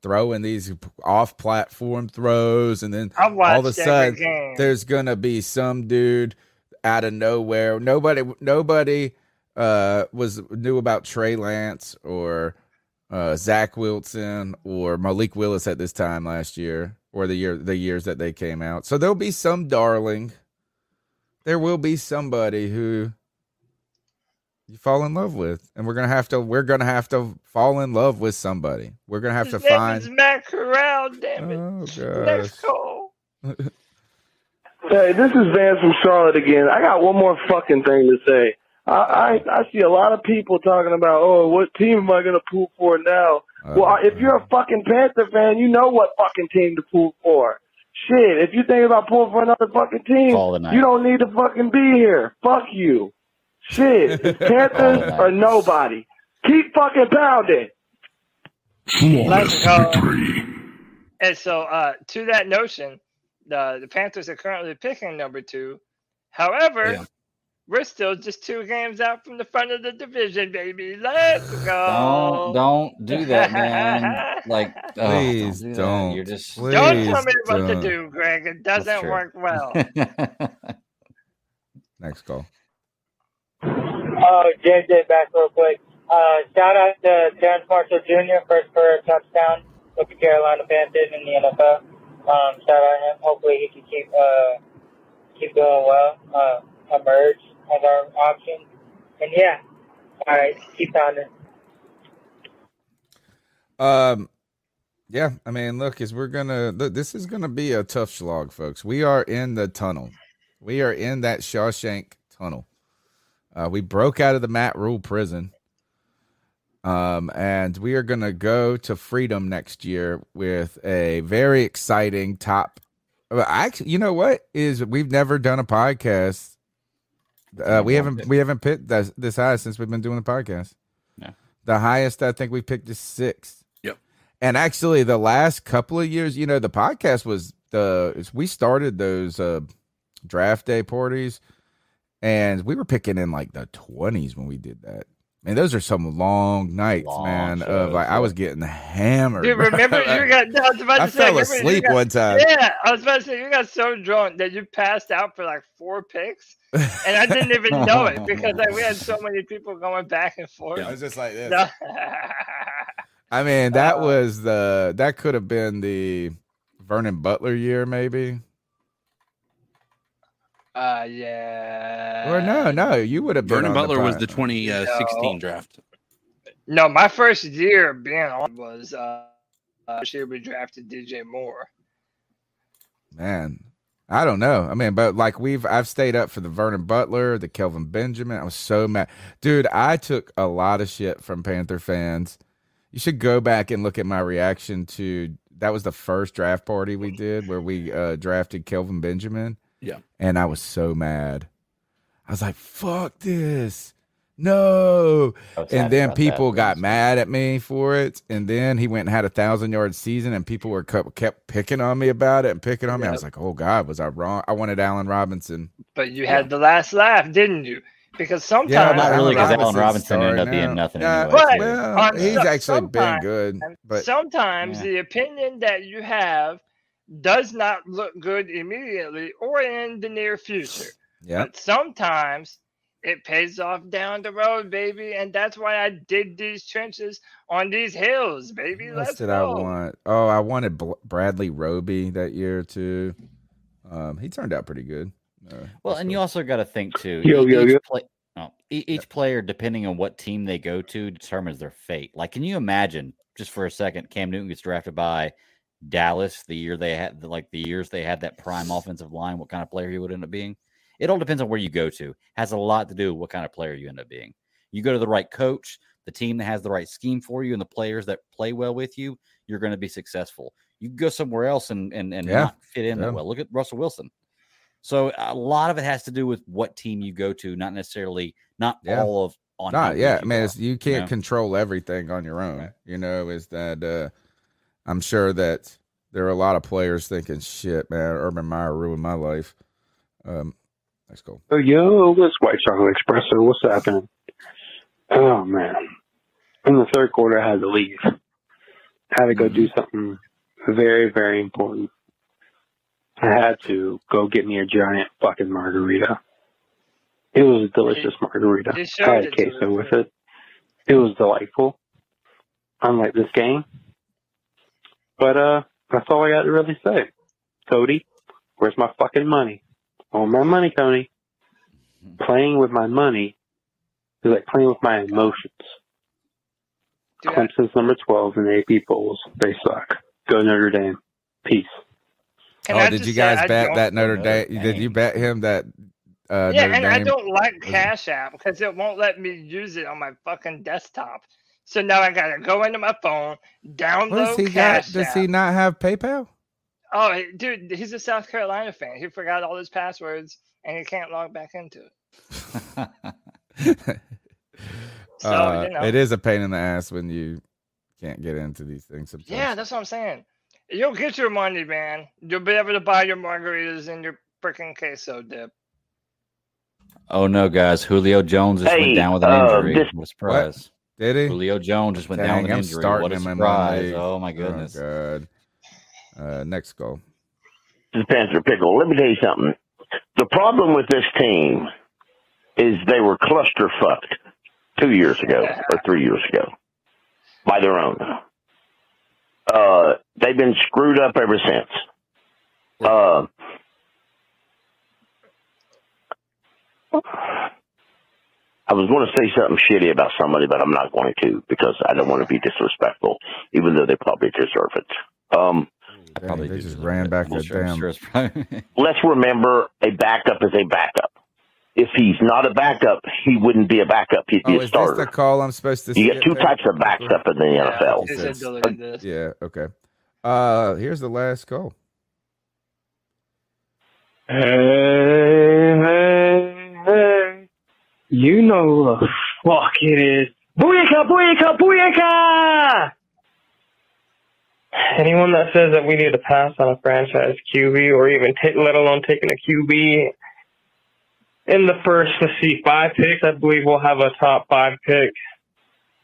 [SPEAKER 2] throwing these off-platform throws, and then
[SPEAKER 3] I've
[SPEAKER 2] all of a
[SPEAKER 3] watched every
[SPEAKER 2] sudden
[SPEAKER 3] game.
[SPEAKER 2] there's going to be some dude out of nowhere. Nobody knew about Trey Lance or Zach Wilson or Malik Willis at this time last year, or the years that they came out. So there'll be some darling. There will be somebody who you fall in love with, and we're gonna have to fall in love with somebody. We're gonna have to
[SPEAKER 3] His name
[SPEAKER 2] find.
[SPEAKER 3] is Matt Corral, damn it.
[SPEAKER 2] Oh
[SPEAKER 3] Next
[SPEAKER 2] gosh.
[SPEAKER 3] call.
[SPEAKER 6] Hey, this is Vance from Charlotte again. I got one more fucking thing to say. I see a lot of people talking about, oh, what team am I going to pull for now? Well, if you're a fucking Panther fan, you know what fucking team to pull for. Shit, if you think about pulling for another fucking team, you don't need to fucking be here. Fuck you. Shit, it's Panthers or nobody. Keep fucking pounding.
[SPEAKER 3] Let's go. And so, to that notion, the Panthers are currently picking number 2. However, we're still just 2 games out from the front of the division, baby. Let's go.
[SPEAKER 5] Don't do that, man. Like,
[SPEAKER 2] please don't.
[SPEAKER 5] You're just
[SPEAKER 3] don't tell me what to do, Greg. It doesn't work well.
[SPEAKER 2] Next call.
[SPEAKER 22] Oh, JJ back real quick. Shout out to Terrence Marshall Jr. first for a touchdown with the Carolina Panthers in the NFL. Shout out him. Hopefully he can keep doing well. Emerge as our option. And yeah. All right. Keep pounding.
[SPEAKER 2] Yeah, I mean, look, this is gonna be a tough slog, folks. We are in the tunnel. We are in that Shawshank tunnel. We broke out of the Matt Rule prison. And we are going to go to freedom next year with a very exciting top. Actually, you know what is we've never done a podcast. We haven't picked this high since we've been doing the podcast.
[SPEAKER 5] Yeah.
[SPEAKER 2] The highest I think we picked is 6.
[SPEAKER 1] Yep.
[SPEAKER 2] And actually the last couple of years, the podcast was we started those draft day parties and we were picking in like the 20s when we did that. And those are some long nights, man. Of like, I was getting hammered.
[SPEAKER 3] Dude, remember
[SPEAKER 2] I fell asleep one time.
[SPEAKER 3] Yeah, I was about to say you got so drunk that you passed out for like 4 picks, and I didn't even know it because we had so many people going back and forth.
[SPEAKER 2] I was just like this. I mean, that could have been the Vernon Butler year, maybe.
[SPEAKER 3] Yeah.
[SPEAKER 2] Or no, you would have been.
[SPEAKER 1] Vernon Butler was the 2016 draft.
[SPEAKER 3] No, my first year being on was this year we drafted DJ Moore.
[SPEAKER 2] Man, I don't know. I mean, but like I've stayed up for the Vernon Butler, the Kelvin Benjamin. I was so mad, dude. I took a lot of shit from Panther fans. You should go back and look at my reaction to that. Was the first draft party we did where we drafted Kelvin Benjamin.
[SPEAKER 1] Yeah.
[SPEAKER 2] And I was so mad. I was like, fuck this. No. And then people got mad at me for it. And then he went and had a 1,000-yard season and people were kept picking on me about it and picking on me. I was like, oh, God, was I wrong? I wanted Allen Robinson.
[SPEAKER 3] But you had the last laugh, didn't you? Because sometimes
[SPEAKER 5] not really, because Allen Robinson ended up being nothing anyway.
[SPEAKER 2] Well, he's actually been good. But
[SPEAKER 3] sometimes the opinion that you have does not look good immediately or in the near future.
[SPEAKER 2] Yeah.
[SPEAKER 3] But sometimes it pays off down the road, baby. And that's why I dig these trenches on these hills, baby.
[SPEAKER 2] What did I want? Oh, I wanted Bradley Roby that year too. He turned out pretty good.
[SPEAKER 5] Well, and you also got to think too. Each player, depending on what team they go to, determines their fate. Like, can you imagine, just for a second, Cam Newton gets drafted by Dallas the years they had that prime offensive line, what kind of player he would end up being? It all depends on where you go to. Has a lot to do with what kind of player you end up being. You go to the right coach, the team that has the right scheme for you, and the players that play well with you, you're going to be successful. You go somewhere else and not fit in that well. Look at Russell Wilson. So a lot of it has to do with what team you go to, not necessarily all of on.
[SPEAKER 2] I mean, you can't control everything on your own. Right. Is that I'm sure that there are a lot of players thinking, shit, man, Urban Meyer ruined my life. Let's go.
[SPEAKER 7] Oh, yo, this White Chocolate Espresso. What's happening? Oh, man. In the third quarter, I had to leave. I had to go do something very, very important. I had to go get me a giant fucking margarita. It was a delicious margarita. I had queso with it. It was delightful. Unlike this game. But that's all I got to really say. Cody, where's my fucking money? I want my money, Tony. Playing with my money is like playing with my emotions. Clemson's number 12 in the AP polls. They suck. Go Notre Dame. Peace.
[SPEAKER 2] Did you guys bet that Notre Dame? Did you bet him that
[SPEAKER 3] Yeah,
[SPEAKER 2] Notre
[SPEAKER 3] and I
[SPEAKER 2] Dame.
[SPEAKER 3] don't like Cash App because it won't let me use it on my fucking desktop. So now I gotta go into my phone,
[SPEAKER 2] What
[SPEAKER 3] download
[SPEAKER 2] does he got?
[SPEAKER 3] Cash
[SPEAKER 2] Does
[SPEAKER 3] App.
[SPEAKER 2] he not have PayPal?
[SPEAKER 3] Oh, dude, he's a South Carolina fan. He forgot all his passwords and he can't log back into it. So,
[SPEAKER 2] It is a pain in the ass when you can't get into these things sometimes.
[SPEAKER 3] Yeah, that's what I'm saying. You'll get your money, man. You'll be able to buy your margaritas and your freaking queso dip.
[SPEAKER 5] Oh no, guys! Julio Jones just went down with an injury. What a surprise!
[SPEAKER 2] What? Did he?
[SPEAKER 5] Julio Jones just went down with an injury. What a surprise! Oh my goodness!
[SPEAKER 2] Oh god! Next goal.
[SPEAKER 18] This is Panther Pickle. Let me tell you something. The problem with this team is they were cluster fucked 2 years ago or 3 years ago by their own. They've been screwed up ever since. I was going to say something shitty about somebody, but I'm not going to because I don't want to be disrespectful, even though they probably deserve it.
[SPEAKER 2] They just ran back that damn.
[SPEAKER 18] Let's remember, a backup is a backup. If he's not a backup, he wouldn't be a backup. He'd be a
[SPEAKER 2] Is
[SPEAKER 18] starter.
[SPEAKER 2] this the call I'm supposed to
[SPEAKER 18] You get two types of backup in the NFL.
[SPEAKER 2] Yeah, okay. Here's the last call.
[SPEAKER 11] Hey. You know who the fuck it is. Booyaka, booyaka, booyaka! Anyone that says that we need to pass on a franchise QB or even let alone taking a QB in the first, 5 picks, I believe we'll have a top 5 pick.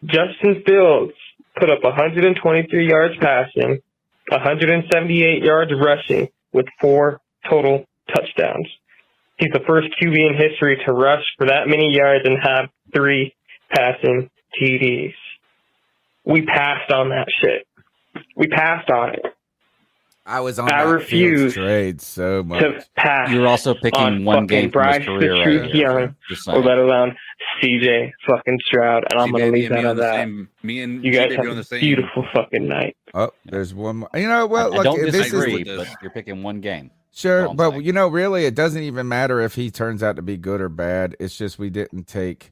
[SPEAKER 11] Justin Fields put up 123 yards passing, 178 yards rushing with 4 total touchdowns. He's the first QB in history to rush for that many yards and have 3 passing TDs. We passed on that shit. We passed on it.
[SPEAKER 2] I was on.
[SPEAKER 11] I refuse
[SPEAKER 2] trade so much.
[SPEAKER 11] to pass.
[SPEAKER 5] You're also picking
[SPEAKER 11] on
[SPEAKER 5] one game from his
[SPEAKER 11] Bryce
[SPEAKER 5] career
[SPEAKER 11] the Truth
[SPEAKER 5] right here.
[SPEAKER 11] Young,
[SPEAKER 5] Just
[SPEAKER 11] or
[SPEAKER 5] saying.
[SPEAKER 11] let alone CJ fucking Stroud, and I'm going to leave that at that.
[SPEAKER 4] Me and
[SPEAKER 11] you guys
[SPEAKER 4] G-Baby
[SPEAKER 11] have
[SPEAKER 4] on the
[SPEAKER 11] a
[SPEAKER 4] same.
[SPEAKER 11] beautiful fucking night.
[SPEAKER 2] Oh, there's one more. You know what?
[SPEAKER 5] I
[SPEAKER 2] Look,
[SPEAKER 5] don't
[SPEAKER 2] this
[SPEAKER 5] disagree,
[SPEAKER 2] is
[SPEAKER 5] but you're picking one game.
[SPEAKER 2] sure, but you know, really, it doesn't even matter if he turns out to be good or bad. It's just we didn't take.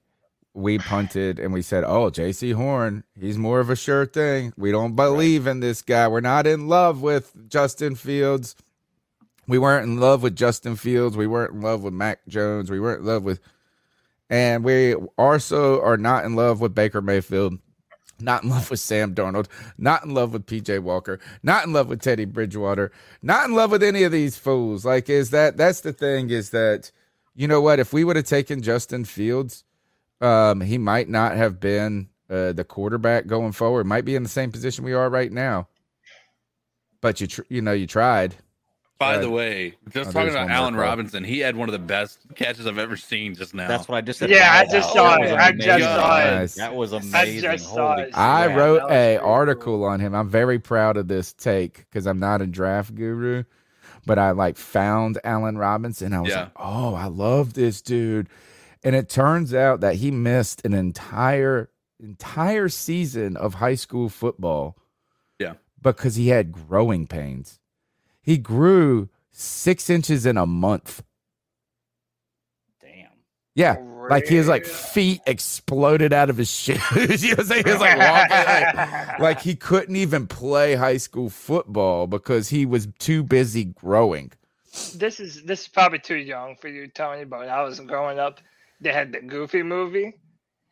[SPEAKER 2] We punted and we said, "Oh, J.C. Horn, he's more of a sure thing. We don't believe in this guy. We're not in love with Justin Fields. We weren't in love with Justin Fields. We weren't in love with Mac Jones. We weren't in love with, and we also are not in love with Baker Mayfield. Not in love with Sam Darnold. Not in love with P.J. Walker. Not in love with Teddy Bridgewater. Not in love with any of these fools. Like, that's the thing is that, you know what? If we would have taken Justin Fields, he might not have been the quarterback going forward. Might be in the same position we are right now. But you tried.
[SPEAKER 4] By the way, just talking about
[SPEAKER 2] one more
[SPEAKER 4] Allen
[SPEAKER 2] call.
[SPEAKER 4] Robinson, he had one of the best catches I've ever seen just now.
[SPEAKER 5] That's what I just said.
[SPEAKER 3] Yeah, I just saw it. I just saw it.
[SPEAKER 2] Nice.
[SPEAKER 5] That was
[SPEAKER 3] I
[SPEAKER 5] amazing.
[SPEAKER 3] just saw
[SPEAKER 5] Holy
[SPEAKER 3] it.
[SPEAKER 2] I
[SPEAKER 5] crap.
[SPEAKER 2] wrote a article on him. I'm very proud of this take because I'm not a draft guru, but I found Allen Robinson. I was like, oh, I love this dude. And it turns out that he missed an entire season of high school football.
[SPEAKER 4] Yeah.
[SPEAKER 2] Because he had growing pains. He grew 6 inches in a month.
[SPEAKER 5] Damn.
[SPEAKER 2] Yeah. Like his feet exploded out of his shoes. You know what I'm saying? He was walking like he couldn't even play high school football because he was too busy growing.
[SPEAKER 3] This is probably too young for you, Tony, but when I was growing up, they had the Goofy movie.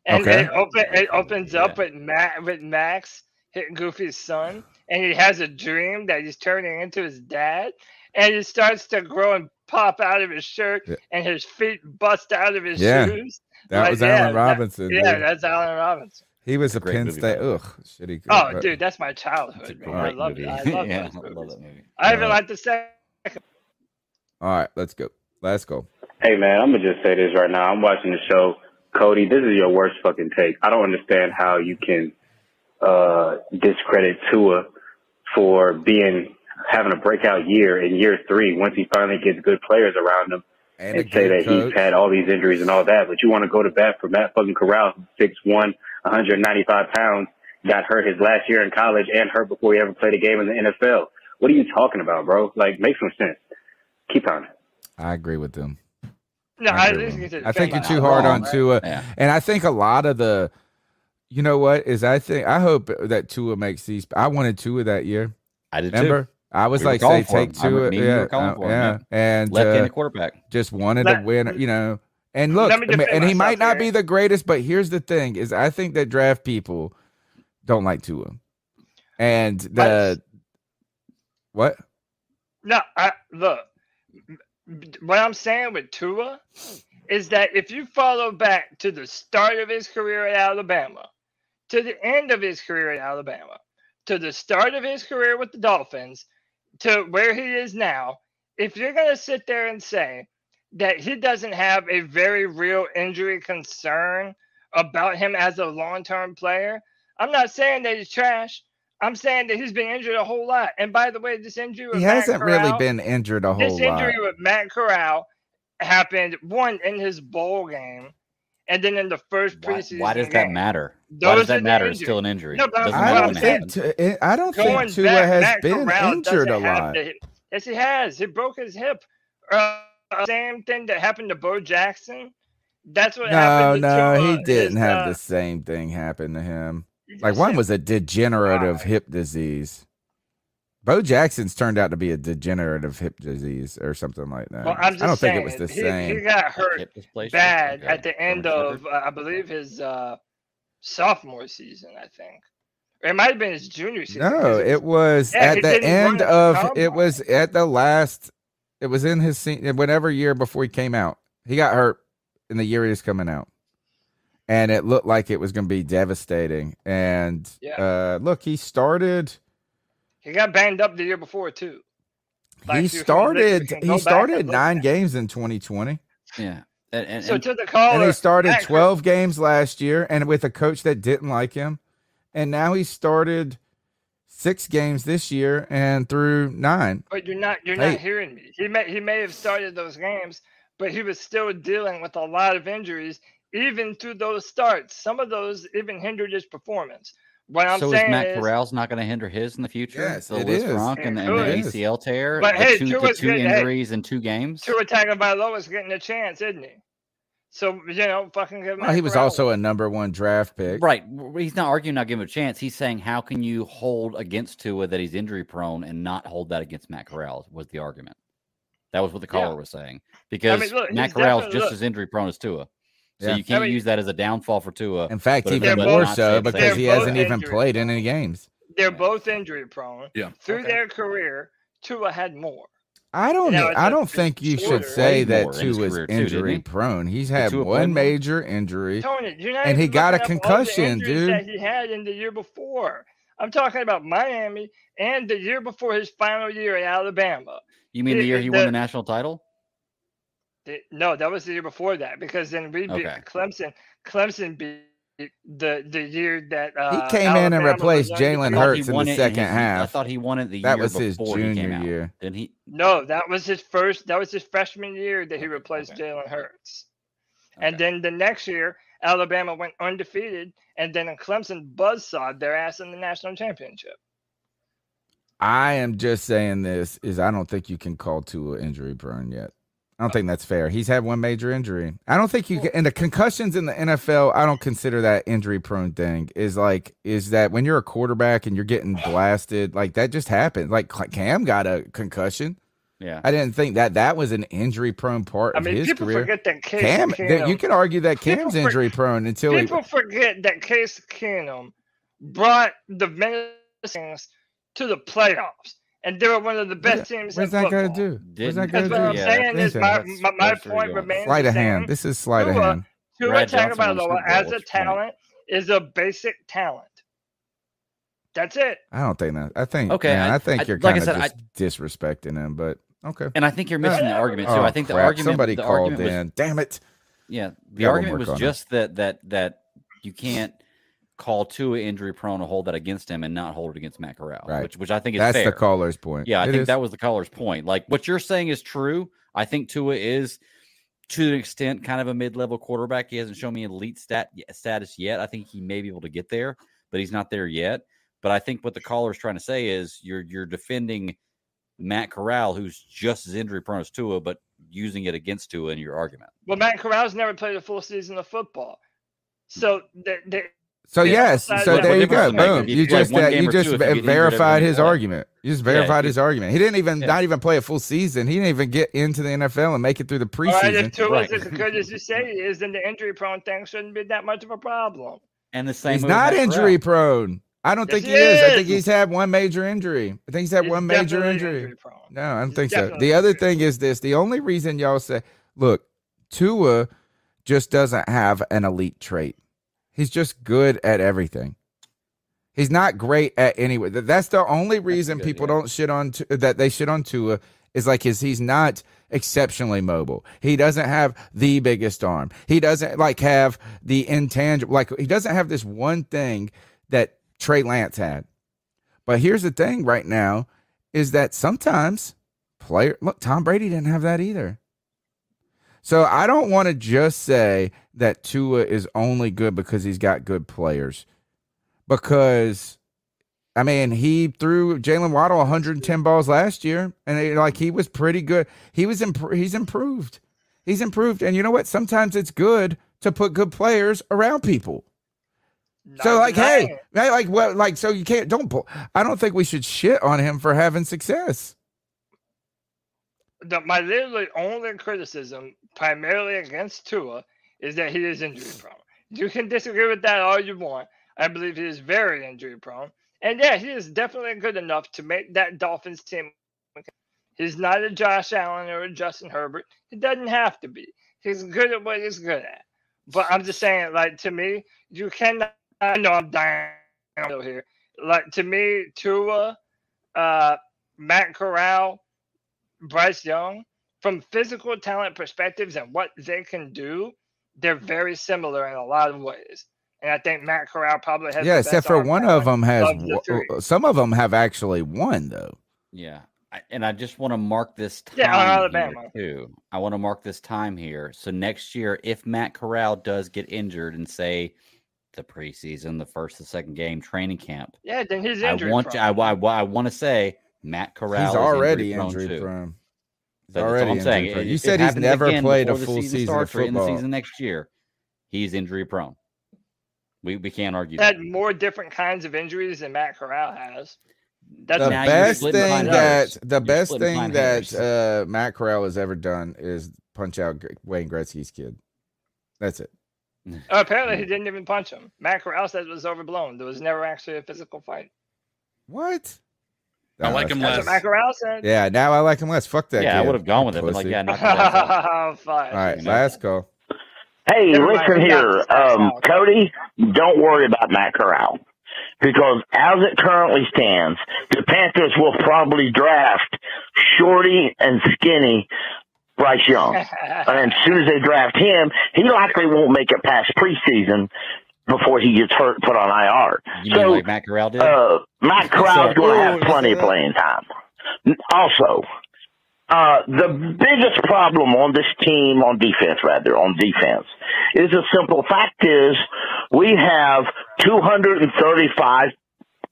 [SPEAKER 3] And it opens up with Max hitting Goofy's son, and he has a dream that he's turning into his dad, and he starts to grow and pop out of his shirt, and his feet bust out of his shoes.
[SPEAKER 2] That was Allen Robinson.
[SPEAKER 3] That's Allen Robinson.
[SPEAKER 2] He was a Penn State. Shitty.
[SPEAKER 3] Oh, dude, that's my childhood. Man. I love it. I love
[SPEAKER 5] yeah,
[SPEAKER 3] those
[SPEAKER 5] I love
[SPEAKER 3] movies.
[SPEAKER 5] that movie.
[SPEAKER 3] I even like the second.
[SPEAKER 2] All right, let's go. Let's go.
[SPEAKER 8] Hey, man, I'm going to just say this right now. I'm watching the show. Cody, this is your worst fucking take. I don't understand how you can discredit Tua for having a breakout year in year 3 once he finally gets good players around him and say that he's had all these injuries and all that. But you want to go to bat for Matt fucking Corral, 6'1", 195 pounds, got hurt his last year in college and hurt before he ever played a game in the NFL. What are you talking about, bro? Like, make some sense. Keep on it.
[SPEAKER 2] I agree with them.
[SPEAKER 3] No,
[SPEAKER 2] I think you're too hard on Tua, and I think a lot of the, you know what is I hope that Tua makes these. I wanted Tua that year.
[SPEAKER 5] I did
[SPEAKER 2] Remember?
[SPEAKER 5] too.
[SPEAKER 2] I was
[SPEAKER 5] We
[SPEAKER 2] like,
[SPEAKER 5] were
[SPEAKER 2] say
[SPEAKER 5] calling
[SPEAKER 2] take
[SPEAKER 5] for him.
[SPEAKER 2] Tua, and
[SPEAKER 5] left-handed quarterback.
[SPEAKER 2] Just wanted to win, you know. And look, and he might not be the greatest, but here's the thing: is I think that draft people don't like Tua, and what?
[SPEAKER 3] No, look. What I'm saying with Tua is that if you follow back to the start of his career at Alabama, to the end of his career at Alabama, to the start of his career with the Dolphins, to where he is now, if you're going to sit there and say that he doesn't have a very real injury concern about him as a long-term player, I'm not saying that he's trash. I'm saying that he's been injured a whole lot. And by the way, this injury with Matt
[SPEAKER 2] hasn't
[SPEAKER 3] Corral,
[SPEAKER 2] really been injured a whole lot.
[SPEAKER 3] This injury with Matt Corral happened, one, in his bowl game, and then in the first preseason
[SPEAKER 5] Why does that
[SPEAKER 3] game.
[SPEAKER 5] matter?
[SPEAKER 3] Those
[SPEAKER 5] Why does that
[SPEAKER 3] are the
[SPEAKER 5] matter? It's
[SPEAKER 3] injuries.
[SPEAKER 5] still an injury.
[SPEAKER 3] No, but
[SPEAKER 2] I don't think Tua has been injured a lot.
[SPEAKER 3] Yes, he has. He broke his hip. Same thing that happened to Bo Jackson. That's what happened to Tua.
[SPEAKER 2] He didn't have the same thing happen to him. Like, one was a degenerative hip disease. Bo Jackson's turned out to be a degenerative hip disease or something like that.
[SPEAKER 3] Well, I'm just
[SPEAKER 2] I don't
[SPEAKER 3] saying,
[SPEAKER 2] think it was the same.
[SPEAKER 3] He got hurt bad at the end of, I believe, his sophomore season, I think. Or it might have been his junior season.
[SPEAKER 2] No, it was at the end of, it was at the last, it was in his whatever year before he came out. He got hurt in the year he was coming out. And it looked like it was going to be devastating. And look, he started.
[SPEAKER 3] He got banged up the year before too.
[SPEAKER 2] He started 9 games in 2020.
[SPEAKER 5] Yeah,
[SPEAKER 3] so to the caller,
[SPEAKER 2] and he started 12 games last year, and with a coach that didn't like him. And now he started 6 games this year and through 9.
[SPEAKER 3] But you're not hearing me. He may have started those games, but he was still dealing with a lot of injuries. Even through those starts, some of those even hindered his performance. What I'm saying
[SPEAKER 5] is Matt Corral's not going to hinder his in the future?
[SPEAKER 2] Yes,
[SPEAKER 5] the Lisfranc and the ACL tear,
[SPEAKER 3] but hey,
[SPEAKER 5] the two injuries in 2 games.
[SPEAKER 3] Tua Tagovailoa is getting a chance, isn't he? So, fucking give
[SPEAKER 2] He was also a number 1 draft pick.
[SPEAKER 5] Right. He's not arguing not giving him a chance. He's saying, how can you hold against Tua that he's injury prone and not hold that against Matt Corral was the argument. That was what the caller was saying. Because Matt Corral's just as injury prone as Tua. So you can't use that as a downfall for Tua.
[SPEAKER 2] In fact, even more so because he hasn't even played in any games.
[SPEAKER 3] They're both injury prone. Yeah. Through their career, Tua had more.
[SPEAKER 2] I don't think you should say that Tua is injury prone. He's had one major injury,
[SPEAKER 3] Tony,
[SPEAKER 2] and he got a concussion, dude.
[SPEAKER 3] That he had in the year before. I'm talking about Miami and the year before his final year at Alabama.
[SPEAKER 5] You mean the year he won the national title?
[SPEAKER 3] No, that was the year before that, because then we beat Clemson. Clemson beat the year that
[SPEAKER 2] he came in and replaced Jalen Hurts in the second half.
[SPEAKER 5] I thought he won it the year
[SPEAKER 2] that was his junior year.
[SPEAKER 5] Didn't he?
[SPEAKER 3] No, that was his first. That was his freshman year that he replaced Jalen Hurts. And then the next year, Alabama went undefeated, and then Clemson buzzsawed their ass in the national championship.
[SPEAKER 2] I am just saying this is I don't think you can call Tua injury prone yet. I don't think that's fair. He's had one major injury. I don't think you can, and the concussions in the NFL, I don't consider that injury prone thing. Is that when you're a quarterback and you're getting blasted, like that just happened. Like Cam got a concussion.
[SPEAKER 5] Yeah.
[SPEAKER 2] I didn't think that was an injury prone part of his
[SPEAKER 3] people
[SPEAKER 2] career.
[SPEAKER 3] Forget that
[SPEAKER 2] Cam, you can argue that Cam's injury prone until
[SPEAKER 3] people forget that Case Keenum brought the Minnesota to the playoffs. And they were one of the best teams in football.
[SPEAKER 2] What's that going to do? What's that going to do?
[SPEAKER 3] What I'm saying is my point remains
[SPEAKER 2] sleight of hand. This is sleight of hand.
[SPEAKER 3] Tua Tagovailoa as a talent is a basic talent. That's it.
[SPEAKER 2] I don't think that. I think
[SPEAKER 5] I
[SPEAKER 2] think you're kind of just disrespecting him, but okay.
[SPEAKER 5] And I think you're missing the argument too. I think the argument
[SPEAKER 2] somebody called in. Damn it.
[SPEAKER 5] Yeah, the argument was just that you can't call Tua injury prone to hold that against him and not hold it against Matt Corral,
[SPEAKER 2] right?
[SPEAKER 5] Which I think is
[SPEAKER 2] that's
[SPEAKER 5] fair.
[SPEAKER 2] The caller's point.
[SPEAKER 5] Yeah, I think that was the caller's point. Like what you're saying is true. I think Tua is to an extent kind of a mid-level quarterback. He hasn't shown me elite status yet. I think he may be able to get there, but he's not there yet. But I think what the caller is trying to say is you're defending Matt Corral, who's just as injury prone as Tua, but using it against Tua in your argument.
[SPEAKER 3] Well, Matt Corral's never played a full season of football, so
[SPEAKER 2] So yes, so there you go. Boom. You just verified his argument. You just verified his argument. He didn't even not even play a full season. He didn't even get into the NFL and make it through the preseason.
[SPEAKER 3] All right, if Tua's as good as you say he is, then the injury prone thing shouldn't be that much of a problem.
[SPEAKER 5] And the same.
[SPEAKER 2] He's not injury prone. I don't think he is. I think he's had one major injury. I think he's had one major injury. No, I don't think so. The other thing is this. The only reason y'all say, look, Tua just doesn't have an elite trait. He's just good at everything. He's not great at anyway. That's the only reason people don't shit on that they shit on Tua is like he's not exceptionally mobile. He doesn't have the biggest arm. He doesn't like have the intangible. Like he doesn't have this one thing that Trey Lance had. But here's the thing right now is that sometimes Tom Brady didn't have that either. So I don't want to just say that Tua is only good because he's got good players. Because, I mean, he threw Jalen Waddle 110 balls last year, and he was pretty good. He's improved. He's improved. And you know what? Sometimes it's good to put good players around people. So, so you can't, I don't think we should shit on him for having success.
[SPEAKER 3] My literally only criticism, primarily against Tua, is that he is injury prone. You can disagree with that all you want. I believe he is very injury prone. And yeah, he is definitely good enough to make that Dolphins team. He's not a Josh Allen or a Justin Herbert. He doesn't have to be. He's good at what he's good at. But I'm just saying, to me, you cannot. I know I'm dying here. To me, Tua, Matt Corral, Bryce Young, from physical talent perspectives and what they can do, they're very similar in a lot of ways. And I think Matt Corral probably has. Yeah,
[SPEAKER 2] except for one of them has. Some of them have actually won, though.
[SPEAKER 5] Yeah, and I just want to mark this time.
[SPEAKER 3] Yeah, Alabama
[SPEAKER 5] too. I want to mark this time here. So next year, if Matt Corral does get injured and say the preseason, the first, the second game, training camp.
[SPEAKER 3] Yeah, then he's injured.
[SPEAKER 5] I want to say Matt Corral.
[SPEAKER 2] He's already injury prone.
[SPEAKER 5] That's what I'm saying.
[SPEAKER 2] You said he's never played a full season of football.
[SPEAKER 5] In the season next year, he's injury prone. We can't argue.
[SPEAKER 3] He had more different kinds of injuries than Matt Corral has.
[SPEAKER 2] That's the best thing that Matt Corral has ever done is punch out Wayne Gretzky's kid. That's it.
[SPEAKER 3] Apparently, he didn't even punch him. Matt Corral said it was overblown. There was never actually a physical fight.
[SPEAKER 2] What?
[SPEAKER 1] I like him less.
[SPEAKER 3] That's what Matt Corral said.
[SPEAKER 2] Yeah, now I like him less. Fuck that.
[SPEAKER 5] Yeah,
[SPEAKER 2] kid.
[SPEAKER 5] I would have gone with it, but not.
[SPEAKER 3] Fine.
[SPEAKER 2] All right, last call.
[SPEAKER 18] Hey, listen here, Cody, don't worry about Matt Corral. Because as it currently stands, the Panthers will probably draft shorty and skinny Bryce Young. And as soon as they draft him, he likely won't make it past preseason before he gets hurt, put on IR.
[SPEAKER 5] You mean like Matt Corral did?
[SPEAKER 18] Matt Corral's going to have plenty of playing time. Also, the biggest problem on this team, on defense, is a simple fact is we have 235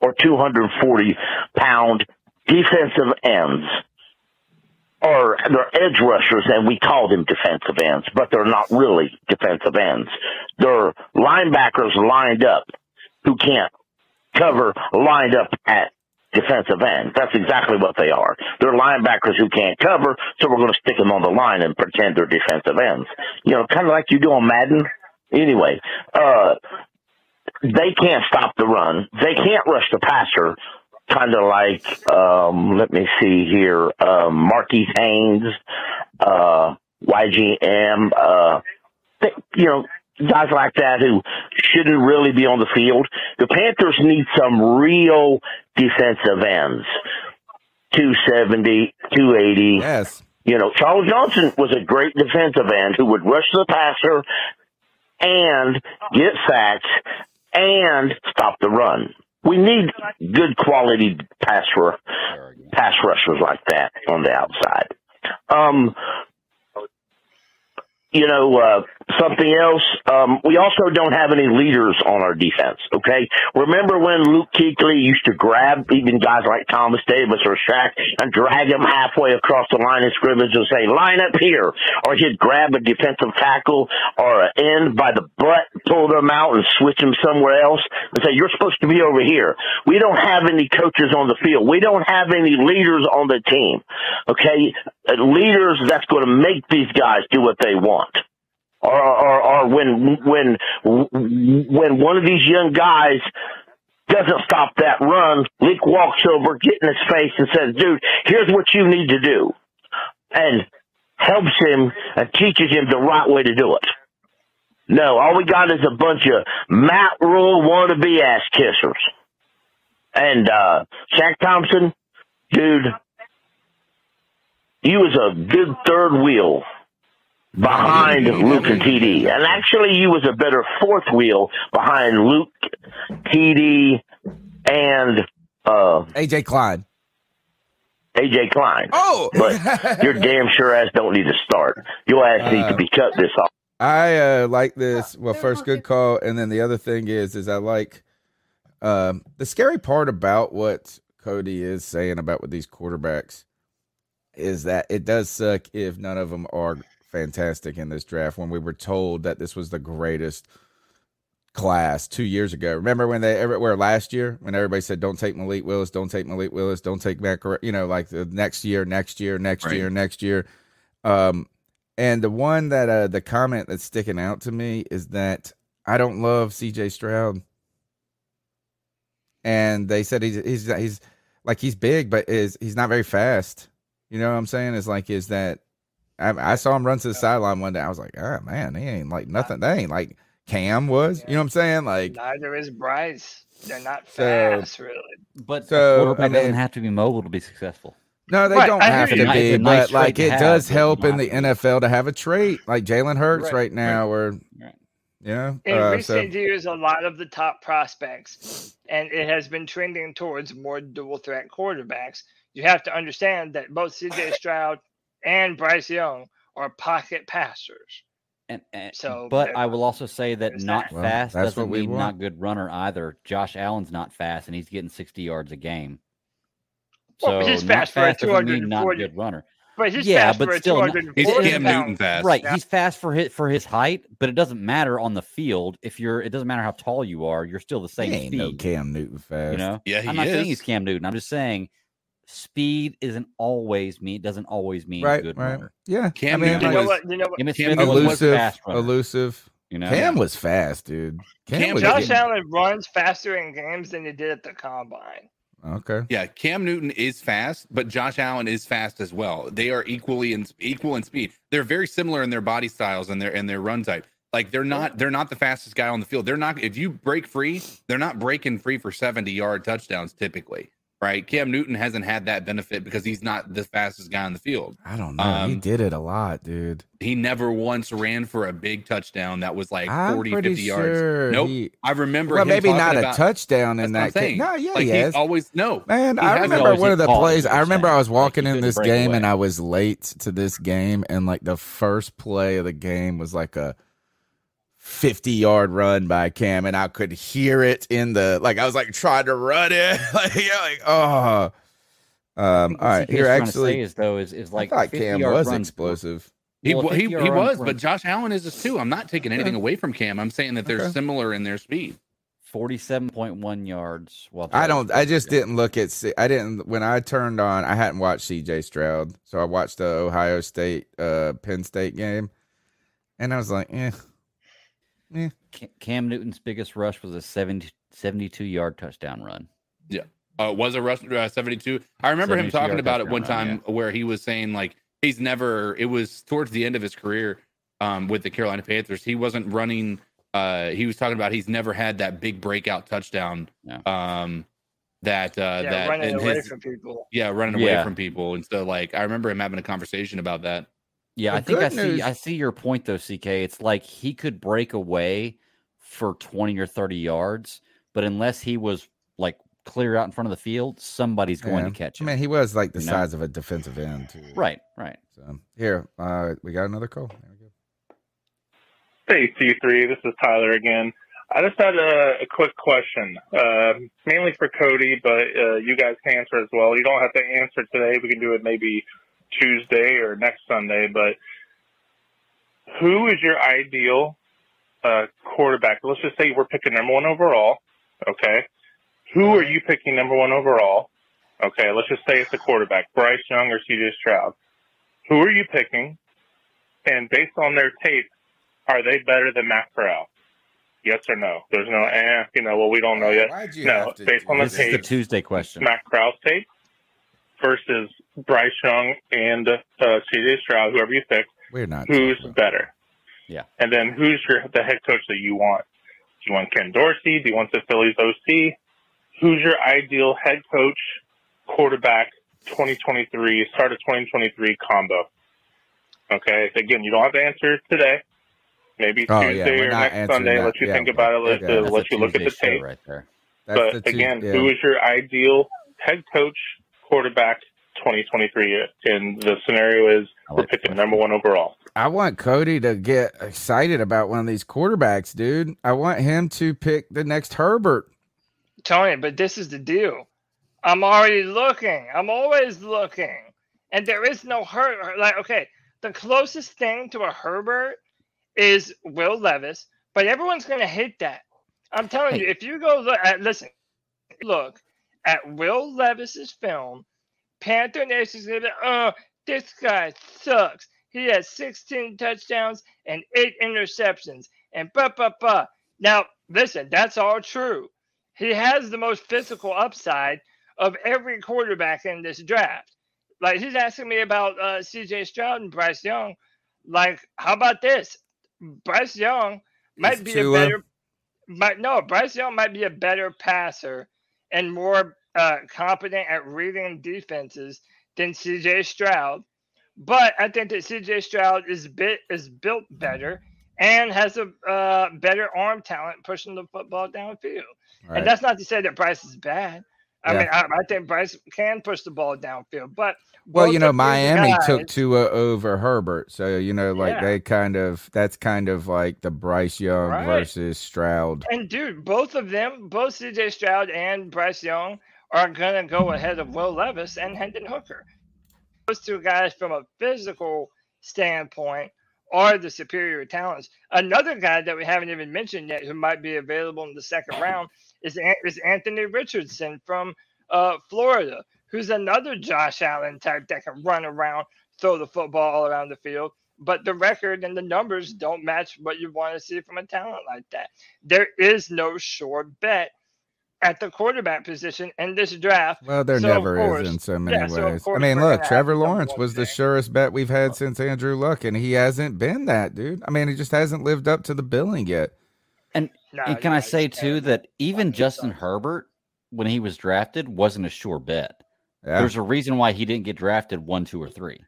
[SPEAKER 18] or 240 pound defensive ends, or they're edge rushers, and we call them defensive ends, but they're not really defensive ends. They're linebackers lined up who can't cover, lined up at defensive end. That's exactly what they are. They're linebackers who can't cover, so we're going to stick them on the line and pretend they're defensive ends. Kind of like you do on Madden. Anyway, they can't stop the run. They can't rush the passer, kind of like, let me see here, Marquise Haynes, YGM, guys like that who shouldn't really be on the field. The Panthers need some real defensive ends. 270, 280.
[SPEAKER 2] Yes.
[SPEAKER 18] Charles Johnson was a great defensive end who would rush the passer and get sacks and stop the run. We need good quality pass rushers like that on the outside.
[SPEAKER 10] something else. We also don't have any leaders on our defense, okay? Remember when Luke Kuechly used to grab even guys like Thomas Davis or Shaq and drag them halfway across the line of scrimmage and say, line up here? Or he'd grab a defensive tackle or an end by the butt, pull them out and switch them somewhere else and say, you're supposed to be over here. We don't have any coaches on the field. We don't have any leaders on the team, okay? Leaders that's going to make these guys do what they want. Or when one of these young guys doesn't stop that run, Leak walks over, gets in his face and says, dude, here's what you need to do. And helps him and teaches him the right way to do it. No, all we got is a bunch of Matt Rule wannabe ass kissers. And Shaq Thompson, dude, you was a good third wheel behind Luke and TD. And actually, you was a better fourth wheel behind Luke, TD, and
[SPEAKER 2] AJ Klein.
[SPEAKER 10] AJ Klein.
[SPEAKER 2] Oh!
[SPEAKER 10] But your damn sure ass don't need to start. Your ass needs to be cut this off.
[SPEAKER 2] I like this. Well, first, good call. And then the other thing is I like the scary part about what Cody is saying about with these quarterbacks is that it does suck if none of them are fantastic in this draft when we were told that this was the greatest class 2 years ago. Remember when last year when everybody said, don't take Malik Willis, don't take Malik Willis, don't take Matt, like the next year. And the one that the comment that's sticking out to me is that I don't love CJ Stroud. And they said he's like, he's big, but he's not very fast. You know what I'm saying? It's like, is that I saw him run to the sideline one day. I was like, oh man, he ain't like nothing. They ain't like Cam was. You know what I'm saying? Like
[SPEAKER 3] neither is Bryce. They're not fast, really.
[SPEAKER 5] But a quarterback doesn't have to be mobile to be successful.
[SPEAKER 2] No, they don't have to be. But like, it does help in the NFL to have a trait like Jalen Hurts right now, or
[SPEAKER 3] in recent years, a lot of the top prospects, and it has been trending towards more dual threat quarterbacks. You have to understand that both CJ Stroud and Bryce Young are pocket passers.
[SPEAKER 5] But I will also say that not fast doesn't mean not good runner either. Josh Allen's not fast, and he's getting 60 yards a game. So
[SPEAKER 3] he's
[SPEAKER 5] not
[SPEAKER 3] fast for a
[SPEAKER 5] fast doesn't mean not
[SPEAKER 3] 240.
[SPEAKER 5] good runner.
[SPEAKER 3] But he's fast for a
[SPEAKER 5] still
[SPEAKER 3] 240
[SPEAKER 4] he's Cam Newton fast.
[SPEAKER 5] Right, he's fast for his height, but it doesn't matter on the field. It doesn't matter how tall you are. You're still the same speed.
[SPEAKER 2] No Cam Newton fast.
[SPEAKER 5] You know,
[SPEAKER 4] yeah,
[SPEAKER 5] I'm not saying he's Cam Newton. I'm just saying speed doesn't always mean good runner.
[SPEAKER 2] Yeah,
[SPEAKER 4] Cam
[SPEAKER 3] Newton was
[SPEAKER 2] elusive.
[SPEAKER 5] You know,
[SPEAKER 2] Cam was fast, dude.
[SPEAKER 3] Josh Allen runs faster in games than he did at the combine.
[SPEAKER 2] Okay.
[SPEAKER 4] Yeah, Cam Newton is fast, but Josh Allen is fast as well. They are equal in speed. They're very similar in their body styles and their run type. Like they're not the fastest guy on the field. They're not. If you break free, they're not breaking free for 70-yard touchdowns typically. Right, Cam Newton hasn't had that benefit because he's not the fastest guy on the field.
[SPEAKER 2] I don't know. He did it a lot, dude.
[SPEAKER 4] He never once ran for a big touchdown that was like
[SPEAKER 2] I'm
[SPEAKER 4] 40,
[SPEAKER 2] pretty
[SPEAKER 4] 50 yards.
[SPEAKER 2] sure
[SPEAKER 4] Nope. I remember him
[SPEAKER 2] maybe not
[SPEAKER 4] about,
[SPEAKER 2] a touchdown in that case. No, yeah,
[SPEAKER 4] like
[SPEAKER 2] he has.
[SPEAKER 4] always
[SPEAKER 2] Man, I remember one of the plays. I remember I was walking in this game and I was late to this game, and like the first play of the game was like a 50-yard run by Cam, and I could hear it in the I was like trying to run it, all right. Here actually
[SPEAKER 5] is like
[SPEAKER 2] I thought Cam was explosive.
[SPEAKER 4] He was, but Josh Allen is too. I'm not taking anything away from Cam. I'm saying that they're similar in their speed.
[SPEAKER 5] 47.1 yards.
[SPEAKER 2] I just didn't look at. I didn't when I turned on. I hadn't watched C.J. Stroud, so I watched the Ohio State Penn State game, and I was like, Yeah.
[SPEAKER 5] Cam Newton's biggest rush was a 72-yard touchdown run.
[SPEAKER 4] Yeah. Was a rush 72. I remember him talking about it one time where he was saying like it was towards the end of his career with the Carolina Panthers. He wasn't running. He was talking about he's never had that big breakout touchdown.
[SPEAKER 3] Running away from people.
[SPEAKER 4] Yeah, running away from people. And so like I remember him having a conversation about that.
[SPEAKER 5] Yeah, I think I see your point though, CK. It's like he could break away for 20 or 30 yards, but unless he was like clear out in front of the field, somebody's going to catch him.
[SPEAKER 2] I mean, he was like the size of a defensive end too.
[SPEAKER 5] Right.
[SPEAKER 2] So here, we got another call. There we go.
[SPEAKER 13] Hey, C3, this is Tyler again. I just had a quick question, mainly for Cody, but you guys can answer as well. You don't have to answer today. We can do it maybe Tuesday or next Sunday, but who is your ideal quarterback? Let's just say we're picking number 1 overall, okay? Who are you picking number 1 overall? Okay, let's just say it's a quarterback, Bryce Young or C.J. Stroud. Who are you picking? And based on their tape, are they better than Matt Corral? Yes or no? There's no, we don't know yet. No, based on the tape.
[SPEAKER 5] This is the Tuesday question.
[SPEAKER 13] Matt Corral's tape versus Bryce Young and C.J. Stroud, whoever you pick.
[SPEAKER 2] We're not.
[SPEAKER 13] Who's better?
[SPEAKER 5] Yeah.
[SPEAKER 13] And then who's the head coach that you want? Do you want Ken Dorsey? Do you want the Phillies OC? Who's your ideal head coach, quarterback, 2023, start of 2023 combo? Okay. Again, you don't have to answer today. Maybe Tuesday or next Sunday. Let you think about it. Let you look at the tape.
[SPEAKER 5] Right there.
[SPEAKER 13] But again, who is your ideal head coach, quarterback, 2023? And the scenario is we're picking number 1 overall.
[SPEAKER 2] I want Cody to get excited about one of these quarterbacks, dude. I want him to pick the next Herbert.
[SPEAKER 3] Tony, but this is the deal. I'm already looking. I'm always looking. And there is no Herbert. Like, okay, the closest thing to a Herbert is Will Levis, but everyone's going to hate that. I'm telling you, if you go look at Will Levis's film, Panther Nation's going to be, oh, this guy sucks. He has 16 touchdowns and 8 interceptions and Now, listen, that's all true. He has the most physical upside of every quarterback in this draft. Like, he's asking me about C.J. Stroud and Bryce Young. Like, how about this? Bryce Young might be Bryce Young might be a better passer and more competent at reading defenses than C.J. Stroud. But I think that C.J. Stroud is built better and has a better arm talent pushing the football downfield. Right. And that's not to say that Bryce is bad. I mean, I think Bryce can push the ball downfield. But
[SPEAKER 2] Miami took Tua over Herbert, so they that's kind of like the Bryce Young versus Stroud.
[SPEAKER 3] And dude, both C.J. Stroud and Bryce Young are gonna go ahead of Will Levis and Hendon Hooker. Those two guys, from a physical standpoint, are the superior talents. Another guy that we haven't even mentioned yet, who might be available in the second round, is Anthony Richardson from Florida, who's another Josh Allen type that can run around, throw the football all around the field. But the record and the numbers don't match what you want to see from a talent like that. There is no sure bet at the quarterback position in this draft.
[SPEAKER 2] Well, there never is in so many ways. I mean, look, Trevor Lawrence was the surest bet we've had since Andrew Luck, and he hasn't been that, dude. I mean, he just hasn't lived up to the billing yet.
[SPEAKER 5] And can I say, too, that even Justin Herbert, when he was drafted, wasn't a sure bet. Yeah. There's a reason why he didn't get drafted 1, 2, or 3.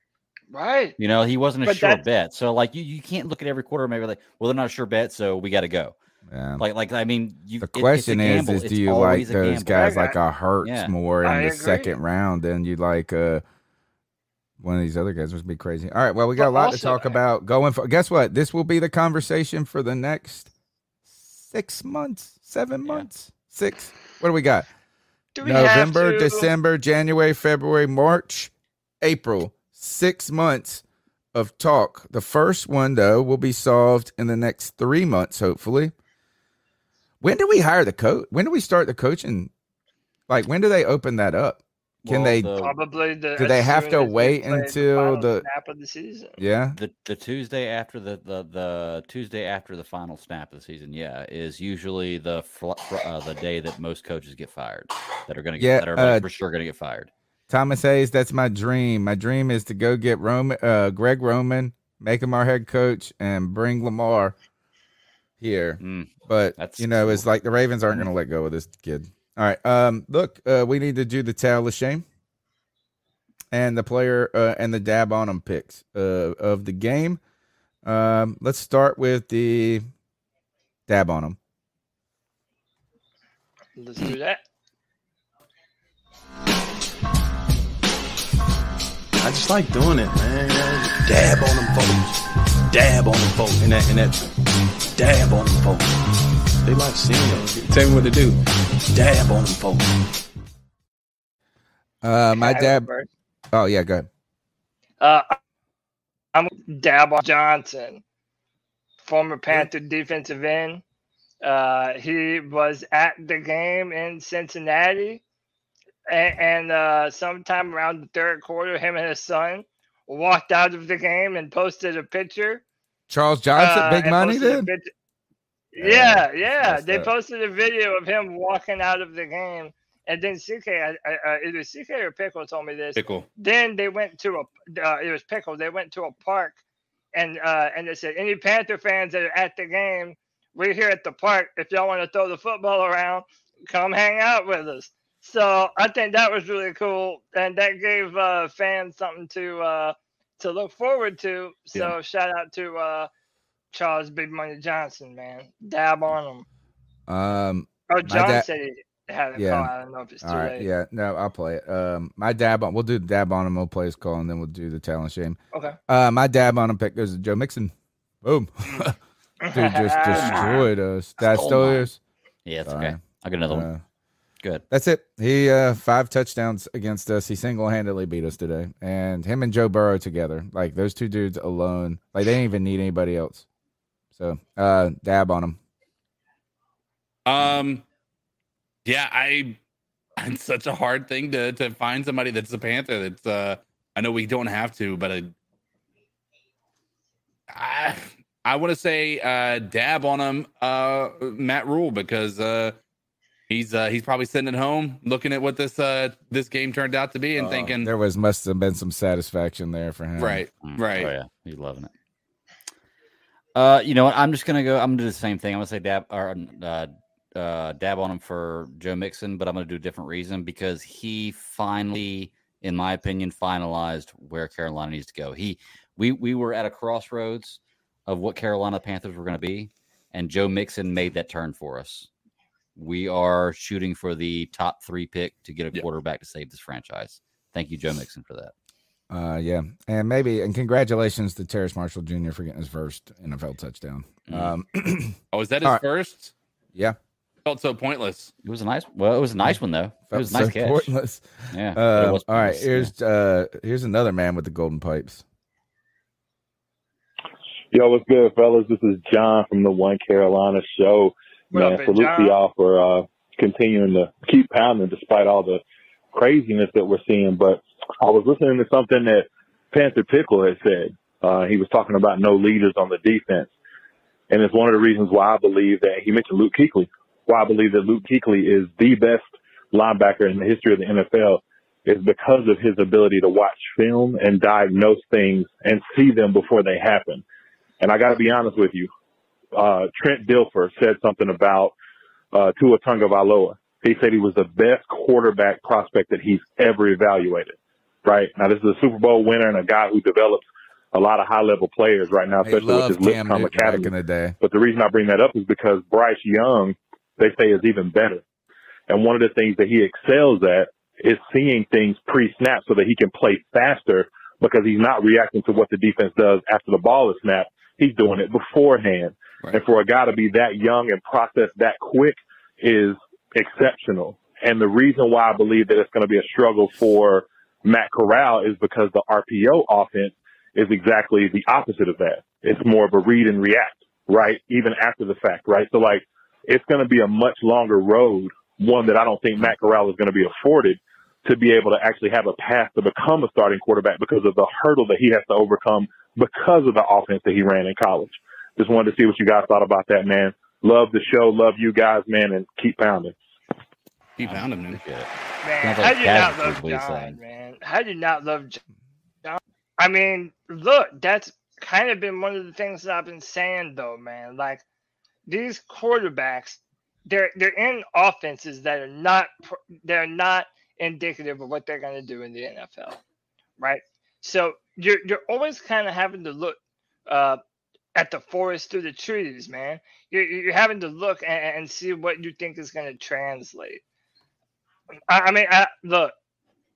[SPEAKER 3] Right.
[SPEAKER 5] He wasn't a sure bet. So, you can't look at every quarter and maybe well, they're not a sure bet, so we got to go.
[SPEAKER 2] Yeah.
[SPEAKER 5] I mean,
[SPEAKER 2] the question is do you like those guys like a Hurts more in the second round than you like one of these other guys? Must be crazy. All right, well, we got a lot to talk about going for. Guess what? This will be the conversation for the next 6 months, 7 months, 6. What do we got? November, December, January, February, March, April. 6 months of talk. The first one, though, will be solved in the next 3 months, hopefully. When do we hire the coach? When do we start the coaching? When do they open that up? Can they
[SPEAKER 3] probably?
[SPEAKER 2] Do they have to wait until the
[SPEAKER 3] snap of the season?
[SPEAKER 2] Yeah,
[SPEAKER 5] the Tuesday after the Tuesday after the final snap of the season. Yeah, is usually the day that most coaches get fired. That are going to get that are for sure going to get fired.
[SPEAKER 2] Thomas Hayes, that's my dream. My dream is to go get Greg Roman, make him our head coach, and bring Lamar here. But it's like the Ravens aren't going to let go of this kid. All right. Look, we need to do the towel of shame and the player and the dab on them picks of the game. Let's start with the dab on them.
[SPEAKER 3] Let's do that.
[SPEAKER 9] I just like doing it, man. Dab on them folks. Dab on them folks. And that dab on them folks. They like seeing it. Tell me what to do. Dab on them folks.
[SPEAKER 2] My dad. Oh yeah, go
[SPEAKER 3] ahead. I'm Dab on Johnson, former Panther defensive end. He was at the game in Cincinnati, and sometime around the third quarter, him and his son walked out of the game and posted a picture.
[SPEAKER 2] Charles Johnson, big money, dude.
[SPEAKER 3] Yeah. They posted a video of him walking out of the game. And then CK, either CK or Pickle told me this.
[SPEAKER 4] Pickle.
[SPEAKER 3] Then they went to it was Pickle. They went to a park, and they said, any Panther fans that are at the game, we're here at the park. If y'all want to throw the football around, come hang out with us. So I think that was really cool, and that gave fans something to look forward to. So shout out to Charles Big Money Johnson, man. Dab on him. John said he had a call. I don't know if it's too late.
[SPEAKER 2] Yeah, no, I'll play it. We'll do the dab on him. We'll play his call, and then we'll do the talent shame.
[SPEAKER 3] Okay.
[SPEAKER 2] My dab on him pick goes to Joe Mixon. Boom. Dude just destroyed us. That's still yours.
[SPEAKER 5] Yeah, it's okay. I'll get another one. Good.
[SPEAKER 2] That's it. He 5 touchdowns against us. He single-handedly beat us today. And him and Joe Burrow together, like those two dudes alone, like they didn't even need anybody else. So dab on him.
[SPEAKER 4] Yeah, it's such a hard thing to find somebody that's a Panther. That's I know we don't have to, but I want to say dab on him, Matt Rule, because he's probably sitting at home looking at what this game turned out to be and thinking
[SPEAKER 2] there must have been some satisfaction there for him.
[SPEAKER 4] Right.
[SPEAKER 5] Oh yeah, he's loving it. You know what? I'm gonna do the same thing. I'm gonna say dab on him for Joe Mixon, but I'm going to do a different reason because he finally, in my opinion, finalized where Carolina needs to go. We were at a crossroads of what Carolina Panthers were going to be, and Joe Mixon made that turn for us. We are shooting for the top 3 pick to get a quarterback to save this franchise. Thank you, Joe Mixon, for that.
[SPEAKER 2] Yeah, and congratulations to Terrace Marshall Jr. for getting his first NFL touchdown.
[SPEAKER 4] Is that his first?
[SPEAKER 2] Yeah.
[SPEAKER 4] Felt so pointless.
[SPEAKER 5] It was a nice one though. It was a nice catch.
[SPEAKER 2] Pointless.
[SPEAKER 5] Yeah.
[SPEAKER 2] All right. Here's another man with the golden pipes.
[SPEAKER 8] Yo, what's good, fellas? This is John from the One Carolina Show. Man, salute to y'all for continuing to keep pounding despite all the craziness that we're seeing. But I was listening to something that Panther Pickle had said. He was talking about no leaders on the defense. And it's one of the reasons why I believe that he mentioned Luke Kuechly. Why I believe that Luke Kuechly is the best linebacker in the history of the NFL is because of his ability to watch film and diagnose things and see them before they happen. And I got to be honest with you. Trent Dilfer said something about Tua Tagovailoa. He said he was the best quarterback prospect that he's ever evaluated. Right now, this is a Super Bowl winner and a guy who develops a lot of high-level players right now, especially with his Lipscomb Academy.
[SPEAKER 2] In the day.
[SPEAKER 8] But the reason I bring that up is because Bryce Young, they say, is even better. And one of the things that he excels at is seeing things pre-snap so that he can play faster because he's not reacting to what the defense does after the ball is snapped. He's doing it beforehand. Right. And for a guy to be that young and process that quick is exceptional. And the reason why I believe that it's going to be a struggle for Matt Corral is because the RPO offense is exactly the opposite of that. It's more of a read and react, right? Even after the fact, right? So, like, it's going to be a much longer road, one that I don't think Matt Corral is going to be afforded to be able to actually have a path to become a starting quarterback because of the hurdle that he has to overcome because of the offense that he ran in college. Just wanted to see what you guys thought about that, man. Love the show. Love you guys, man, and keep pounding.
[SPEAKER 4] Keep pounding, man.
[SPEAKER 3] Man, how do you not love John, man? How do you not love John? I mean, look, that's kind of been one of the things that I've been saying, though, man. Like, these quarterbacks, they're in offenses that are not indicative of what they're going to do in the NFL, right? So you're always kind of having to look at the forest through the trees, man. You're having to look and see what you think is going to translate. I mean, look,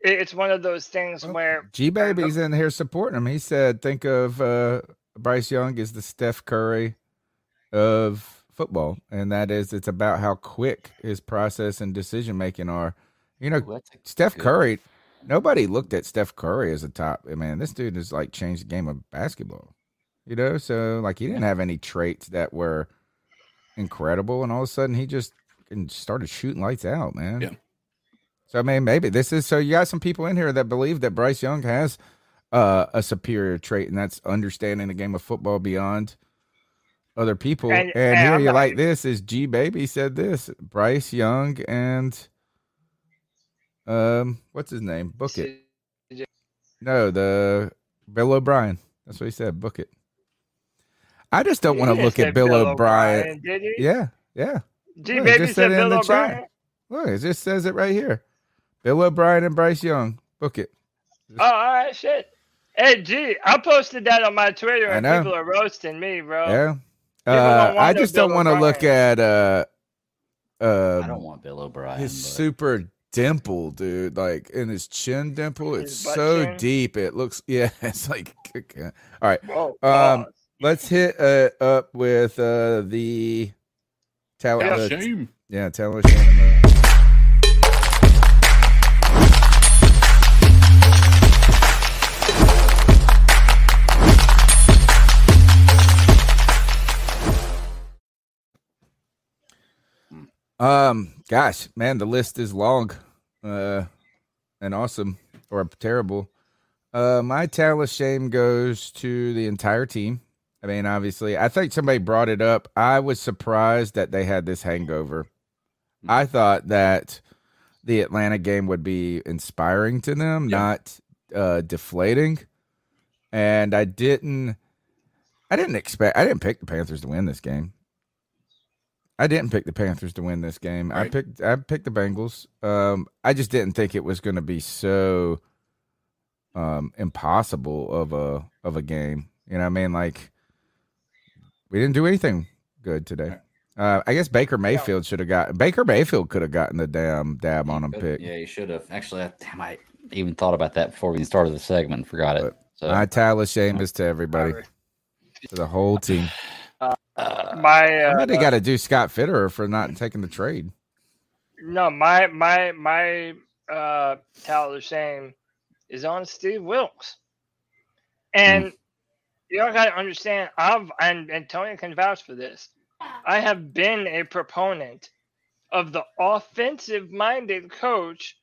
[SPEAKER 3] it's one of those things where
[SPEAKER 2] G-Baby's in here supporting him. He said, think of Bryce Young is the Steph Curry of football, and that is it's about how quick his process and decision making are. You know, Steph Curry. Nobody looked at Steph Curry as a top. I mean, this dude has like changed the game of basketball. You know, so like he didn't have any traits that were incredible, and all of a sudden he just started shooting lights out, man.
[SPEAKER 1] Yeah.
[SPEAKER 2] So I mean, maybe this is so. You got some people in here that believe that Bryce Young has a superior trait, and that's understanding the game of football beyond other people. And here you like this is G Baby said this. Bryce Young and what's his name? Book it. No, the Bill O'Brien. That's what he said. Book it. I just don't want to look at Bill O'Brien.
[SPEAKER 3] Did he?
[SPEAKER 2] Yeah.
[SPEAKER 3] G Baby said Bill O'Brien.
[SPEAKER 2] Look, it just says it right here. Bill O'Brien and Bryce Young. Book it.
[SPEAKER 3] Oh, all right, shit. Hey, G, I posted that on my Twitter, and people are roasting me, bro.
[SPEAKER 2] Yeah. I just don't want to look at
[SPEAKER 5] I don't want Bill O'Brien.
[SPEAKER 2] His super dimple, dude. Like in his chin dimple, it's so deep. It looks it's like all right.
[SPEAKER 3] Whoa,
[SPEAKER 2] let's hit up with the talent shame. Yeah, talent shame. Gosh, man, the list is long, and awesome or terrible. My talent shame goes to the entire team. I mean, obviously, I think somebody brought it up. I was surprised that they had this hangover. I thought that the Atlanta game would be inspiring to them, not deflating. And I didn't pick the Panthers to win this game. I didn't pick the Panthers to win this game. Right. I picked the Bengals. I just didn't think it was going to be so impossible of a game. You know what I mean? Like we didn't do anything good today. I guess Baker Mayfield could have gotten the damn dab on him pick.
[SPEAKER 5] Yeah, he should have. Actually, I even thought about that before we even started the segment and forgot it. So.
[SPEAKER 2] My talent shame is to everybody, to the whole team. Somebody got to do Scott Fitterer for not taking the trade.
[SPEAKER 3] No, my talent of shame is on Steve Wilkes, and you all got to understand. And Tony can vouch for this. I have been a proponent of the offensive-minded coach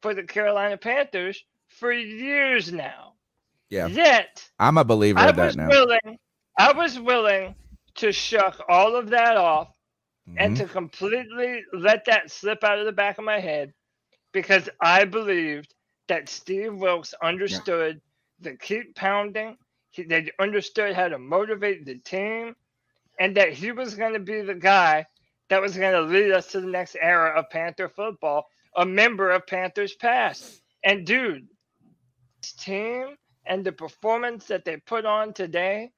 [SPEAKER 3] for the Carolina Panthers for years now.
[SPEAKER 2] Yeah.
[SPEAKER 3] Yet
[SPEAKER 2] I'm a believer of that now.
[SPEAKER 3] I was willing to shuck all of that off and to completely let that slip out of the back of my head because I believed that Steve Wilkes understood the keep pounding. They understood how to motivate the team and that he was going to be the guy that was going to lead us to the next era of Panther football, a member of Panthers past. And dude, this team and the performance that they put on today,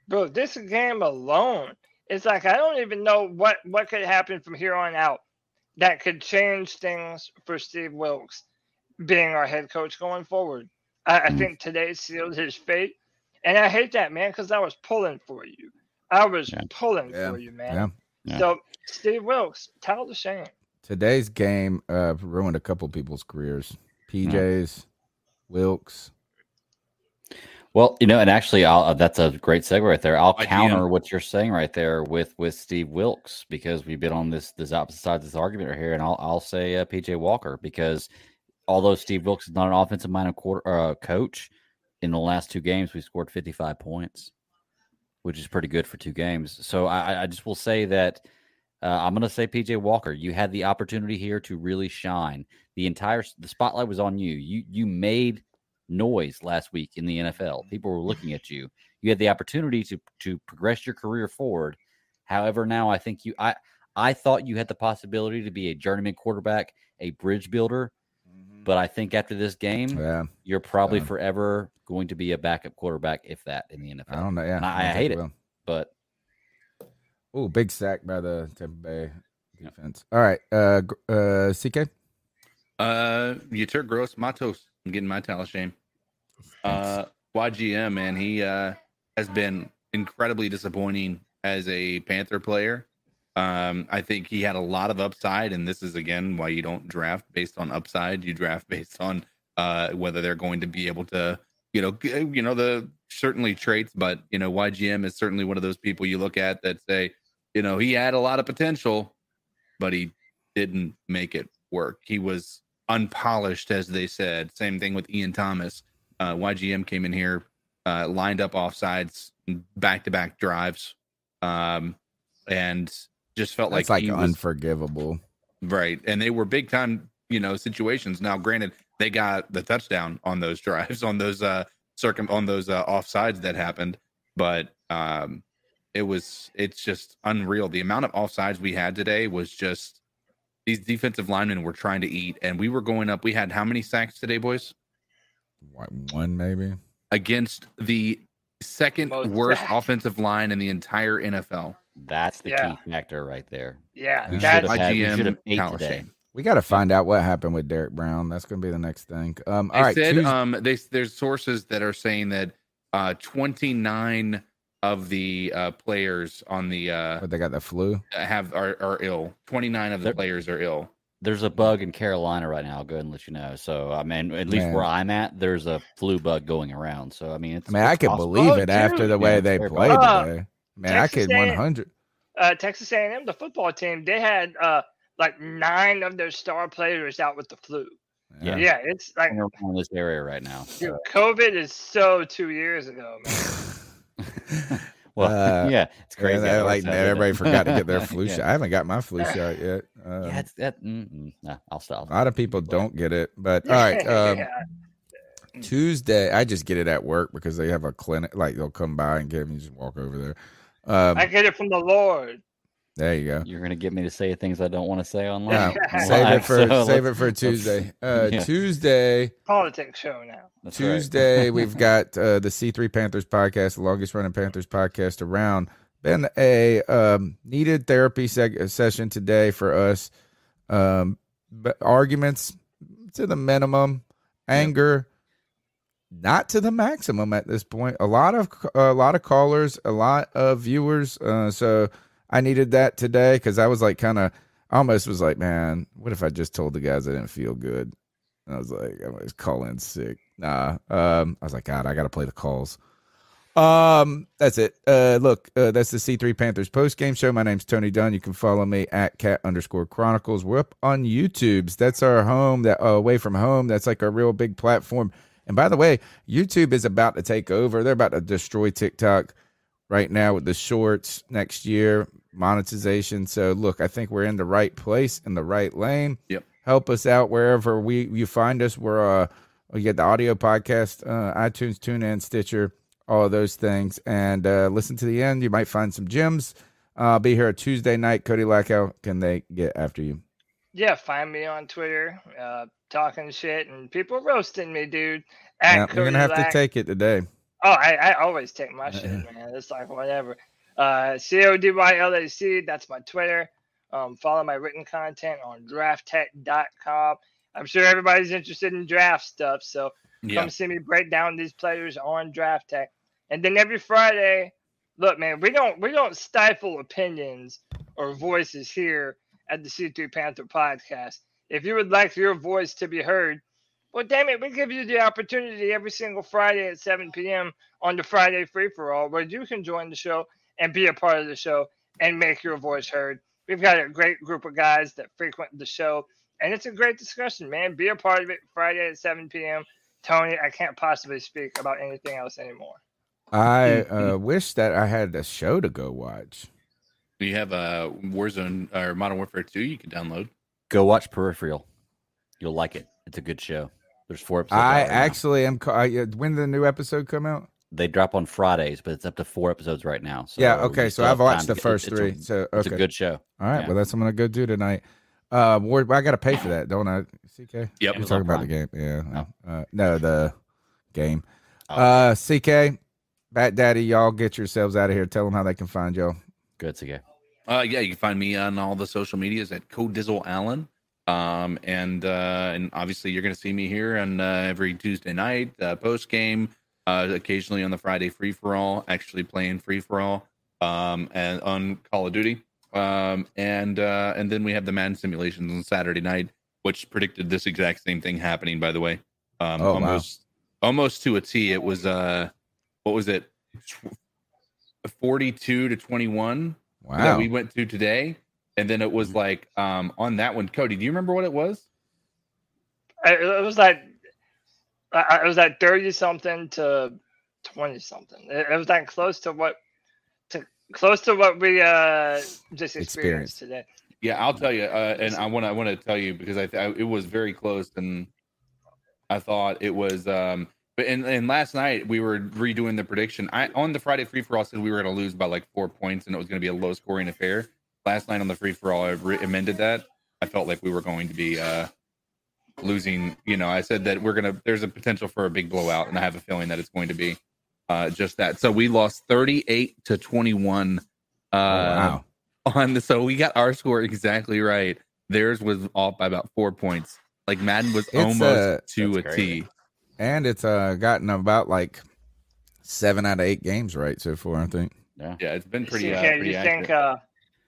[SPEAKER 3] bro, this game alone, it's like I don't even know what could happen from here on out that could change things for Steve Wilkes being our head coach going forward. I think today sealed his fate. And I hate that, man, because I was pulling for you. I was pulling for you, man.
[SPEAKER 2] Yeah.
[SPEAKER 3] So, Steve Wilkes, tell the shame.
[SPEAKER 2] Today's game ruined a couple people's careers. PJ's, Wilkes.
[SPEAKER 5] Well, and actually, that's a great segue right there. I'll counter what you're saying right there with Steve Wilkes because we've been on this opposite side of this argument right here, and I'll say PJ Walker because although Steve Wilkes is not an offensive-minded coach, in the last 2 games we scored 55 points, which is pretty good for 2 games. So I just will say that I'm going to say PJ Walker. You had the opportunity here to really shine. The spotlight was on you. You made noise last week in the NFL. People were looking at you. You had the opportunity to progress your career forward. However, now I think I thought you had the possibility to be a journeyman quarterback, a bridge builder. But I think after this game, you're probably forever going to be a backup quarterback, if that, in the NFL.
[SPEAKER 2] I don't know. Yeah,
[SPEAKER 5] and I hate it. But
[SPEAKER 2] big sack by the Tampa Bay defense. All right, CK.
[SPEAKER 4] Yetur Gross Matos. I'm getting my talent shame. YGM, man, has been incredibly disappointing as a Panther player. I think he had a lot of upside, and this is again why you don't draft based on upside. You draft based on whether they're going to be able to, the certainly traits, but YGM is certainly one of those people you look at that say, he had a lot of potential, but he didn't make it work. He was unpolished, as they said. Same thing with Ian Thomas. YGM came in here, lined up offsides, back-to-back drives, and just felt
[SPEAKER 2] That's
[SPEAKER 4] like he was
[SPEAKER 2] unforgivable.
[SPEAKER 4] Right. And they were big time, situations. Now, granted, they got the touchdown on those drives, on those offsides that happened, but it's just unreal. The amount of offsides we had today was just, these defensive linemen were trying to eat, and we were going up. We had how many sacks today, boys?
[SPEAKER 2] One, maybe.
[SPEAKER 4] Against the second worst offensive line in the entire NFL.
[SPEAKER 5] That's the key factor right there.
[SPEAKER 3] Yeah,
[SPEAKER 5] we should have ate
[SPEAKER 4] Tyler
[SPEAKER 5] today.
[SPEAKER 4] Shane.
[SPEAKER 2] We got to find out what happened with Derek Brown. That's going to be the next thing. All
[SPEAKER 4] They
[SPEAKER 2] right.
[SPEAKER 4] said there's sources that are saying that 29 of the players on the
[SPEAKER 2] they got the flu
[SPEAKER 4] are ill. 29 of the players are ill.
[SPEAKER 5] There's a bug in Carolina right now. I'll go ahead and let you know. So I mean, at least where I'm at, there's a flu bug going around. So I mean,
[SPEAKER 2] I could believe it after the way they played today. Man, I could 100.
[SPEAKER 3] Texas A&M, the football team, they had like 9 of their star players out with the flu. Yeah, it's like
[SPEAKER 5] we're in this area right now.
[SPEAKER 3] Dude, COVID is so 2 years ago, man.
[SPEAKER 5] Well, yeah, it's crazy.
[SPEAKER 2] Everybody forgot to get their flu shot. I haven't got my flu shot yet.
[SPEAKER 5] Nah, I'll stop.
[SPEAKER 2] A lot of people don't get it, but all right. Tuesday, I just get it at work because they have a clinic. Like they'll come by and get me, just walk over there.
[SPEAKER 3] I get it from the Lord.
[SPEAKER 2] There you go.
[SPEAKER 5] You're gonna get me to say things I don't want to say online.
[SPEAKER 2] Save it for Tuesday. Tuesday
[SPEAKER 3] politics show now.
[SPEAKER 2] That's Tuesday, we've got the C3 Panthers podcast, the longest running Panthers podcast around. Been a needed therapy session today for us. But arguments to the minimum, anger not to the maximum at this point. A lot of callers, a lot of viewers. So I needed that today because I was like almost was like, man, what if I just told the guys I didn't feel good? And I was like, I was calling sick. Nah. I was like, God, I got to play the calls. That's it. Look, that's the C3 Panthers postgame show. My name's Tony Dunn. You can follow me at @cat_chronicles. We're up on YouTube's. That's our home, that away from home. That's like a real big platform. And by the way, YouTube is about to take over. They're about to destroy TikTok right now with the shorts next year, monetization. So look, I think we're in the right place, in the right lane.
[SPEAKER 4] Yep.
[SPEAKER 2] Help us out wherever you find us. We're we get the audio podcast, iTunes, TuneIn, Stitcher, all of those things. And listen to the end. You might find some gems. I'll be here Tuesday night. Cody Lack, how can they get after you?
[SPEAKER 3] Yeah, find me on Twitter, talking shit, and people roasting me, dude.
[SPEAKER 2] You're going to have to take it today.
[SPEAKER 3] Oh, I always take my shit, man. It's like whatever. CODYLAC, that's my Twitter. Follow my written content on drafttech.com. I'm sure everybody's interested in draft stuff, so come see me break down these players on Draft Tech. And then every Friday, look, man, we don't stifle opinions or voices here at the C3 Panther Podcast. If you would like your voice to be heard, well, damn it, we give you the opportunity every single Friday at 7 p.m. on the Friday Free-For-All, where you can join the show and be a part of the show and make your voice heard. We've got a great group of guys that frequent the show, and it's a great discussion, man. Be a part of it Friday at 7 p.m. Tony, I can't possibly speak about anything else anymore.
[SPEAKER 2] I wish that I had a show to go watch.
[SPEAKER 4] We have a Warzone or Modern Warfare 2 you can download.
[SPEAKER 5] Go watch Peripheral. You'll like it. It's a good show. There's 4 episodes.
[SPEAKER 2] I actually am. When did the new episode come out?
[SPEAKER 5] They drop on Fridays, but it's up to 4 episods right now. So
[SPEAKER 2] yeah, okay. So I've watched the first 3. It's
[SPEAKER 5] a good show.
[SPEAKER 2] All right, well, that's what I'm going to go do tonight. I got to pay for that, don't I, CK?
[SPEAKER 4] Yep.
[SPEAKER 2] You're talking about the game. Yeah. No, the game.
[SPEAKER 5] Oh.
[SPEAKER 2] CK, Bat Daddy, y'all get yourselves out of here. Tell them how they can find y'all.
[SPEAKER 5] Good, CK.
[SPEAKER 4] Yeah, you can find me on all the social medias at CoDizzleAllen. And obviously you're going to see me here on every Tuesday night, post game, occasionally on the Friday free for all, actually playing free for all, and on Call of Duty, and then we have the Madden simulations on Saturday night, which predicted this exact same thing happening. By the way, almost to a T. It was what was it, 42-21?
[SPEAKER 2] Wow.
[SPEAKER 4] That we went through today, and then it was like on that one, Cody. Do you remember what it was?
[SPEAKER 3] It was like 30 something to 20 something. It was like close to what we just experienced today.
[SPEAKER 4] Yeah, I'll tell you, and I want to tell you because it was very close, and I thought it was. But last night we were redoing the prediction. On the Friday free for all said we were going to lose by like 4 points, and it was going to be a low scoring affair. Last night on the free for all, I amended that. I felt like we were going to be losing. I said that there's a potential for a big blowout, and I have a feeling that it's going to be just that. So we lost 38-21.
[SPEAKER 2] Wow.
[SPEAKER 4] So we got our score exactly right. Theirs was off by about 4 points. Like Madden was almost to a T.
[SPEAKER 2] And it's gotten about like 7 out of 8 games right so far, I think.
[SPEAKER 4] Yeah, it's been pretty.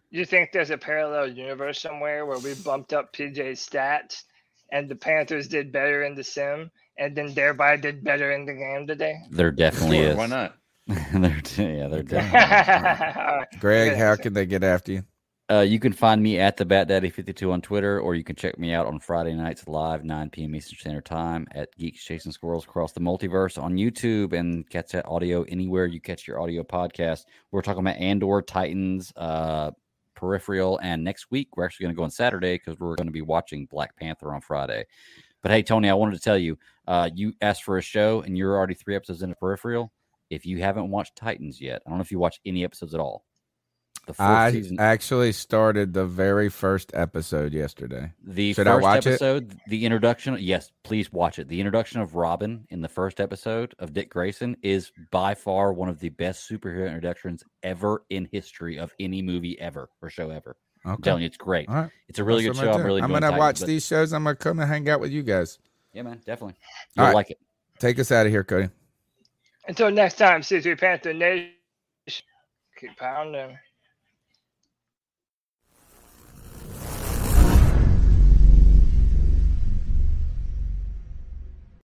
[SPEAKER 3] You think there's a parallel universe somewhere where we bumped up PJ's stats and the Panthers did better in the sim, and then thereby did better in the game today?
[SPEAKER 5] There definitely is.
[SPEAKER 4] Why not?
[SPEAKER 5] They're definitely.
[SPEAKER 2] Greg, how can they get after you?
[SPEAKER 5] You can find me at the BatDaddy52 on Twitter, or you can check me out on Friday nights live, 9 p.m. Eastern Standard Time at Geeks Chasing Squirrels Across the Multiverse on YouTube, and catch that audio anywhere you catch your audio podcast. We're talking about Andor, Titans, Peripheral, and next week we're actually going to go on Saturday because we're going to be watching Black Panther on Friday. But hey, Tony, I wanted to tell you, you asked for a show, and you're already 3 episodes into Peripheral. If you haven't watched Titans yet, I don't know if you watched any episodes at all.
[SPEAKER 2] I actually started the very first episode yesterday.
[SPEAKER 5] Should I watch episode, the introduction. Yes, please watch it. The introduction of Robin in the first episode of Dick Grayson is by far one of the best superhero introductions ever in history of any movie ever or show ever. Okay. I'm telling you, it's great.
[SPEAKER 2] Right.
[SPEAKER 5] It's a really good show.
[SPEAKER 2] I'm going to watch these shows. I'm going to come and hang out with you guys.
[SPEAKER 5] Yeah, man, definitely. You'll like it.
[SPEAKER 2] Take us out of here, Cody.
[SPEAKER 3] Until next time, C3 Panther Nation. Keep pounding.